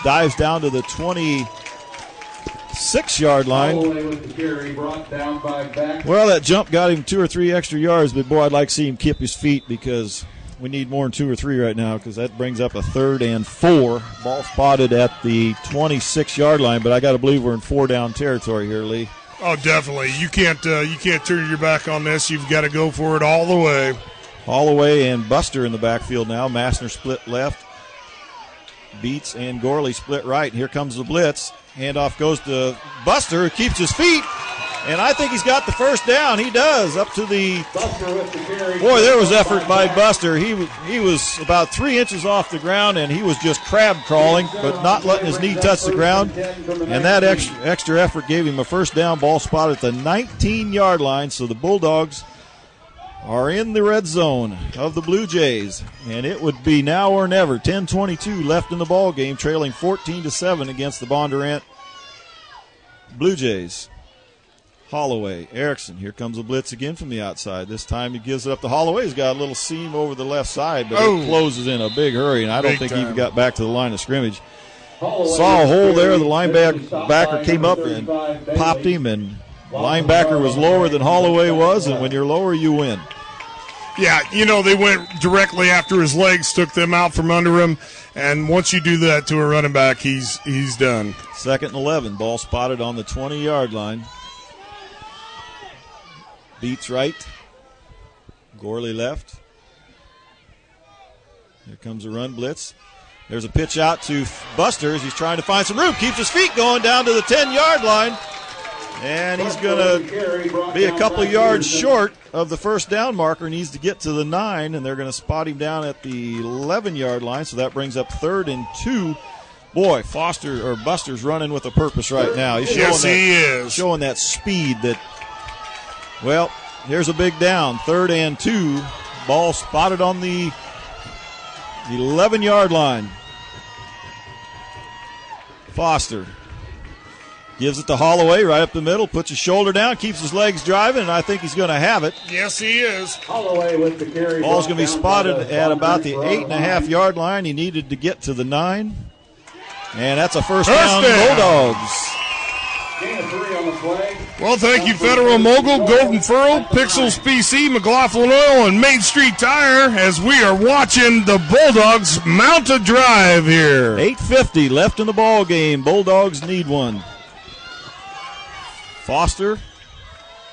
dives down to the 26-yard line. Well, that jump got him 2 or 3 extra yards, but, boy, I'd like to see him keep his feet because we need more than 2 or 3 right now because that brings up a 3rd and 4. Ball spotted at the 26-yard line, but I got to believe we're in 4-down territory here, Lee. Oh, definitely. You can't turn your back on this. You've got to go for it all the way. Holloway and Buster in the backfield now. Massner split left. Beats and Gorley split right. Here comes the blitz. Handoff goes to Buster, who keeps his feet. And I think he's got the first down. He does. Up to the... Boy, there was effort by Buster. He was about 3 inches off the ground, and he was just crab crawling, but not letting his knee touch the ground. And that extra effort gave him a first down. Ball spot at the 19-yard line. So the Bulldogs are in the red zone of the Blue Jays. And it would be now or never. 10:22 left in the ball game, trailing 14-7 against the Bondurant Blue Jays. Holloway, Erickson. Here comes a blitz again from the outside. This time he gives it up to Holloway. He's got a little seam over the left side, but it closes in a big hurry, and I don't think he even got back to the line of scrimmage. Saw a hole there. The linebacker came up and popped him, and linebacker was lower than Holloway was, and when you're lower, you win. Yeah, they went directly after his legs, took them out from under him, and once you do that to a running back, he's done. 2nd and 11. Ball spotted on the 20-yard line. Beats right. Gorley left. Here comes a run blitz. There's a pitch out to Busters. He's trying to find some room. Keeps his feet going down to the 10-yard line. And he's going to be a couple yards short of the first down marker. Needs to get to the 9, and they're going to spot him down at the 11-yard line. So that brings up 3rd and 2. Boy, Buster's running with a purpose right now. He's showing he is. Showing that speed that, well, here's a big down. 3rd and 2. Ball spotted on the 11-yard line. Foster gives it to Holloway right up the middle, puts his shoulder down, keeps his legs driving, and I think he's going to have it. Yes, he is. Holloway with the carry. Ball's going to be spotted at about the 8.5-yard line. He needed to get to the 9. And that's a first down, Bulldogs. Gain of 3 on the play. Well, thank you, Federal Mogul, Golden Furrow, Pixels PC, McLaughlin Oil, and Main Street Tire, as we are watching the Bulldogs mount a drive here. 8:50 left in the ball game. Bulldogs need one. Foster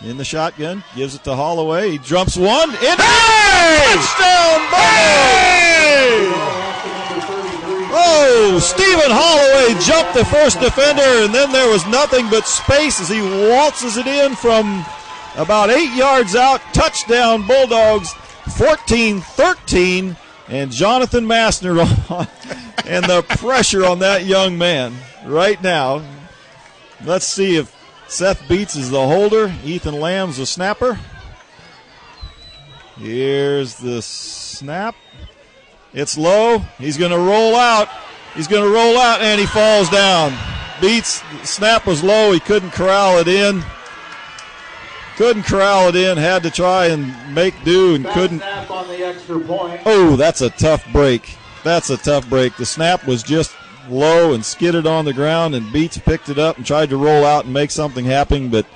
in the shotgun, gives it to Holloway. He jumps one. Touchdown, Bulldogs! Oh, Stephen Holloway jumped the first defender, and then there was nothing but space as he waltzes it in from about 8 yards out. Touchdown, Bulldogs, 14-13, and Jonathan Massner and the pressure on that young man right now. Let's see if Seth Beats is the holder. Ethan Lamb's the snapper. Here's the snap. It's low. He's going to roll out. And he falls down. Beats. Snap was low. He couldn't corral it in. Had to try and make do and couldn't. Snap on the extra point. Oh, that's a tough break. The snap was just low and skidded on the ground, and Beats picked it up and tried to roll out and make something happen, but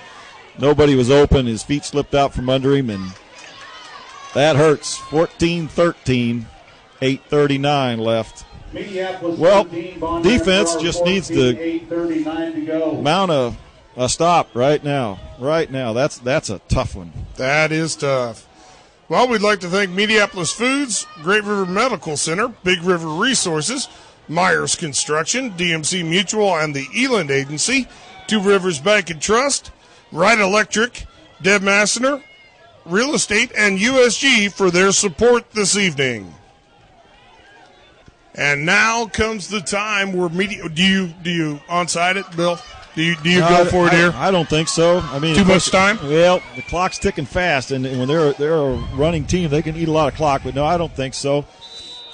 nobody was open. His feet slipped out from under him, and that hurts. 14-13. 8:39 left. Well, defense just needs to mount a stop right now. That's a tough one. That is tough. Well, we'd like to thank Mediapolis Foods, Great River Medical Center, Big River Resources, Myers Construction, DMC Mutual, and the Eland Agency, Two Rivers Bank and Trust, Wright Electric, Deb Massner, Real Estate, and USG for their support this evening. And now comes the time where do you onside it, Bill? Do you go for it here? I don't think so. I mean, too much time. Well, the clock's ticking fast, and when they're a running team, they can eat a lot of clock. But no, I don't think so.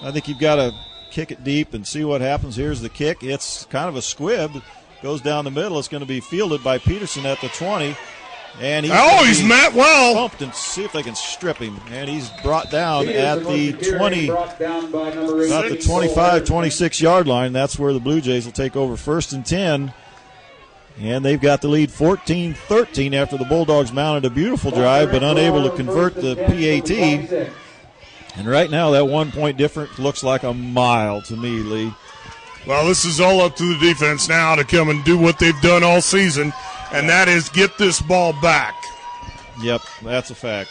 I think you've got to kick it deep and see what happens. Here's the kick. It's kind of a squib. Goes down the middle. It's going to be fielded by Peterson at the 20. And he's met well. Bumped and see if they can strip him. And he's brought down at the 20, about the 25, 26-yard line. That's where the Blue Jays will take over 1st and 10. And they've got the lead 14-13 after the Bulldogs mounted a beautiful drive but unable to convert the PAT. And right now that 1 point difference looks like a mile to me, Lee. Well, this is all up to the defense now to come and do what they've done all season, and that is get this ball back. Yep, that's a fact.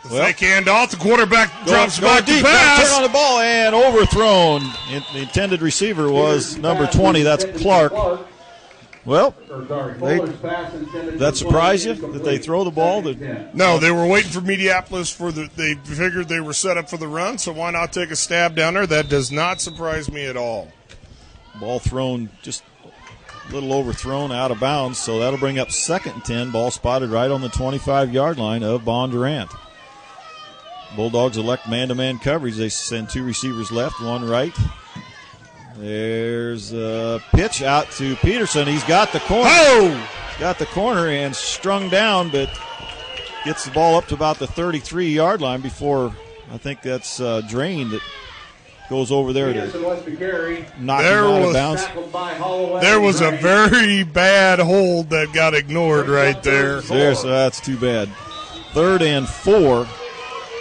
The fake handoff, the quarterback drops back to pass. Turn on the ball and overthrown. The intended receiver was number 20. That's Clark. Well, that surprise you that they throw the ball? No, they were waiting for Mediapolis they figured they were set up for the run, so why not take a stab down there? That does not surprise me at all. Ball thrown just a little overthrown out of bounds, so that'll bring up 2nd and 10. Ball spotted right on the 25-yard line of Bondurant. Bulldogs elect man-to-man coverage. They send 2 receivers left, 1 right. There's a pitch out to Peterson. He's got the corner. Oh! Got the corner and strung down, but gets the ball up to about the 33-yard line before I think that's Drain that goes over there to knock him out of bounds. There was a very bad hold that got ignored right there. Seriously, that's too bad. 3rd and 4.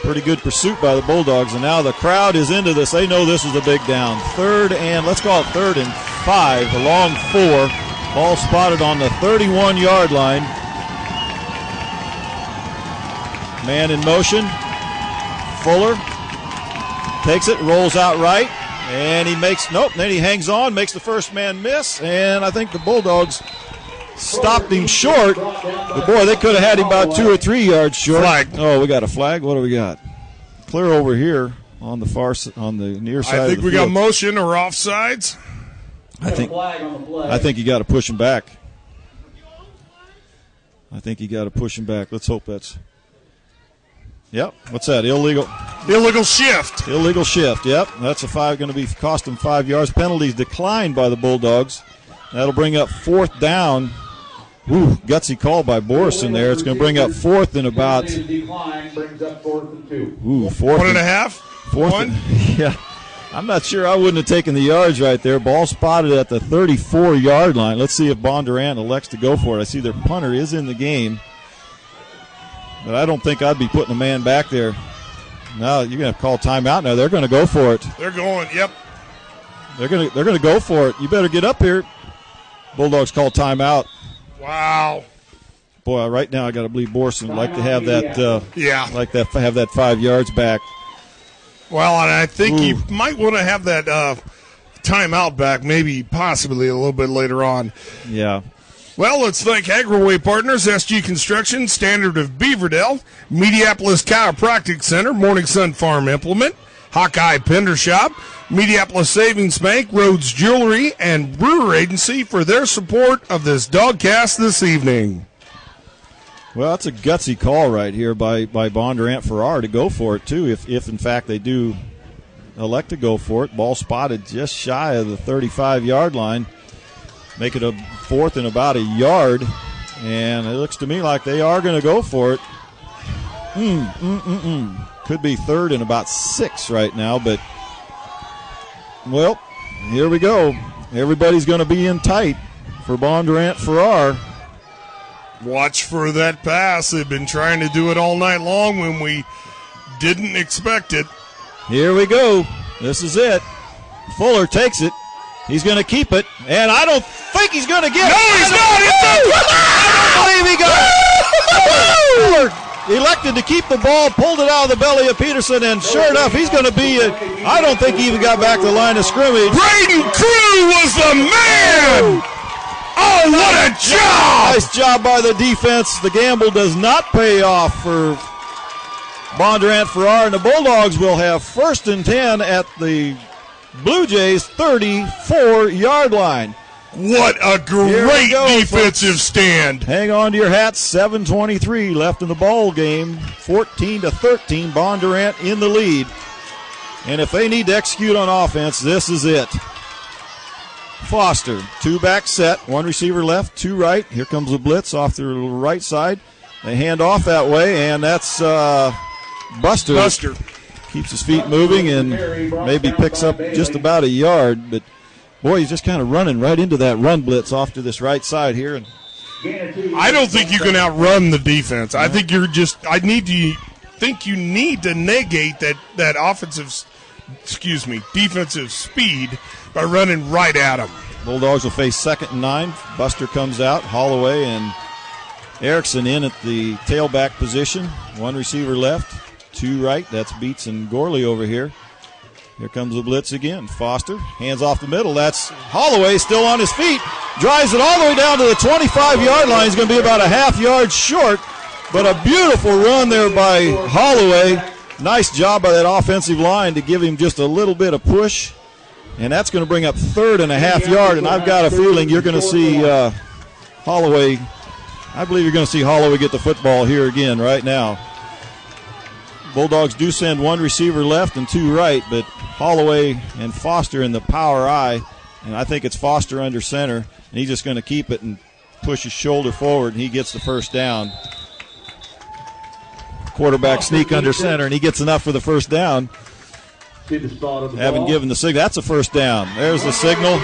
Pretty good pursuit by the Bulldogs, and now the crowd is into this. They know this is a big down. 3rd and, let's call it 3rd and 5, a long 4. Ball spotted on the 31-yard line. Man in motion. Fuller takes it, rolls out right, and he makes, then he hangs on, makes the first man miss, and I think the Bulldogs stopped him short. But boy, they could have had him about 2 or 3 yards short. Flag. Oh, we got a flag. What do we got? Clear over here on the on the near side. I think of the we field. got motion or offsides. I think you got to push him back. Let's hope that's. Yep. What's that? Illegal shift. Illegal shift. Yep. That's a 5, going to be cost them 5 yards. Penalties declined by the Bulldogs. That'll bring up 4th down. Ooh, gutsy call by Borison there. It's going to bring up 4th and about. Ooh, 4th. 1.5. 4th. Yeah. I'm not sure. I wouldn't have taken the yards right there. Ball spotted at the 34-yard line. Let's see if Bondurant elects to go for it. I see their punter is in the game. But I don't think I'd be putting a man back there. No, you're going to call timeout now. They're going to go for it. They're going, yep. They're going to go for it. You better get up here. Bulldogs call timeout. Wow. Boy, right now I got to believe Borson would like to have that. Like that have that 5 yards back. Well, and I think you might want to have that timeout back, maybe possibly a little bit later on. Yeah. Well, let's thank Agraway Partners, SG Construction, Standard of Beaverdale, Mediapolis Chiropractic Center, Morning Sun Farm Implement, Hawkeye Pender Shop, Mediapolis Savings Bank, Rhodes Jewelry, and Brewer Agency for their support of this dogcast this evening. Well, that's a gutsy call right here by Bondurant Farrar to go for it, too, if in fact they do elect to go for it. Ball spotted just shy of the 35-yard line. Make it a 4th and about a yard. And it looks to me like they are going to go for it. Could be 3rd and about 6 right now, but, well, here we go. Everybody's going to be in tight for Bondurant Farrar. Watch for that pass. They've been trying to do it all night long when we didn't expect it. Here we go. This is it. Fuller takes it. He's going to keep it, and I don't think he's going to get it. No, he's not. I don't believe he got it. Fuller elected to keep the ball, pulled it out of the belly of Peterson, and sure enough, he's going to be I don't think he even got back to the line of scrimmage. Braden Crew was the man. Oh, what a job! Nice job by the defense. The gamble does not pay off for Bondurant Farrar, and the Bulldogs will have 1st and 10 at the Blue Jays' 34-yard line. What a great defensive stand. Hang on to your hats. 7:23 left in the ball game. 14-13, Bondurant in the lead. And if they need to execute on offense, this is it. Foster, 2-back set, 1 receiver left, 2 right. Here comes the blitz off the right side. They hand off that way, and that's Buster. Keeps his feet moving and maybe picks up just about a yard. But, boy, he's just kind of running right into that run blitz off to this right side here. And I don't think you can outrun the defense. I think you need to negate that defensive speed by running right at him. Bulldogs will face 2nd and 9. Buster comes out. Holloway and Erickson in at the tailback position. 1 receiver left, 2 right. That's Beats and Gorley over here. Here comes the blitz again. Foster, hands off the middle. That's Holloway still on his feet. Drives it all the way down to the 25-yard line. He's going to be about a half yard short. But a beautiful run there by Holloway. Nice job by that offensive line to give him just a little bit of push. And that's going to bring up 3rd and a half yard. And I've got a feeling you're going to see Holloway. I believe you're going to see Holloway get the football here again right now. Bulldogs do send 1 receiver left and 2 right, but Holloway and Foster in the power eye, and I think it's Foster under center, and he's just going to keep it and push his shoulder forward, and he gets the first down. Quarterback sneak under center, and he gets enough for the first down. Haven't given the signal. That's a first down. There's the signal.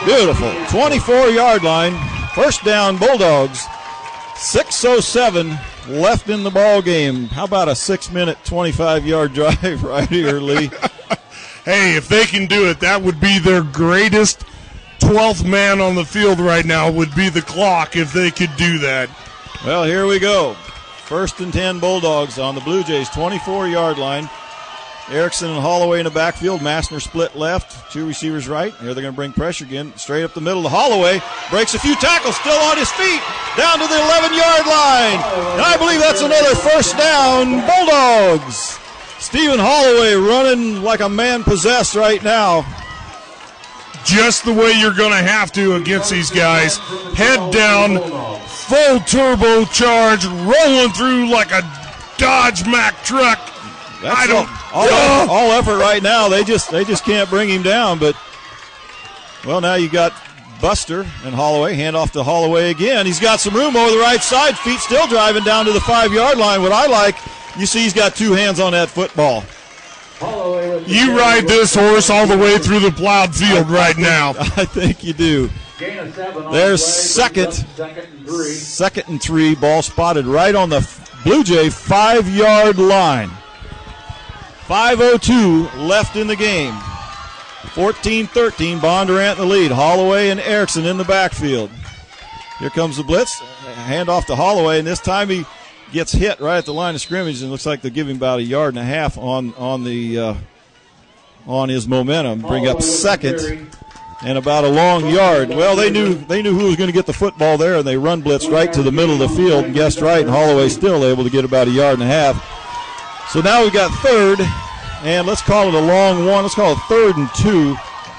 Beautiful. 24-yard line. First down, Bulldogs. 6:07 left in the ball game. How about a 6-minute, 25-yard drive right here, Lee? Hey, if they can do it, that would be their greatest 12th man on the field right now would be the clock if they could do that. Well, here we go. 1st and 10 Bulldogs on the Blue Jays' 24-yard line. Erickson and Holloway in the backfield. Massner split left. 2 receivers right. Here they're going to bring pressure again. Straight up the middle to Holloway. Breaks a few tackles. Still on his feet. Down to the 11-yard line. And I believe that's another first down. Bulldogs. Stephen Holloway running like a man possessed right now. Just the way you're going to have to against these guys. Head down. Full turbo charge. Rolling through like a Dodge Mack truck. That's all effort right now. They just can't bring him down. But, well, now you got Buster and Holloway. Hand off to Holloway again. He's got some room over the right side. Feet still driving down to the 5-yard line. What I like, you see he's got 2 hands on that football. You ride this horse all the way through the plowed field right now. I think you do. There's second and 3. Ball spotted right on the Blue Jay 5-yard line. 5:02 left in the game. 14-13, Bondurant in the lead. Holloway and Erickson in the backfield. Here comes the blitz. Hand off to Holloway, and this time he gets hit right at the line of scrimmage, and looks like they're giving about 1.5 yards on his momentum. Bring up second and about a long yard. Well, they knew who was going to get the football there, and they run blitz right to the middle of the field and guessed right, and Holloway's still able to get about 1.5 yards. So now we got third, and let's call it a long one. Let's call it 3rd and 2.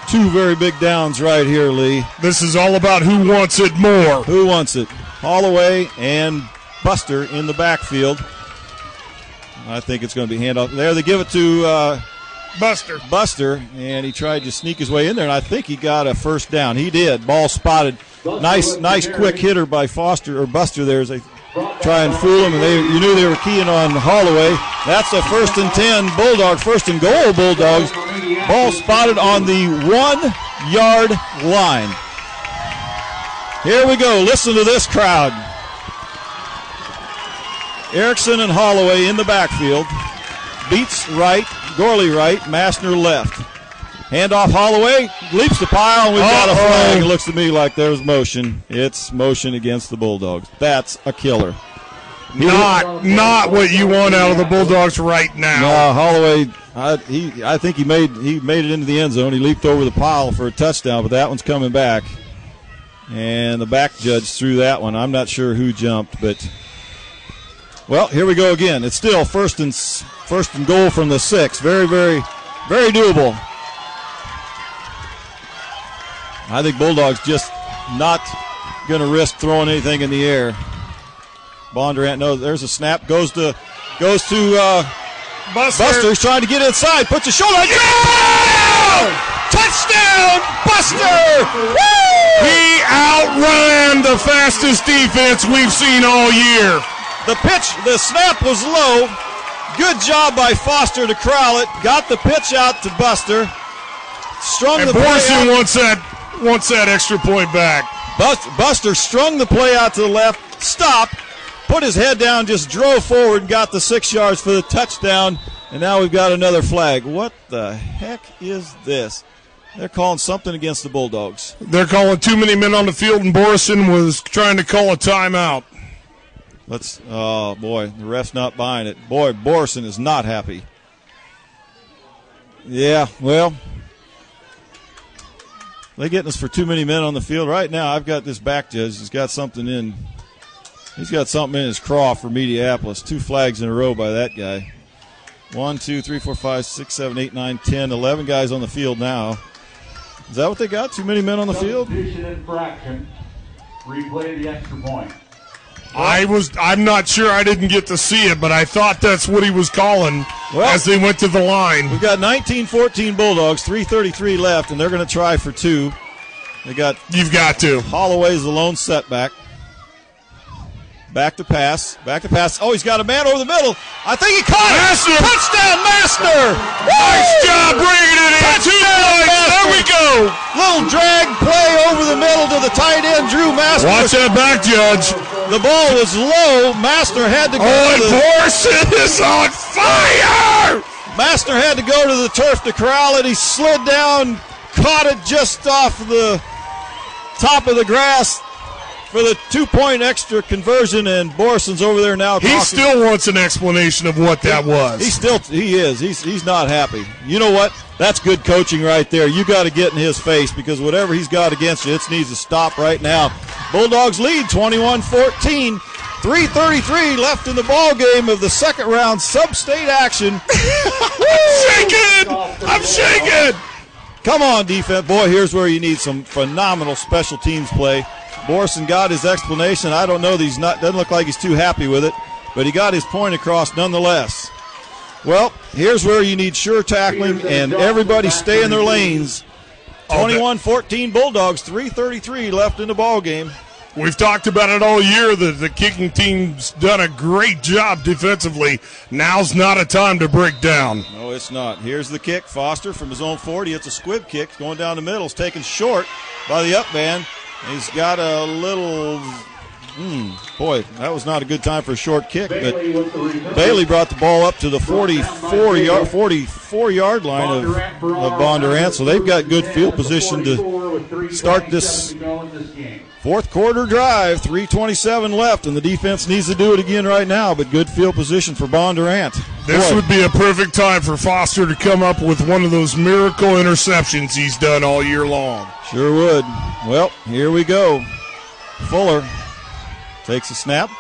2 very big downs right here, Lee. This is all about who wants it more. Who wants it? Holloway and Buster in the backfield. I think it's going to be handoff there. They give it to Buster, and he tried to sneak his way in there, and I think he got a first down. He did. Ball spotted. Nice quick hitter by Foster or Buster there as they try and fool him, and you knew they were keying on Holloway. That's a 1st and 10 Bulldog, 1st and goal Bulldogs. Ball spotted on the 1-yard line. Here we go. Listen to this crowd. Erickson and Holloway in the backfield. Beats right, Gorley right, Massner left. Handoff Holloway, leaps the pile, and we've got a flag. It looks to me like there's motion. It's motion against the Bulldogs. That's a killer. Not what you want out of the Bulldogs right now. No, Holloway, I think he made it into the end zone. He leaped over the pile for a touchdown, but that one's coming back. And the back judge threw that one. I'm not sure who jumped, but well, here we go again. It's still first and goal from the 6. Very, very, very doable. I think Bulldogs just not going to risk throwing anything in the air. Bondurant knows there's a snap. Goes to Buster. He's trying to get inside. Puts a shoulder. Yeah! Touchdown, Buster! Woo! He outran the fastest defense we've seen all year. The snap was low. Good job by Foster to corral it. Got the pitch out to Buster. And Borson wants that extra point back. Buster strung the play out to the left, stopped, put his head down, just drove forward and got the 6 yards for the touchdown, and now we've got another flag. What the heck is this? They're calling something against the Bulldogs. They're calling too many men on the field, and Borson was trying to call a timeout. Oh, boy, the ref's not buying it. Boy, Borson is not happy. Yeah, well, they're getting us for too many men on the field. Right now, I've got this back judge. He's got something in his craw for Mediapolis. 2 flags in a row by that guy. 1, 2, 3, 4, 5, 6, 7, 8, 9, 10, 11 guys on the field now. Is that what they got? Too many men on the field? Substitution infraction. Replay the extra point. I'm not sure. I didn't get to see it, but I thought that's what he was calling as they went to the line. We've got 19-14 Bulldogs, 3:33 left, and they're going to try for two. You've got to. Holloway's the lone setback. Back to pass. Oh, he's got a man over the middle. I think he caught it. Touchdown, Master! Nice job bringing it in. 2 points. There we go. Little drag play over the middle to the tight end, Drew Master. Watch that back, Judge. The ball was low. Master had to go. And Borson is on fire! Master had to go to the turf to corral it. He slid down, caught it just off the top of the grass for the 2-point extra conversion, and Borson's over there now talking. He still wants an explanation of what that was. He is. He's not happy. You know what? That's good coaching right there. You got to get in his face, because whatever he's got against you, it needs to stop right now. Bulldogs lead 21-14. 3:33 left in the ball game of the second round sub-state action. I'm shaking. Come on, defense. Boy, here's where you need some phenomenal special teams play. Borson got his explanation. I don't know that doesn't look like he's too happy with it, but he got his point across nonetheless. Well, here's where you need sure tackling and everybody stay in their lanes. 21-14 Bulldogs, 3:33 left in the ball game. We've talked about it all year that the kicking team's done a great job defensively. Now's not a time to break down. No, it's not. Here's the kick. Foster from his own 40. It's a squib kick going down the middle. It's taken short by the up man. He's got a little, boy, that was not a good time for a short kick, but Bailey brought the ball up to the 44-yard line of Bondurant, so they've got good field position to start this fourth quarter drive. 3:27 left, and the defense needs to do it again right now, but good field position for Bondurant. This would be a perfect time for Foster to come up with one of those miracle interceptions he's done all year long. Sure would. Well, here we go. Fuller takes a snap.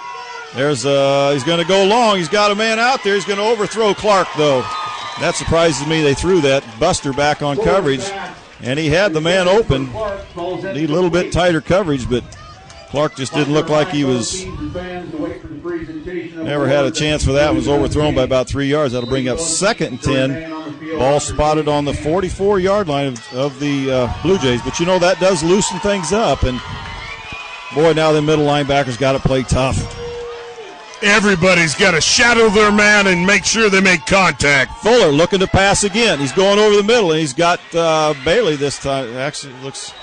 He's going to go long. He's got a man out there. He's going to overthrow Clark, though. That surprises me. They threw that Buster back on coverage, and he had the man open. Need a little bit tighter coverage, but Clark just didn't look like he was. Never had a chance for that. Was overthrown by about 3 yards. That'll bring up 2nd and 10. Ball spotted on the 44-yard line of the Blue Jays. But, you know, that does loosen things up. And, boy, now the middle linebackers got to play tough. Everybody's got to shadow their man and make sure they make contact. Fuller looking to pass again. He's going over the middle, and he's got Bailey this time. Actually, looks –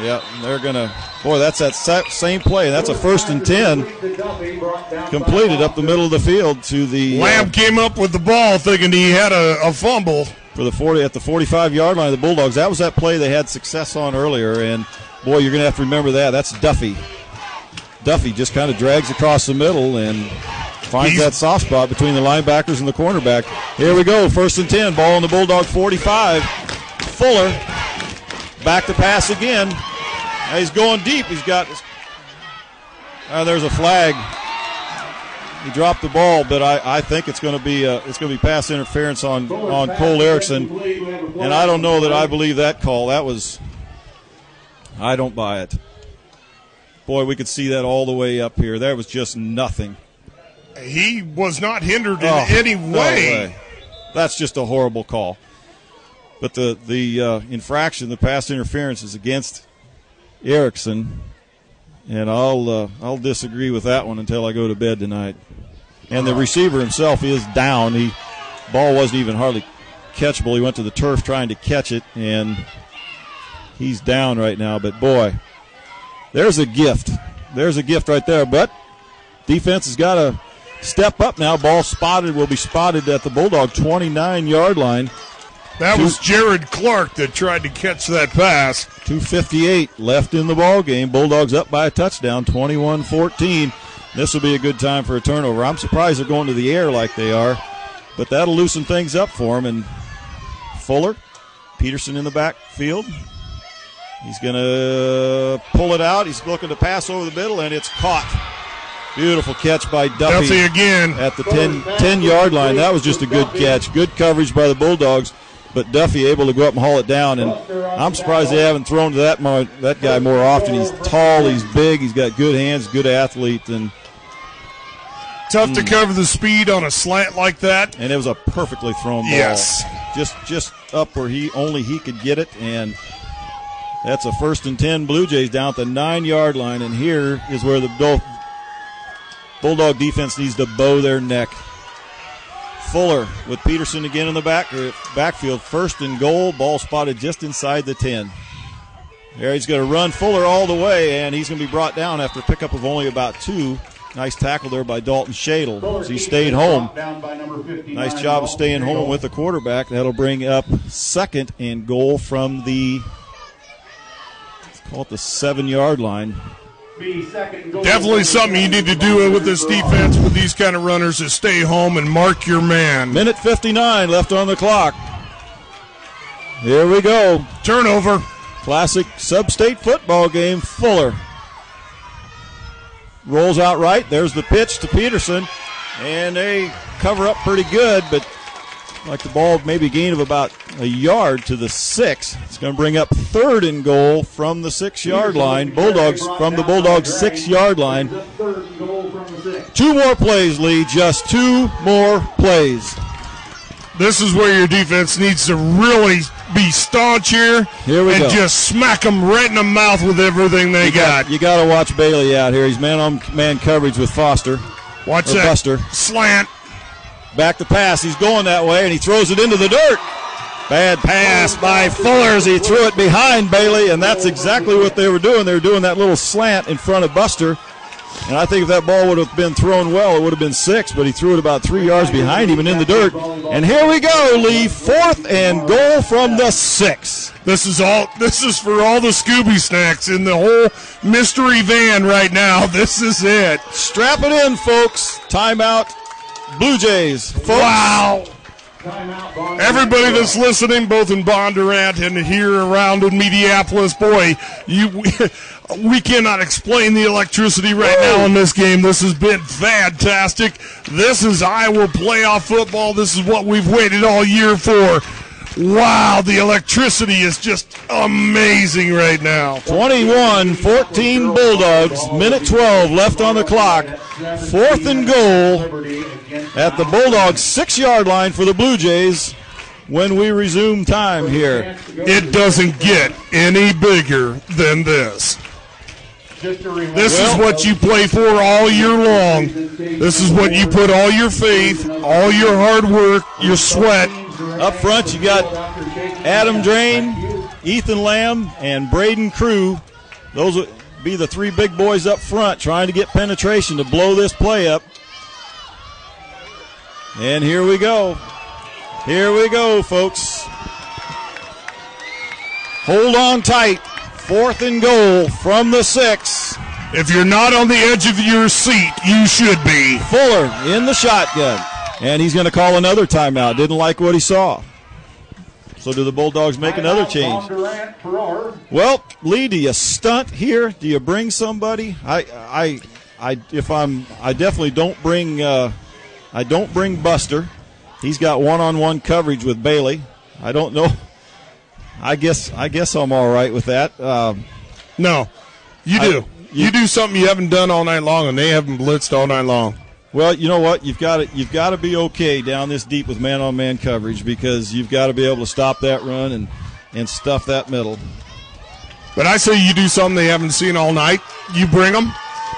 yeah, they're going to – boy, that's that same play. That's a 1st and 10 completed up the middle of the field to the – Lamb came up with the ball thinking he had a fumble. For the 40 at the 45-yard line of the Bulldogs. That was that play they had success on earlier, and, boy, you're going to have to remember that. That's Duffy. Duffy just kind of drags across the middle and finds that soft spot between the linebackers and the cornerback. Here we go, 1st and 10, ball on the Bulldog 45. Fuller back to pass again. Now he's going deep. He's got there's a flag. He dropped the ball, but I think it's going to be pass interference on Cole Erickson, and I don't know that I believe that call. I don't buy it. Boy, we could see that all the way up here. There was just nothing. He was not hindered in any way. No way. That's just a horrible call. But the infraction, the pass interference, is against Erickson, and I'll disagree with that one until I go to bed tonight. And the receiver himself is down. Ball wasn't even hardly catchable. He went to the turf trying to catch it, and he's down right now. But, boy, there's a gift. There's a gift right there. But defense has got to step up now. Ball will be spotted at the Bulldog 29-yard line. That was Jared Clark that tried to catch that pass. 2:58 left in the ball game. Bulldogs up by a touchdown, 21-14. This will be a good time for a turnover. I'm surprised they're going to the air like they are, but that'll loosen things up for them. And Fuller, Peterson in the backfield. He's going to pull it out. He's looking to pass over the middle, and it's caught. Beautiful catch by Duffy again at the 10-yard line. That was just a good catch. Good coverage by the Bulldogs. but Duffy able to go up and haul it down. And I'm surprised they haven't thrown to that guy more often. He's tall, he's big, he's got good hands, good athlete, and tough to cover the speed on a slant like that. And it was a perfectly thrown ball. Yes. Just up where he could get it, and that's a 1st and 10. Blue Jays down at the 9-yard line, and here is where the Bulldog defense needs to bow their neck. Fuller with Peterson again in the backfield. 1st and goal, ball spotted just inside the 10. There he's going to run Fuller all the way, and he's going to be brought down after a pickup of only about 2. Nice tackle there by Dalton Shadle as he stayed home. Nice job of staying home with the quarterback. That'll bring up 2nd and goal from the, let's call it the 7-yard line. Definitely something you need to do with this defense with these kind of runners is stay home and mark your man. Minute 59 left on the clock. Here we go. Turnover. Classic sub-state football game. Fuller rolls out right. There's the pitch to Peterson, and they cover up pretty good, but like the ball maybe gain of about a yard to the 6. It's going to bring up 3rd and goal from the 6-yard line. Bulldogs from the Bulldogs 6-yard line. 2 more plays, Lee. Just 2 more plays. This is where your defense needs to really be staunch here and just smack them right in the mouth with everything they got. You got to watch Bailey out here. He's man-on-man coverage with Foster. Watch that Buster. Slant. Back to pass. He's going that way, and he throws it into the dirt. Bad pass by Fuller as he threw it behind Bailey, and that's exactly what they were doing. They were doing that little slant in front of Buster. And I think if that ball would have been thrown well, it would have been 6, but he threw it about 3 yards behind him and in the dirt. And here we go, Lee. 4th and goal from the 6. This is for all the Scooby snacks in the whole mystery van right now. This is it. Strap it in, folks. Timeout. Blue Jays. Folks. Wow. Everybody that's listening, both in Bondurant and here around in Mediapolis, boy, we cannot explain the electricity right now in this game. This has been fantastic. This is Iowa playoff football. This is what we've waited all year for. Wow, the electricity is just amazing right now. 21-14 Bulldogs. Minute 12 left on the clock. 4th and goal at the Bulldogs 6-yard line for the Blue Jays when we resume time here. It doesn't get any bigger than this. This is what you play for all year long. This is what you put all your faith, all your hard work, your sweat. Up front, you got Adam Drain, Ethan Lamb, and Braden Crew. Those would be the 3 big boys up front trying to get penetration to blow this play up. And here we go. Here we go, folks. Hold on tight. 4th and goal from the 6. If you're not on the edge of your seat, you should be. Fuller in the shotgun. And he's going to call another timeout. Didn't like what he saw. So do the Bulldogs make another change? Well, Lee, do you stunt here? Do you bring somebody? I definitely don't bring. I don't bring Buster. He's got one-on-one coverage with Bailey. I don't know. I guess I'm all right with that. No, you do. You do something you haven't done all night long, and they haven't blitzed all night long. Well, you know what? You've got to be okay down this deep with man-on-man coverage because you've got to be able to stop that run and stuff that middle. But I say you do something they haven't seen all night. You bring them.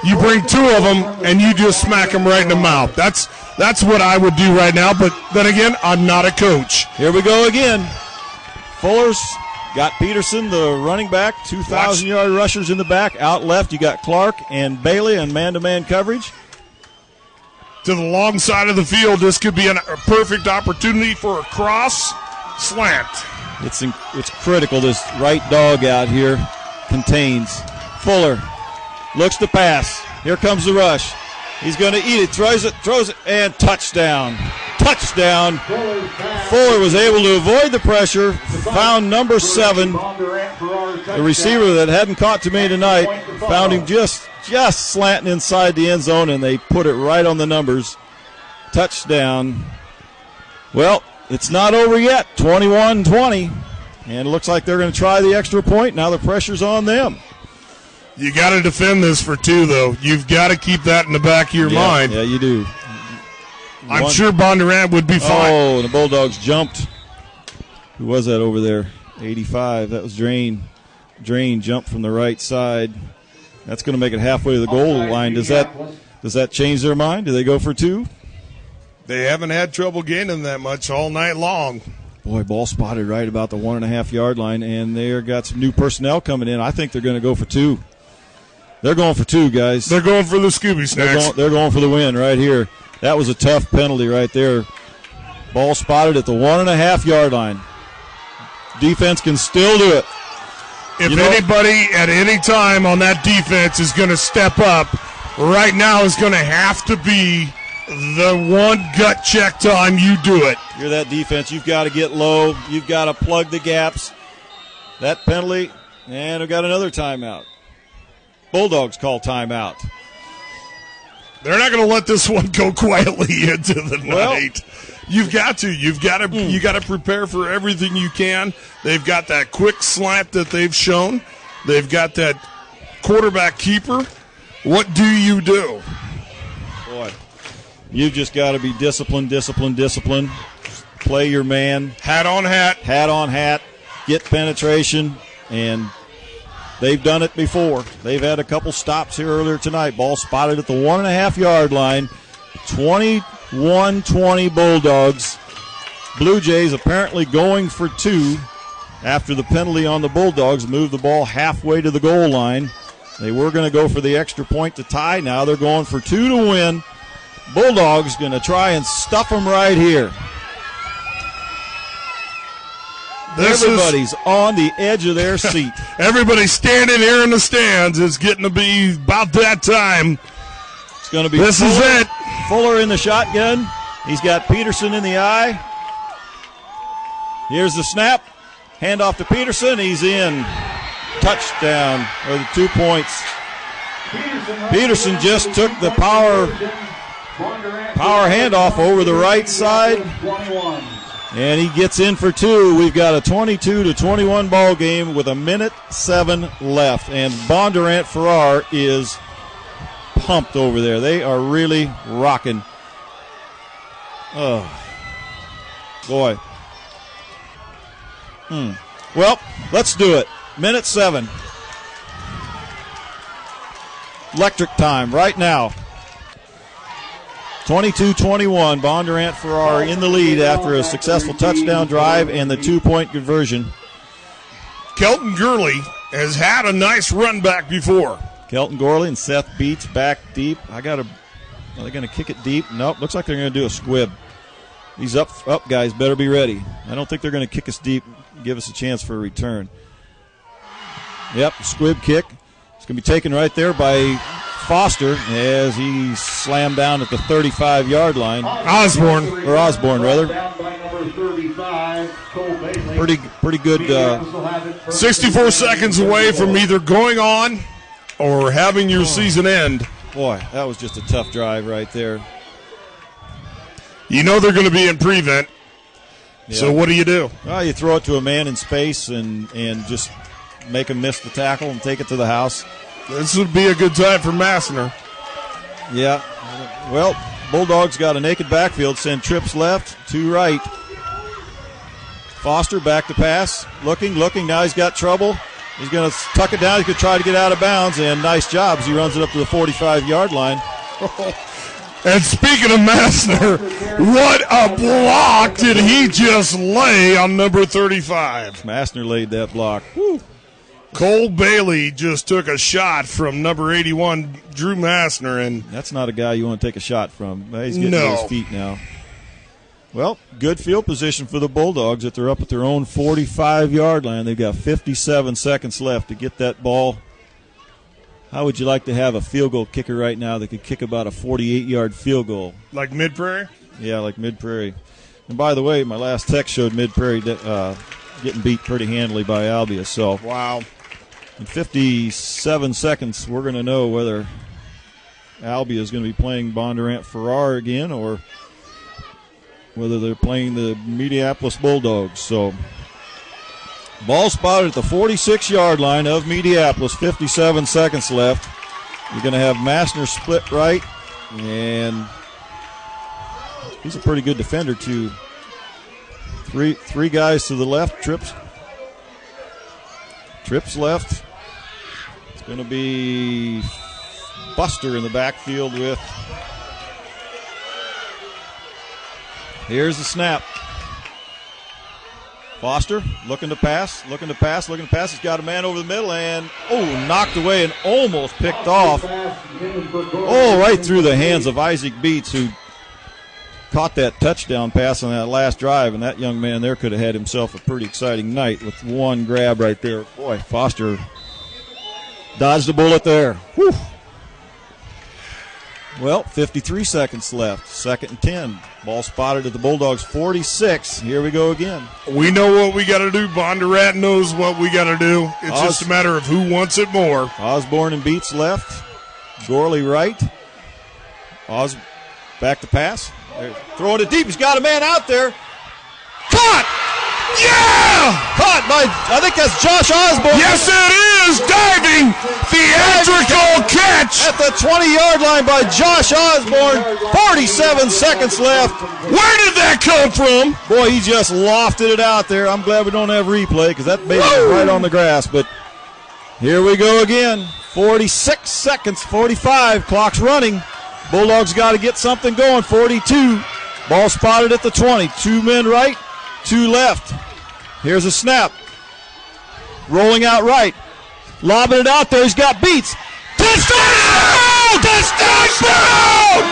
You bring 2 of them, and you just smack them right in the mouth. That's what I would do right now. But then again, I'm not a coach. Here we go again. Fuller's got Peterson, the running back, 2,000-yard rushers in the back. Out left, you got Clark and Bailey on man-to-man coverage. To the long side of the field, this could be a perfect opportunity for a cross slant. It's critical this right dog out here contains. Fuller looks to pass. Here comes the rush. He's going to eat it, throws it, and touchdown. Touchdown. Fuller was able to avoid the pressure, found number 7, the receiver that hadn't caught too many tonight, found him just slanting inside the end zone, and they put it right on the numbers. Touchdown. Well, it's not over yet. 21-20. And it looks like they're going to try the extra point. Now the pressure's on them. You got to defend this for 2, though. You've got to keep that in the back of your mind. Yeah, you do. I'm sure Bondurant would be fine. Oh, the Bulldogs jumped. Who was that over there? 85. That was Drain. Drain jumped from the right side. That's going to make it halfway to the goal line. Does that change their mind? Do they go for 2? They haven't had trouble gaining that much all night long. Boy, ball spotted right about the 1.5-yard line, and they've got some new personnel coming in. I think they're going to go for 2. They're going for 2, guys. They're going for the Scooby Snacks. They're going for the win right here. That was a tough penalty right there. Ball spotted at the 1.5-yard line. Defense can still do it. If anybody at any time on that defense is going to step up, right now is going to have to be the one gut check time you do it. You're that defense. You've got to get low. You've got to plug the gaps. That penalty, and we've got another timeout. Bulldogs call timeout. They're not going to let this one go quietly into the night. You've got to. You got to prepare for everything you can. They've got that quick slant that they've shown. They've got that quarterback keeper. What do you do? Boy, you've just got to be disciplined. Play your man. Hat on hat. Hat on hat. Get penetration, and they've done it before. They've had a couple stops here earlier tonight. Ball spotted at the 1.5-yard line. 21-20 Bulldogs. Blue Jays apparently going for 2 after the penalty on the Bulldogs moved the ball halfway to the goal line. They were going to go for the extra point to tie. Now they're going for 2 to win. Bulldogs going to try and stuff them right here. Everybody's on the edge of their seat. Everybody standing here in the stands. It's getting to be about that time. It's going to be this Fuller, is it. Fuller in the shotgun. He's got Peterson in the eye. Here's the snap. Handoff to Peterson. He's in. Touchdown or the 2 points. Peterson just took the power handoff over the right side. And he gets in for 2. We've got a 22-21 ball game with 1:07 left. And Bondurant Farrar is pumped over there. They are really rocking. Oh, boy. Well, let's do it. 1:07. Electric time right now. 22-21, Bondurant Farrar in the lead after a successful touchdown drive and the 2-point conversion. Kelton Gurley has had a nice run back before. Kelton Gorley and Seth Beats back deep. Are they going to kick it deep? Nope, looks like they're going to do a squib. These up guys better be ready. I don't think they're going to kick us deep, give us a chance for a return. Yep, squib kick. It's going to be taken right there by Foster as he slammed down at the 35-yard line. Osborne, rather. Pretty good. 64 seconds away from either going on or having your season end. Boy, that was just a tough drive right there. You know they're going to be in prevent. Yeah. So what do you do? Well, you throw it to a man in space and just make him miss the tackle and take it to the house. This would be a good time for Massner. Yeah. Well, Bulldogs got a naked backfield. Send trips left, to right. Foster back to pass. Looking. Now he's got trouble. He's going to tuck it down. He could try to get out of bounds, and nice job as he runs it up to the 45-yard line. And speaking of Massner, what a block did he just lay on number 35? Massner laid that block. Woo. Cole Bailey just took a shot from number 81, Drew Massner. And that's not a guy you want to take a shot from. He's getting to his feet now. Well, good field position for the Bulldogs that they're up at their own 45-yard line. They've got 57 seconds left to get that ball. How would you like to have a field goal kicker right now that could kick about a 48-yard field goal? Like Mid-Prairie? Yeah, like Mid-Prairie. And by the way, my last text showed Mid-Prairie getting beat pretty handily by Albia. So, wow. In 57 seconds, we're going to know whether Albia is going to be playing Bondurant Farrar again or whether they're playing the Mediapolis Bulldogs. So ball spotted at the 46-yard line of Mediapolis, 57 seconds left. You're going to have Massner split right, and he's a pretty good defender too. Three guys to the left. Trips left. It's going to be Buster in the backfield with. Here's the snap. Foster looking to pass. He's got a man over the middle and, knocked away and almost picked off. Right through the hands of Isaac Beats, who caught that touchdown pass on that last drive. And that young man there could have had himself a pretty exciting night with one grab right there. Boy, Foster dodged a bullet there. Whew. Well, 53 seconds left. 2nd and 10. Ball spotted at the Bulldogs 46. Here we go again. We know what we got to do. Bondurant knows what we got to do. It's just a matter of who wants it more. Osborne and Beats left. Gorley right. Back to pass. Throwing it deep. He's got a man out there. Caught! Yeah! Caught by, I think that's Josh Osborne. Yes, it is! Diving! Theatrical catch! At the 20-yard line by Josh Osborne. 47 seconds left. Where did that come from? Boy, he just lofted it out there. I'm glad we don't have replay because that made it right on the grass. But here we go again. 46 seconds, 45. Clock's running. Bulldogs got to get something going. 42. Ball spotted at the 20. 2 men right, 2 left. Here's a snap. Rolling out right. Lobbing it out there. He's got Beats. Touchdown! Touchdown!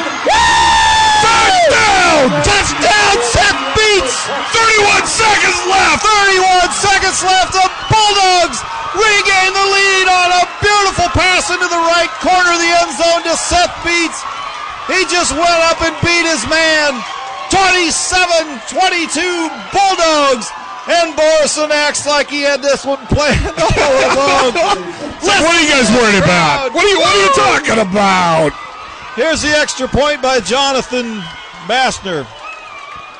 Touchdown! Touchdown! Seth Beats! 31 seconds left! 31 seconds left. The Bulldogs regain the lead on a beautiful pass into the right corner of the end zone to Seth Beats. He just went up and beat his man. 27-22 Bulldogs. And Borison acts like he had this one planned all along. What are you guys worried about? What are you talking about? Here's the extra point by Jonathan Massner.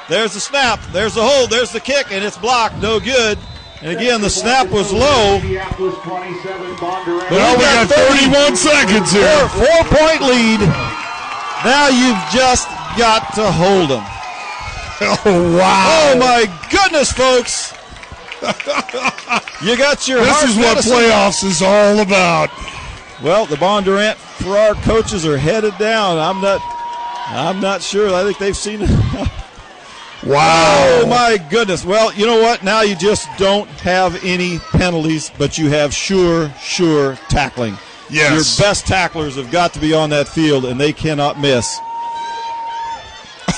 There's the snap. There's the hold. There's the kick, and it's blocked. No good. And again, the snap was low. Well, we got 31 seconds here. 4-point lead. Now you've just got to hold them. Oh, wow. Oh, my goodness, folks. You got your This is what playoffs is all about. Well, the Bondurant Farrar coaches are headed down. I'm not sure. I think they've seen it. Wow. Oh, my goodness. Well, you know what? Now you just don't have any penalties, but you have sure tackling. Yes. Your best tacklers have got to be on that field, and they cannot miss.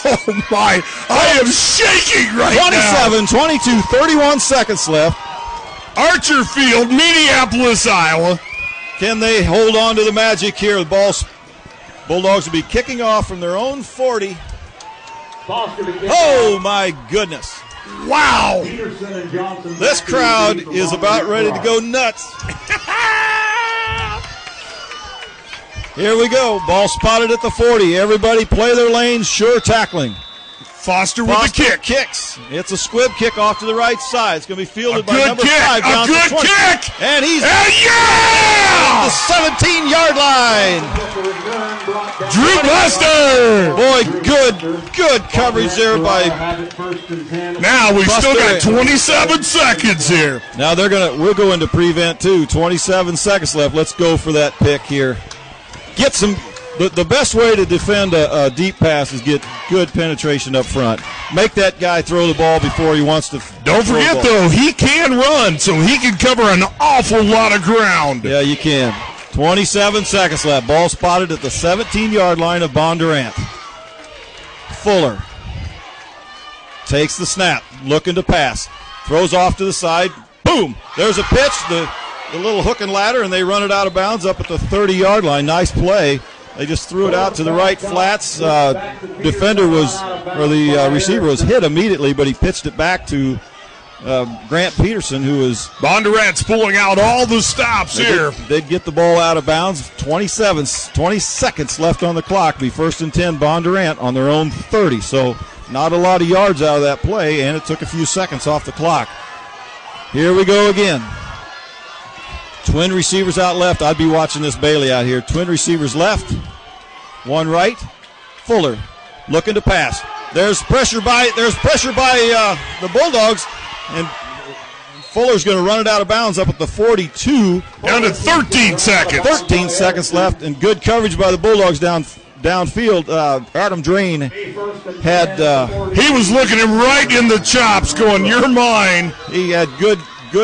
Oh, my. I am shaking right now. 27-22, 31 seconds left. Archer Field, Minneapolis, Iowa. Can they hold on to the magic here? The Bulldogs will be kicking off from their own 40. Oh, my goodness. Wow. This crowd is about ready to go nuts. Here we go. Ball spotted at the 40. Everybody play their lanes. Sure tackling. Foster with the kick. Kicks. It's a squib kick off to the right side. It's going to be fielded by number 5. A good kick. And he's at the 17-yard line. Drew Buster. Boy, good coverage there by. Now we Buster. still got 27 seconds here. Now we'll go into prevent too. 27 seconds left. Let's go for that pick here. Get some. The best way to defend a deep pass is get good penetration up front. Make that guy throw the ball before he wants to. Don't forget, though, he can run, so he can cover an awful lot of ground. Yeah, you can. 27 seconds left. Ball spotted at the 17-yard line of Bondurant. Fuller takes the snap, looking to pass. Throws off to the side. Boom! There's a pitch, the little hook and ladder, and they run it out of bounds up at the 30-yard line. Nice play. They just threw it out to the right flats. Receiver was hit immediately, but he pitched it back to Grant Peterson, who was. Bondurant's pulling out all the stops here. They'd get the ball out of bounds. 20 seconds left on the clock. Be 1st and 10, Bondurant on their own 30. So not a lot of yards out of that play, and it took a few seconds off the clock. Here we go again. Twin receivers out left. I'd be watching this Bailey out here. Twin receivers left, one right. Fuller looking to pass. There's pressure by the Bulldogs, and Fuller's going to run it out of bounds up at the 42. Down to 13 seconds. 13 seconds left, and good coverage by the Bulldogs downfield. Adam Drain had he was looking him right in the chops, going, "You're mine." He had good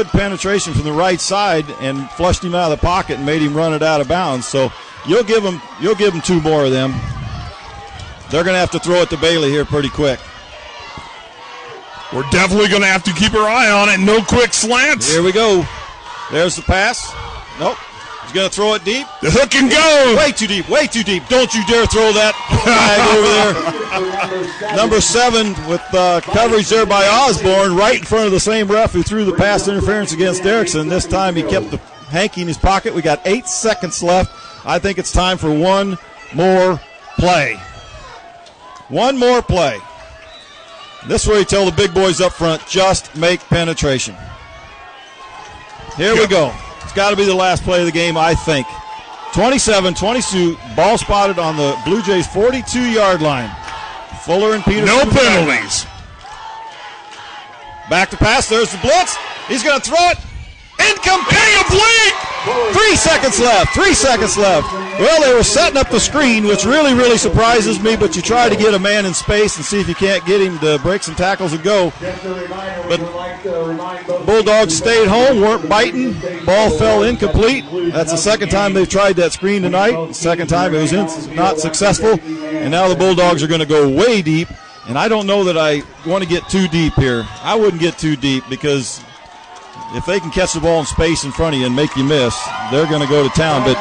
penetration from the right side and flushed him out of the pocket and made him run it out of bounds. So you'll give him 2 more of them. They're going to have to throw it to Bailey here pretty quick. We're definitely going to have to keep our eye on it. No quick slants. Here we go. There's the pass. Nope. He's going to throw it deep. The hook and go. Way too deep. Way too deep. Don't you dare throw that flag over there. Number 7 with coverage there by Osborne right in front of the same ref who threw the pass interference against Erickson. This time he kept the hanky in his pocket. We got 8 seconds left. I think it's time for one more play. One more play. This is where you tell the big boys up front, just make penetration. Here we go. It's got to be the last play of the game, I think. 27-22, ball spotted on the Blue Jays' 42-yard line. Fuller and Peterson. No penalties. Back to pass. There's the blitz. He's going to throw it. Incomplete. 3 seconds left. 3 seconds left. Well, they were setting up the screen, which really, really surprises me, but you try to get a man in space and see if you can't get him to break some tackles and go. But Bulldogs stayed home, weren't biting. Ball fell incomplete. That's the second time they've tried that screen tonight. The second time it was not successful. And now the Bulldogs are going to go way deep. And I don't know that I want to get too deep here. I wouldn't get too deep because if they can catch the ball in space in front of you and make you miss, they're going to go to town. But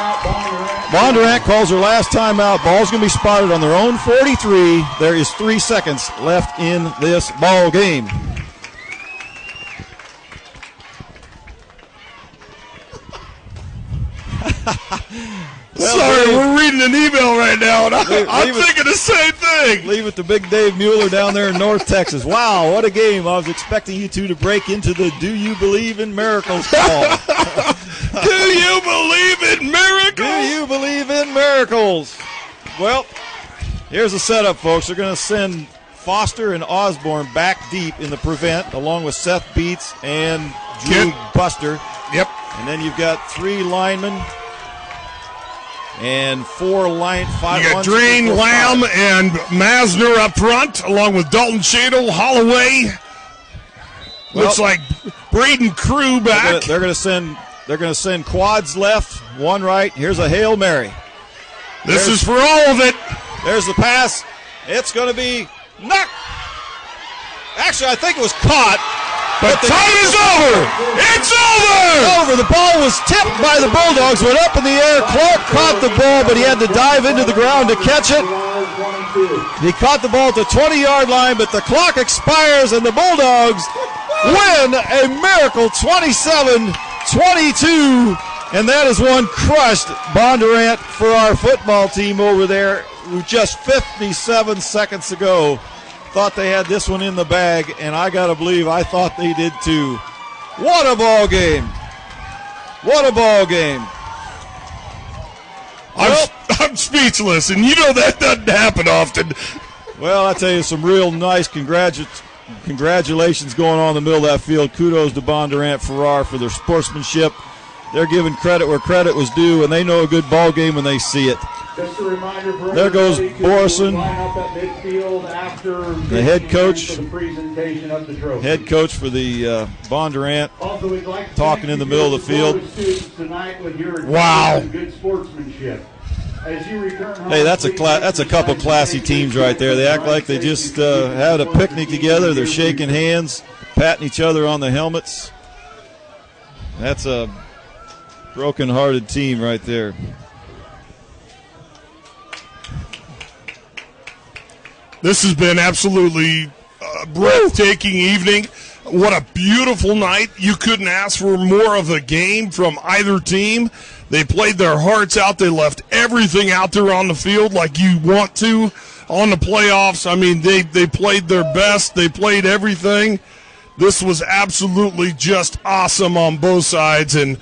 Bondurant calls their last timeout. Ball's going to be spotted on their own 43. There is 3 seconds left in this ball game. Sorry, we're reading an email right now, and I'm thinking the same thing. Leave it to Big Dave Mueller down there in North Texas. Wow, what a game. I was expecting you two to break into the Do You Believe in Miracles call. Do you believe in miracles? Do you believe in miracles? Well, here's the setup, folks. They're going to send Foster and Osborne back deep in the prevent, along with Seth Beats and Drew Buster. Yep. And then you've got 3 linemen. And 4 5. You got Drain, Lamb, and Masner up front, along with Dalton Shadle, Holloway. Looks like Braden Crew back. They're going to send quads left, 1 right. Here's a Hail Mary. This is for all of it. There's the pass. It's going to be knocked. Actually, I think it was caught. But the time is over. It's over. The ball was tipped by the Bulldogs, went up in the air. Clark caught the ball, but he had to dive into the ground to catch it. He caught the ball at the 20-yard line, but the clock expires, and the Bulldogs win a miracle 27-22. And that is one crushed Bondurant for our football team over there, who just 57 seconds ago thought they had this one in the bag, and I got to believe I thought they did too. What a ball game. What a ball game. I'm speechless, and you know that doesn't happen often. Well, I tell you, some real nice congratulations going on in the middle of that field. Kudos to Bondurant Farrar for their sportsmanship. They're giving credit where credit was due, and they know a good ball game when they see it. Just a reminder for there goes Borison, the head coach. Head coach for the Bondurant, talking in the middle of the field. Wow. Hey, that's a couple classy teams right there. They act like they just had a picnic together. They're shaking hands, patting each other on the helmets. That's a broken-hearted team right there. This has been absolutely a breathtaking evening. What a beautiful night. You couldn't ask for more of a game from either team. They played their hearts out. They left everything out there on the field like you want to. on the playoffs. I mean, they played their best. They played everything. This was absolutely just awesome on both sides. And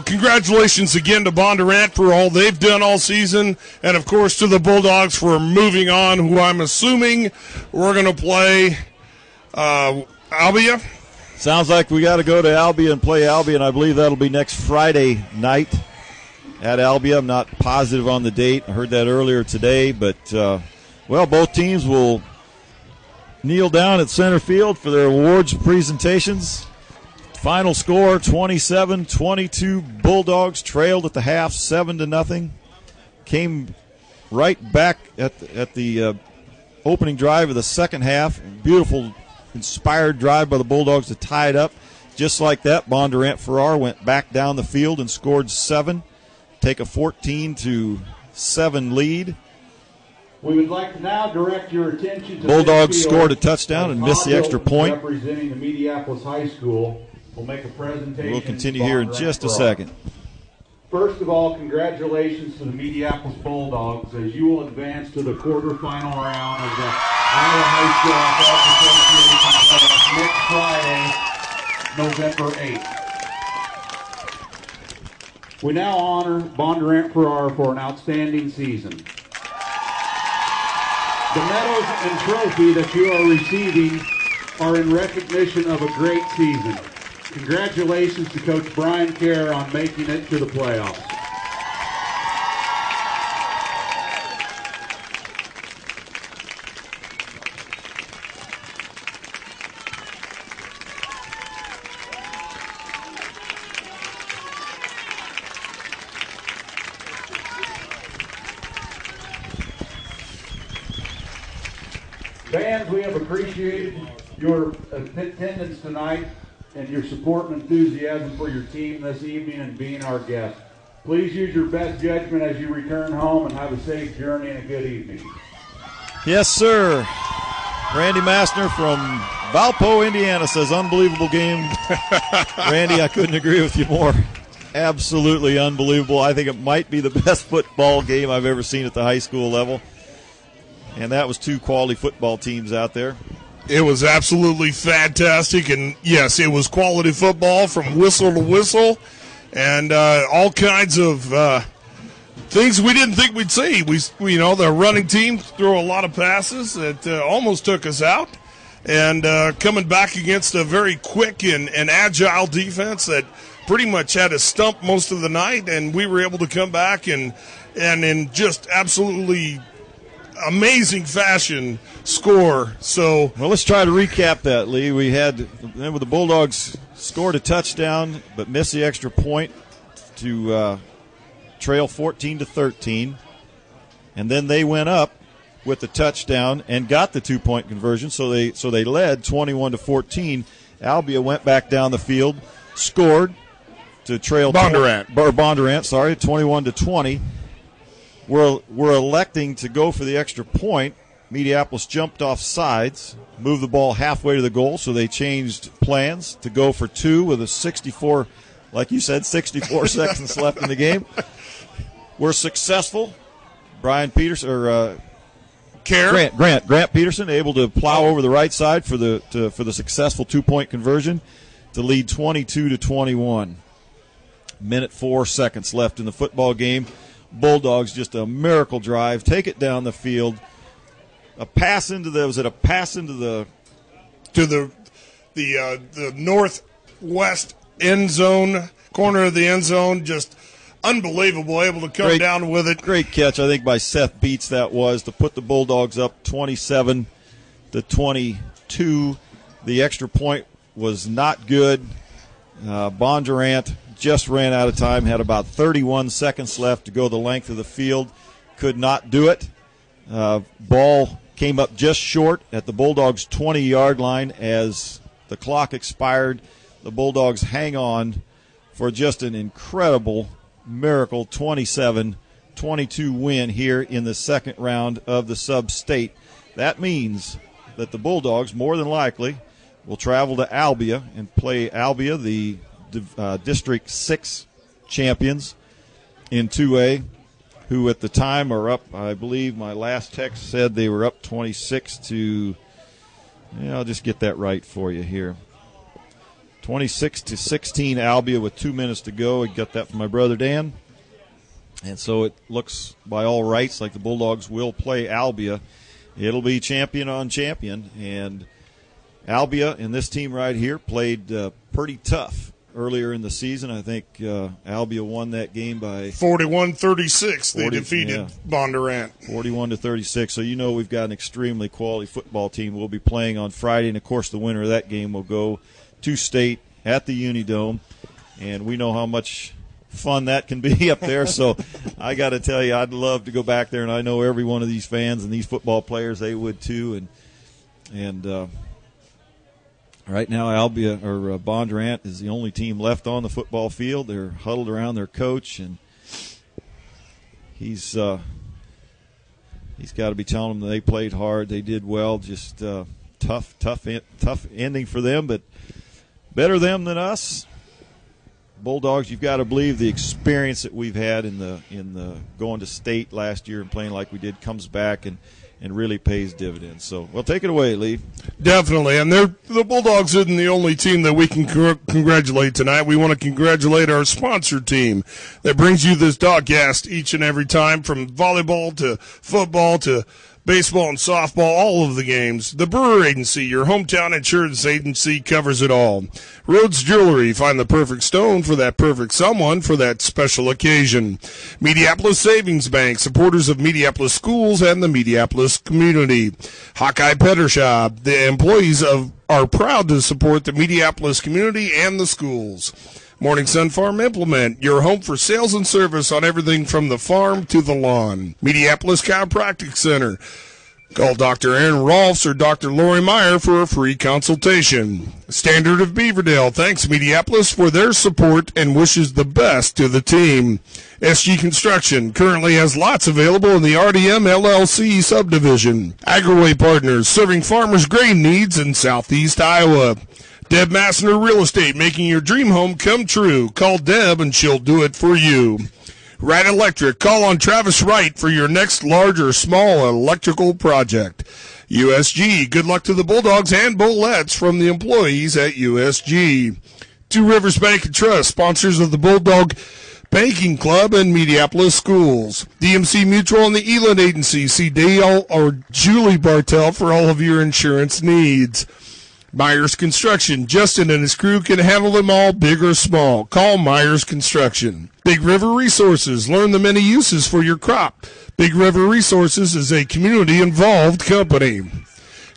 congratulations again to Bondurant for all they've done all season. And, of course, to the Bulldogs for moving on, who I'm assuming we're going to play Albia. Sounds like we got to go to Albia and play Albia, and I believe that'll be next Friday night at Albia. I'm not positive on the date. I heard that earlier today. But, both teams will kneel down at center field for their awards presentations. Final score, 27-22. Bulldogs trailed at the half, 7-0. Came right back at the opening drive of the second half. Beautiful, inspired drive by the Bulldogs to tie it up. Just like that, Bondurant Farrar went back down the field and scored 7. Take a 14-7 lead. We would like to now direct your attention to Bulldogs scored a touchdown and missed the extra point. Representing the Mediapolis High School will make a presentation. We'll continue here in just a second. First of all, congratulations to the Mediapolis Bulldogs as you will advance to the quarterfinal round of the Iowa High School Athletic Association next Friday, November 8th. We now honor Bondurant Farrar for an outstanding season. The medals and trophy that you are receiving are in recognition of a great season. Congratulations to Coach Brian Kerr on making it to the playoffs. Fans, we have appreciated your attendance tonight and your support and enthusiasm for your team this evening and being our guest. Please use your best judgment as you return home and have a safe journey and a good evening. Yes, sir. Randy Massner from Valpo, Indiana says, unbelievable game. Randy, I couldn't agree with you more. Absolutely unbelievable. I think it might be the best football game I've ever seen at the high school level. And that was 2 quality football teams out there. It was absolutely fantastic, and yes, it was quality football from whistle to whistle, and all kinds of things we didn't think we'd see. The running team threw a lot of passes that almost took us out, and coming back against a very quick and agile defense that pretty much had us stumped most of the night, and we were able to come back and in just absolutely amazing fashion score. So, well, let's try to recap that, Lee. The Bulldogs scored a touchdown but missed the extra point to trail 14-13, and then they went up with the touchdown and got the 2-point conversion. So they led 21-14. Albia went back down the field, scored to trail Bondurant, 21-20. We're electing to go for the extra point. Mediapolis jumped off sides, moved the ball halfway to the goal, so they changed plans to go for 2 with a 64 seconds left in the game. We're successful. Brian Peterson, or Grant Peterson, able to plow over the right side for the successful 2-point conversion to lead 22-21. Minute 4 seconds left in the football game. Bulldogs, just a miracle drive, take it down the field. The northwest end zone, corner of the end zone, just unbelievable, able to come down with it. Great catch, I think, by Seth Beats that was, to put the Bulldogs up 27-22. The extra point was not good. Bondurant just ran out of time, had about 31 seconds left to go the length of the field, could not do it. Ball came up just short at the Bulldogs' 20-yard line as the clock expired. The Bulldogs hang on for just an incredible miracle 27-22 win here in the second round of the sub-state. That means that the Bulldogs, more than likely, will travel to Albia and play Albia, the District 6 champions in 2A. who at the time are up, I believe my last text said they were up 26 to, I'll just get that right for you here. 26-16 Albia with 2 minutes to go. I got that from my brother Dan. And so it looks by all rights like the Bulldogs will play Albia. It'll be champion on champion. And Albia and this team right here played pretty tough earlier in the season. I think Albia won that game by 41-36. They defeated Bondurant. 41-36. So we've got an extremely quality football team. We'll be playing on Friday, and of course the winner of that game will go to state at the Unidome, and we know how much fun that can be up there. So I got to tell you, I'd love to go back there, and I know every one of these fans and these football players, they would too. And right now Albia or Bondurant is the only team left on the football field. They're huddled around their coach, and he's got to be telling them that they played hard, they did well. Just tough ending for them, but better them than us. Bulldogs, you've got to believe the experience that we've had in the going to state last year and playing like we did comes back and really pays dividends. So, well, take it away, Lee. Definitely, and the Bulldogs isn't the only team that we can congratulate tonight. We want to congratulate our sponsor team that brings you this Dogcast each and every time, from volleyball to football to baseball and softball, all of the games. The Brewer Agency, your hometown insurance agency, covers it all. Rhodes Jewelry, find the perfect stone for that perfect someone for that special occasion. Mediapolis Savings Bank, supporters of Mediapolis schools and the Mediapolis community. Hawkeye Petter Shop, the employees are proud to support the Mediapolis community and the schools. Morning Sun Farm Implement, your home for sales and service on everything from the farm to the lawn. Mediapolis Chiropractic Center. Call Dr. Aaron Rolfs or Dr. Lori Meyer for a free consultation. Standard of Beaverdale thanks Mediapolis for their support and wishes the best to the team. SG Construction currently has lots available in the RDM LLC subdivision. Agroway Partners, serving farmers' grain needs in southeast Iowa. Deb Massner Real Estate, making your dream home come true. Call Deb and she'll do it for you. Wright Electric, call on Travis Wright for your next large or small electrical project. USG, good luck to the Bulldogs and Bullets from the employees at USG. Two Rivers Bank and Trust, sponsors of the Bulldog Banking Club and Mediapolis Schools. DMC Mutual and the Eland Agency, see Dale or Julie Bartell for all of your insurance needs. Myers Construction. Justin and his crew can handle them all, big or small. Call Myers Construction. Big River Resources. Learn the many uses for your crop. Big River Resources is a community-involved company.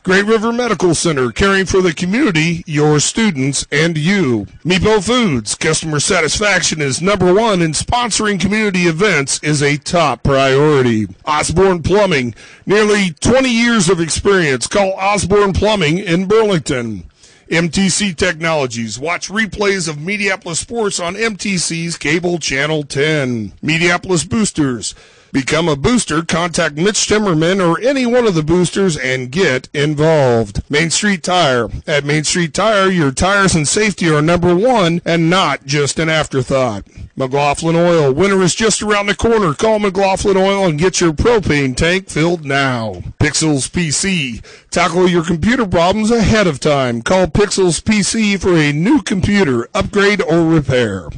Great River Medical Center, caring for the community, your students, and you. Mepo Foods, customer satisfaction is number one, and sponsoring community events is a top priority. Osborne Plumbing, nearly 20 years of experience. Call Osborne Plumbing in Burlington. MTC Technologies. Watch replays of Mediapolis sports on MTC's Cable Channel 10. Mediapolis Boosters. Become a booster, contact Mitch Timmerman or any one of the boosters and get involved. Main Street Tire. At Main Street Tire, your tires and safety are number one and not just an afterthought. McLaughlin Oil. Winter is just around the corner. Call McLaughlin Oil and get your propane tank filled now. Pixels PC. Tackle your computer problems ahead of time. Call Pixels PC for a new computer, upgrade, or repair.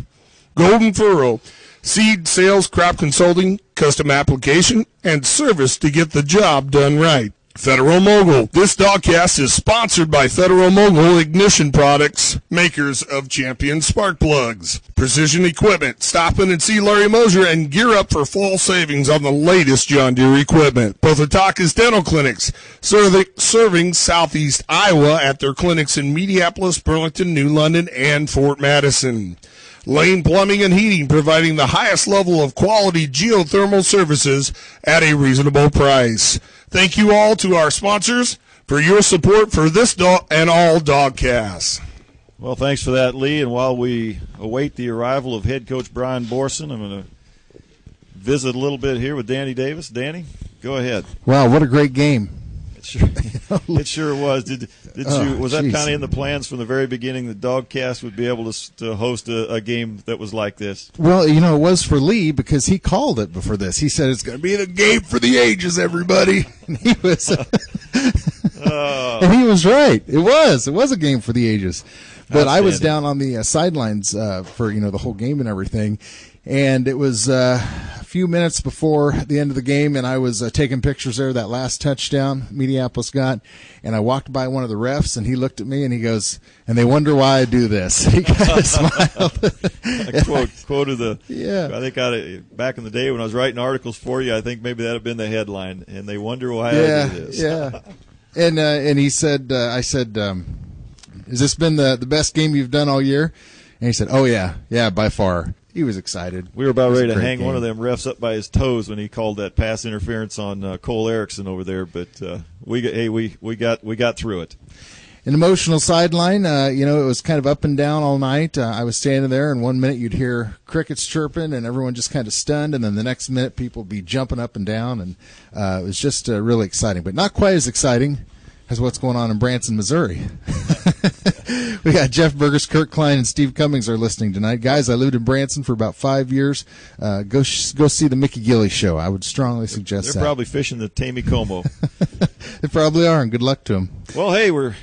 Golden Furrow. Seed, sales, crop consulting, custom application, and service to get the job done right. Federal Mogul. This Dogcast is sponsored by Federal Mogul Ignition Products, makers of Champion Spark Plugs. Precision Equipment. Stop in and see Larry Mosier and gear up for fall savings on the latest John Deere equipment. Pothotakas Dental Clinics, serving southeast Iowa at their clinics in Mediapolis, Burlington, New London, and Fort Madison. Lane Plumbing and Heating, providing the highest level of quality geothermal services at a reasonable price. Thank you all to our sponsors for your support for this and all Dogcasts. Well, thanks for that, Lee. And while we await the arrival of head coach Brian Borson, I'm going to visit a little bit here with Danny Davis. Danny, go ahead. Wow, what a great game. It sure was. Was that kind of in the plans from the very beginning? The Dogcast would be able to host a game that was like this. Well, it was for Lee because he called it before this. He said it's going to be the game for the ages, everybody. And he was, and he was right. It was a game for the ages. But I was down on the sidelines for the whole game and everything. And it was a few minutes before the end of the game, and I was taking pictures there, that last touchdown Mediapolis got, and I walked by one of the refs, and he looked at me, and he goes, "And they wonder why I do this." He kind of smiled. Quoted I think back in the day when I was writing articles for you, I think maybe that would have been the headline, "And they wonder why I do this." Yeah, and he said, I said, "Has this been the best game you've done all year?" And he said, "Oh, yeah, by far." He was excited. We were about ready to hang one of them refs up by his toes when he called that pass interference on Cole Erickson over there. But we got through it. An emotional sideline. It was kind of up and down all night. I was standing there, and 1 minute you'd hear crickets chirping, and everyone just kind of stunned, and then the next minute people would be jumping up and down, and it was just really exciting, but not quite as exciting as what's going on in Branson, Missouri. We got Jeff Burgess, Kurt Klein, and Steve Cummings are listening tonight. Guys, I lived in Branson for about 5 years. Go see the Mickey Gilley show. I would strongly suggest that. They're probably fishing the Tammy-Como. They probably are, and good luck to them. Well, hey, we're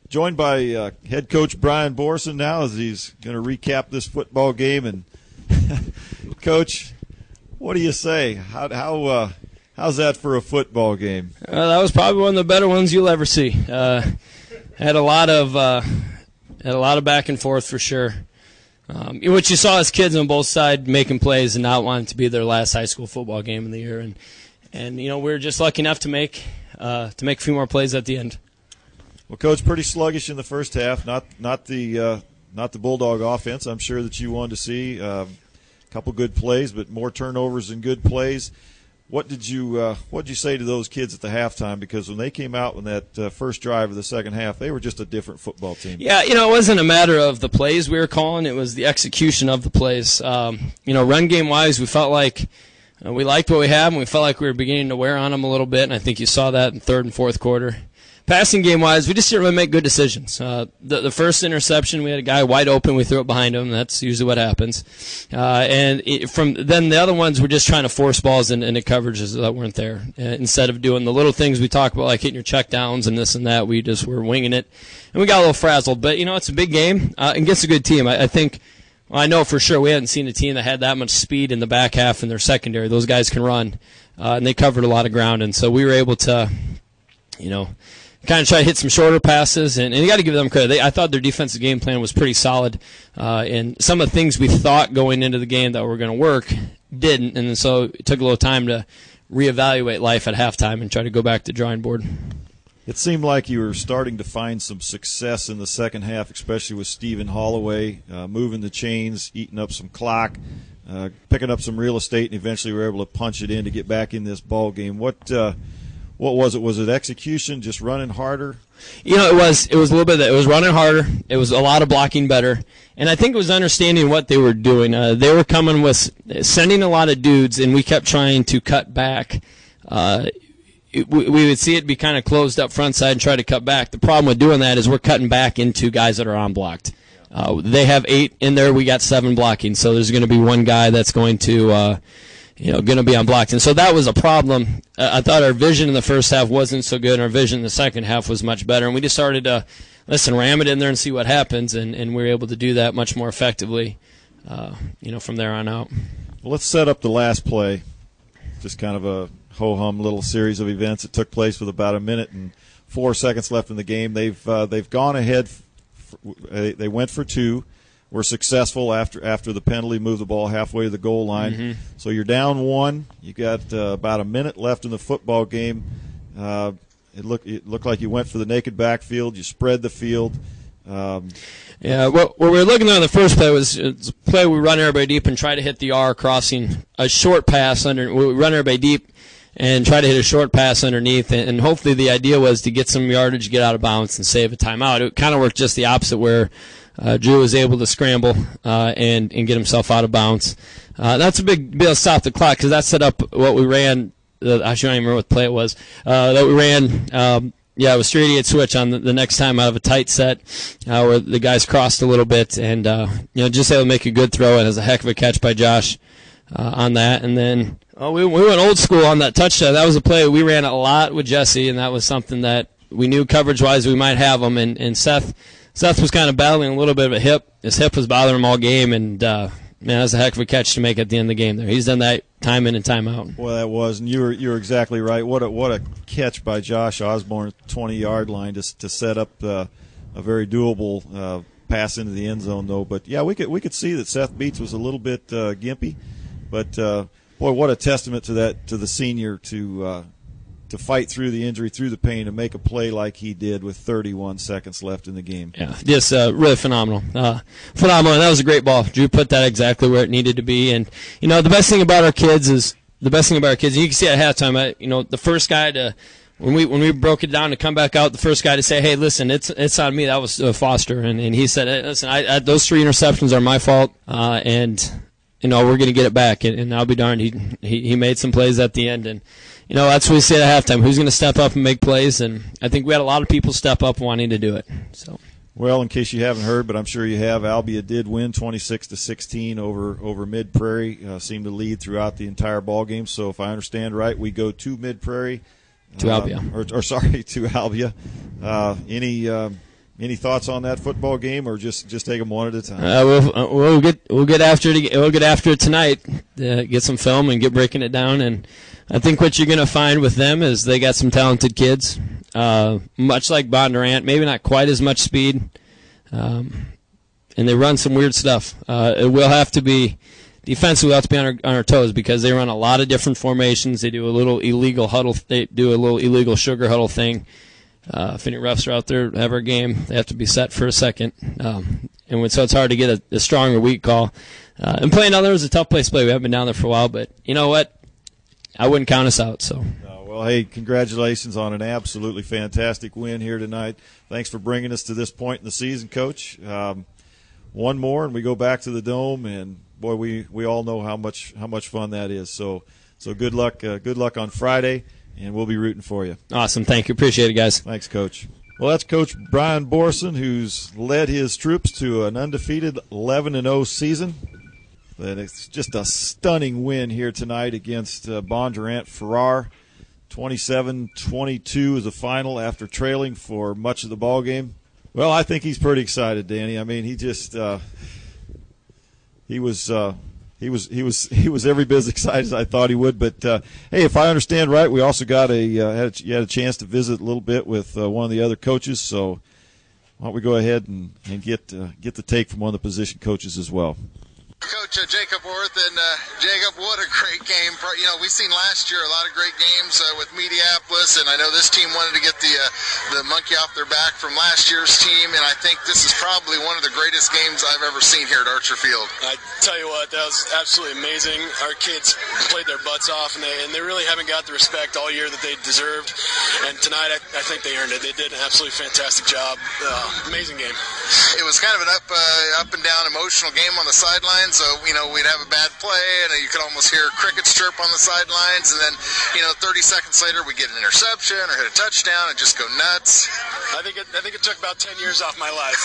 joined by head coach Brian Borson now as he's going to recap this football game. And, Coach, what do you say? How's that for a football game? That was probably one of the better ones you'll ever see. Had a lot of back and forth for sure. What you saw as kids on both sides making plays and not wanting to be their last high school football game of the year, and we were just lucky enough to make a few more plays at the end. Well, Coach, pretty sluggish in the first half. Not the Bulldog offense. I'm sure that you wanted to see a couple good plays, but more turnovers than good plays. What did you say to those kids at the halftime? Because when they came out in that first drive of the second half, they were just a different football team. Yeah, it wasn't a matter of the plays we were calling; it was the execution of the plays. Run game wise, we felt like we liked what we had, and we felt like we were beginning to wear on them a little bit. And I think you saw that in third and fourth quarter. Passing game wise, we just didn't really make good decisions. The first interception, we had a guy wide open, we threw it behind him. That's usually what happens. From then the other ones were just trying to force balls into coverages that weren't there. Instead of doing the little things we talk about, like hitting your check downs and this and that, we just were winging it, and we got a little frazzled. But it's a big game against a good team. I think. Well, I know for sure we hadn't seen a team that had that much speed in the back half in their secondary. Those guys can run, and they covered a lot of ground, and so we were able to, kind of try to hit some shorter passes, and you got to give them credit. I thought their defensive game plan was pretty solid, and some of the things we thought going into the game that were going to work didn't, and so it took a little time to reevaluate life at halftime and try to go back to the drawing board. It seemed like you were starting to find some success in the second half, especially with Stephen Holloway moving the chains, eating up some clock, picking up some real estate, and eventually were able to punch it in to get back in this ball game. What was it? Was it execution, just running harder? It was a little bit of that. It was running harder. It was a lot of blocking better. And I think it was understanding what they were doing. They were coming with sending a lot of dudes, and we kept trying to cut back. We would see it be kind of closed up front side and try to cut back. The problem with doing that is we're cutting back into guys that are unblocked. They have 8 in there. We got 7 blocking. So there's going to be one guy that's going to going to be unblocked. And so that was a problem. I thought our vision in the first half wasn't so good, and our vision in the second half was much better. And we just started to, ram it in there and see what happens, and we were able to do that much more effectively, from there on out. Well, let's set up the last play. Just kind of a ho-hum little series of events that took place with about a minute and 4 seconds left in the game. They've gone ahead. They went for 2. Were successful after the penalty, moved the ball halfway to the goal line. Mm-hmm. So you're down 1. You got about a minute left in the football game. It looked like you went for the naked backfield. You spread the field. What we were looking at in the first play was a play we run everybody deep and try to hit the R crossing a short pass under. We run everybody deep and try to hit a short pass underneath, and hopefully the idea was to get some yardage, get out of bounds, and save a timeout. It kind of worked just the opposite, where Drew was able to scramble and get himself out of bounds. That's a big deal to stop the clock, because that set up what we ran. I don't even remember what play it was that we ran. Yeah, it was 388 switch on the next time out of a tight set where the guys crossed a little bit, and just able to make a good throw. It was a heck of a catch by Josh on that. And then we went old school on that touchdown. That was a play we ran a lot with Jesse, and that was something that we knew coverage-wise we might have him. And Seth was kind of battling a little bit of a hip. His hip was bothering him all game, and man, that was a heck of a catch to make at the end of the game there. He's done that time in and time out. Well, that was, and you're exactly right. What a catch by Josh Osborne, 20-yard line to set up a very doable pass into the end zone, though. But yeah, we could see that Seth Beats was a little bit gimpy, but boy, what a testament to the senior to fight through the injury, through the pain, and make a play like he did with 31 seconds left in the game. Yeah, just really phenomenal. Phenomenal, and that was a great ball. Drew put that exactly where it needed to be. And, the best thing about our kids, and you can see at halftime, the first guy to, when we broke it down to come back out, the first guy to say, hey, listen, it's on me, that was Foster. And he said, hey, listen, those 3 interceptions are my fault, and, we're going to get it back. And I'll be darned, he made some plays at the end. And, that's what we say at halftime. Who's going to step up and make plays? And I think we had a lot of people step up wanting to do it. So, well, in case you haven't heard, but I'm sure you have, Albia did win 26-16 over Mid Prairie. Seemed to lead throughout the entire ball game. So, if I understand right, we go to Mid Prairie, to Albia, to Albia. Any thoughts on that football game, or just take them one at a time? We'll get after it. We'll get after it tonight. Get some film and get breaking it down. And I think what you're going to find with them is they got some talented kids, much like Bondurant, maybe not quite as much speed, and they run some weird stuff. It will have to be defensively. We'll have to be on our toes because they run a lot of different formations. They do a little illegal huddle. They do a little illegal sugar huddle thing. If any refs are out there to have our game, they have to be set for a second. So it's hard to get a strong or weak call. And playing down there is a tough place to play. We haven't been down there for a while, but you know what? I wouldn't count us out. So. Well, hey, congratulations on an absolutely fantastic win here tonight. Thanks for bringing us to this point in the season, Coach. One more, and we go back to the Dome, and boy, we all know how much fun that is. So good luck. Good luck on Friday. And we'll be rooting for you. Awesome. Thank you. Appreciate it, guys. Thanks, Coach. Well, that's Coach Brian Borson, who's led his troops to an undefeated 11-0 season. And it's just a stunning win here tonight against Bondurant Farrar. 27-22 is the final after trailing for much of the ball game. Well, I think he's pretty excited, Danny. I mean, he just he was every bit as excited as I thought he would. But hey, if I understand right, we also got you had a chance to visit a little bit with one of the other coaches. So why don't we go ahead and get the take from one of the position coaches as well. Coach Jacob Worth, and Jacob, what a great game! We've seen last year a lot of great games with Mediapolis, and I know this team wanted to get the monkey off their back from last year's team, and I think this is probably one of the greatest games I've ever seen here at Archer Field. I tell you what, that was absolutely amazing. Our kids played their butts off, and they really haven't got the respect all year that they deserved, and tonight I think they earned it. They did an absolutely fantastic job. Amazing game. It was kind of an up and down emotional game on the sidelines. So, we'd have a bad play, and you could almost hear crickets chirp on the sidelines, and then, 30 seconds later, we get an interception or hit a touchdown and just go nuts. I think it took about 10 years off my life.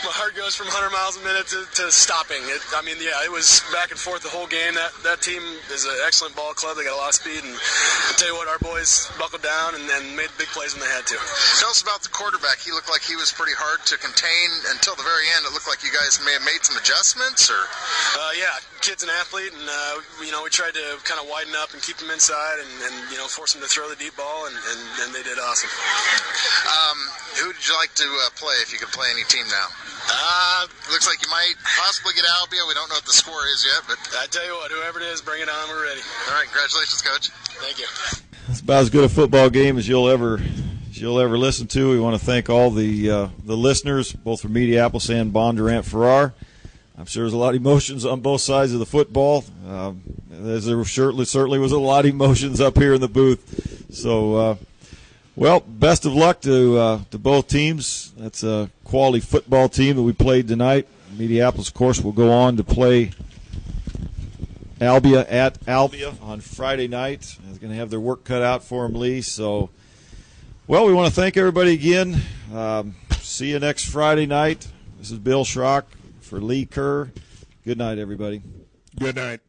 My heart goes from 100 miles a minute to stopping. It was back and forth the whole game. That team is an excellent ball club. They got a lot of speed, and I'll tell you what, our boys buckled down and made big plays when they had to. Tell us about the quarterback. He looked like he was pretty hard to contain until the very end. It looked like you guys may have made some adjustments, or? Kid's an athlete, and we tried to kind of widen up and keep him inside, and force him to throw the deep ball, and they did awesome. Who did you like to play if you could play any team now? Looks like you might possibly get Albia. We don't know what the score is yet, but I tell you what, whoever it is, bring it on. We're ready. All right, congratulations, Coach. Thank you. It's about as good a football game as you'll ever listen to. We want to thank all the listeners, both from Mediapolis and Bondurant Farrar. I'm sure there's a lot of emotions on both sides of the football. There certainly was a lot of emotions up here in the booth. So, best of luck to both teams. That's a quality football team that we played tonight. Mediapolis, of course, will go on to play Albia at Albia on Friday night. They're going to have their work cut out for them, Lee. So, Well, we want to thank everybody again. See you next Friday night. This is Bill Schrock for Lee Kerr. Good night, everybody. Good night.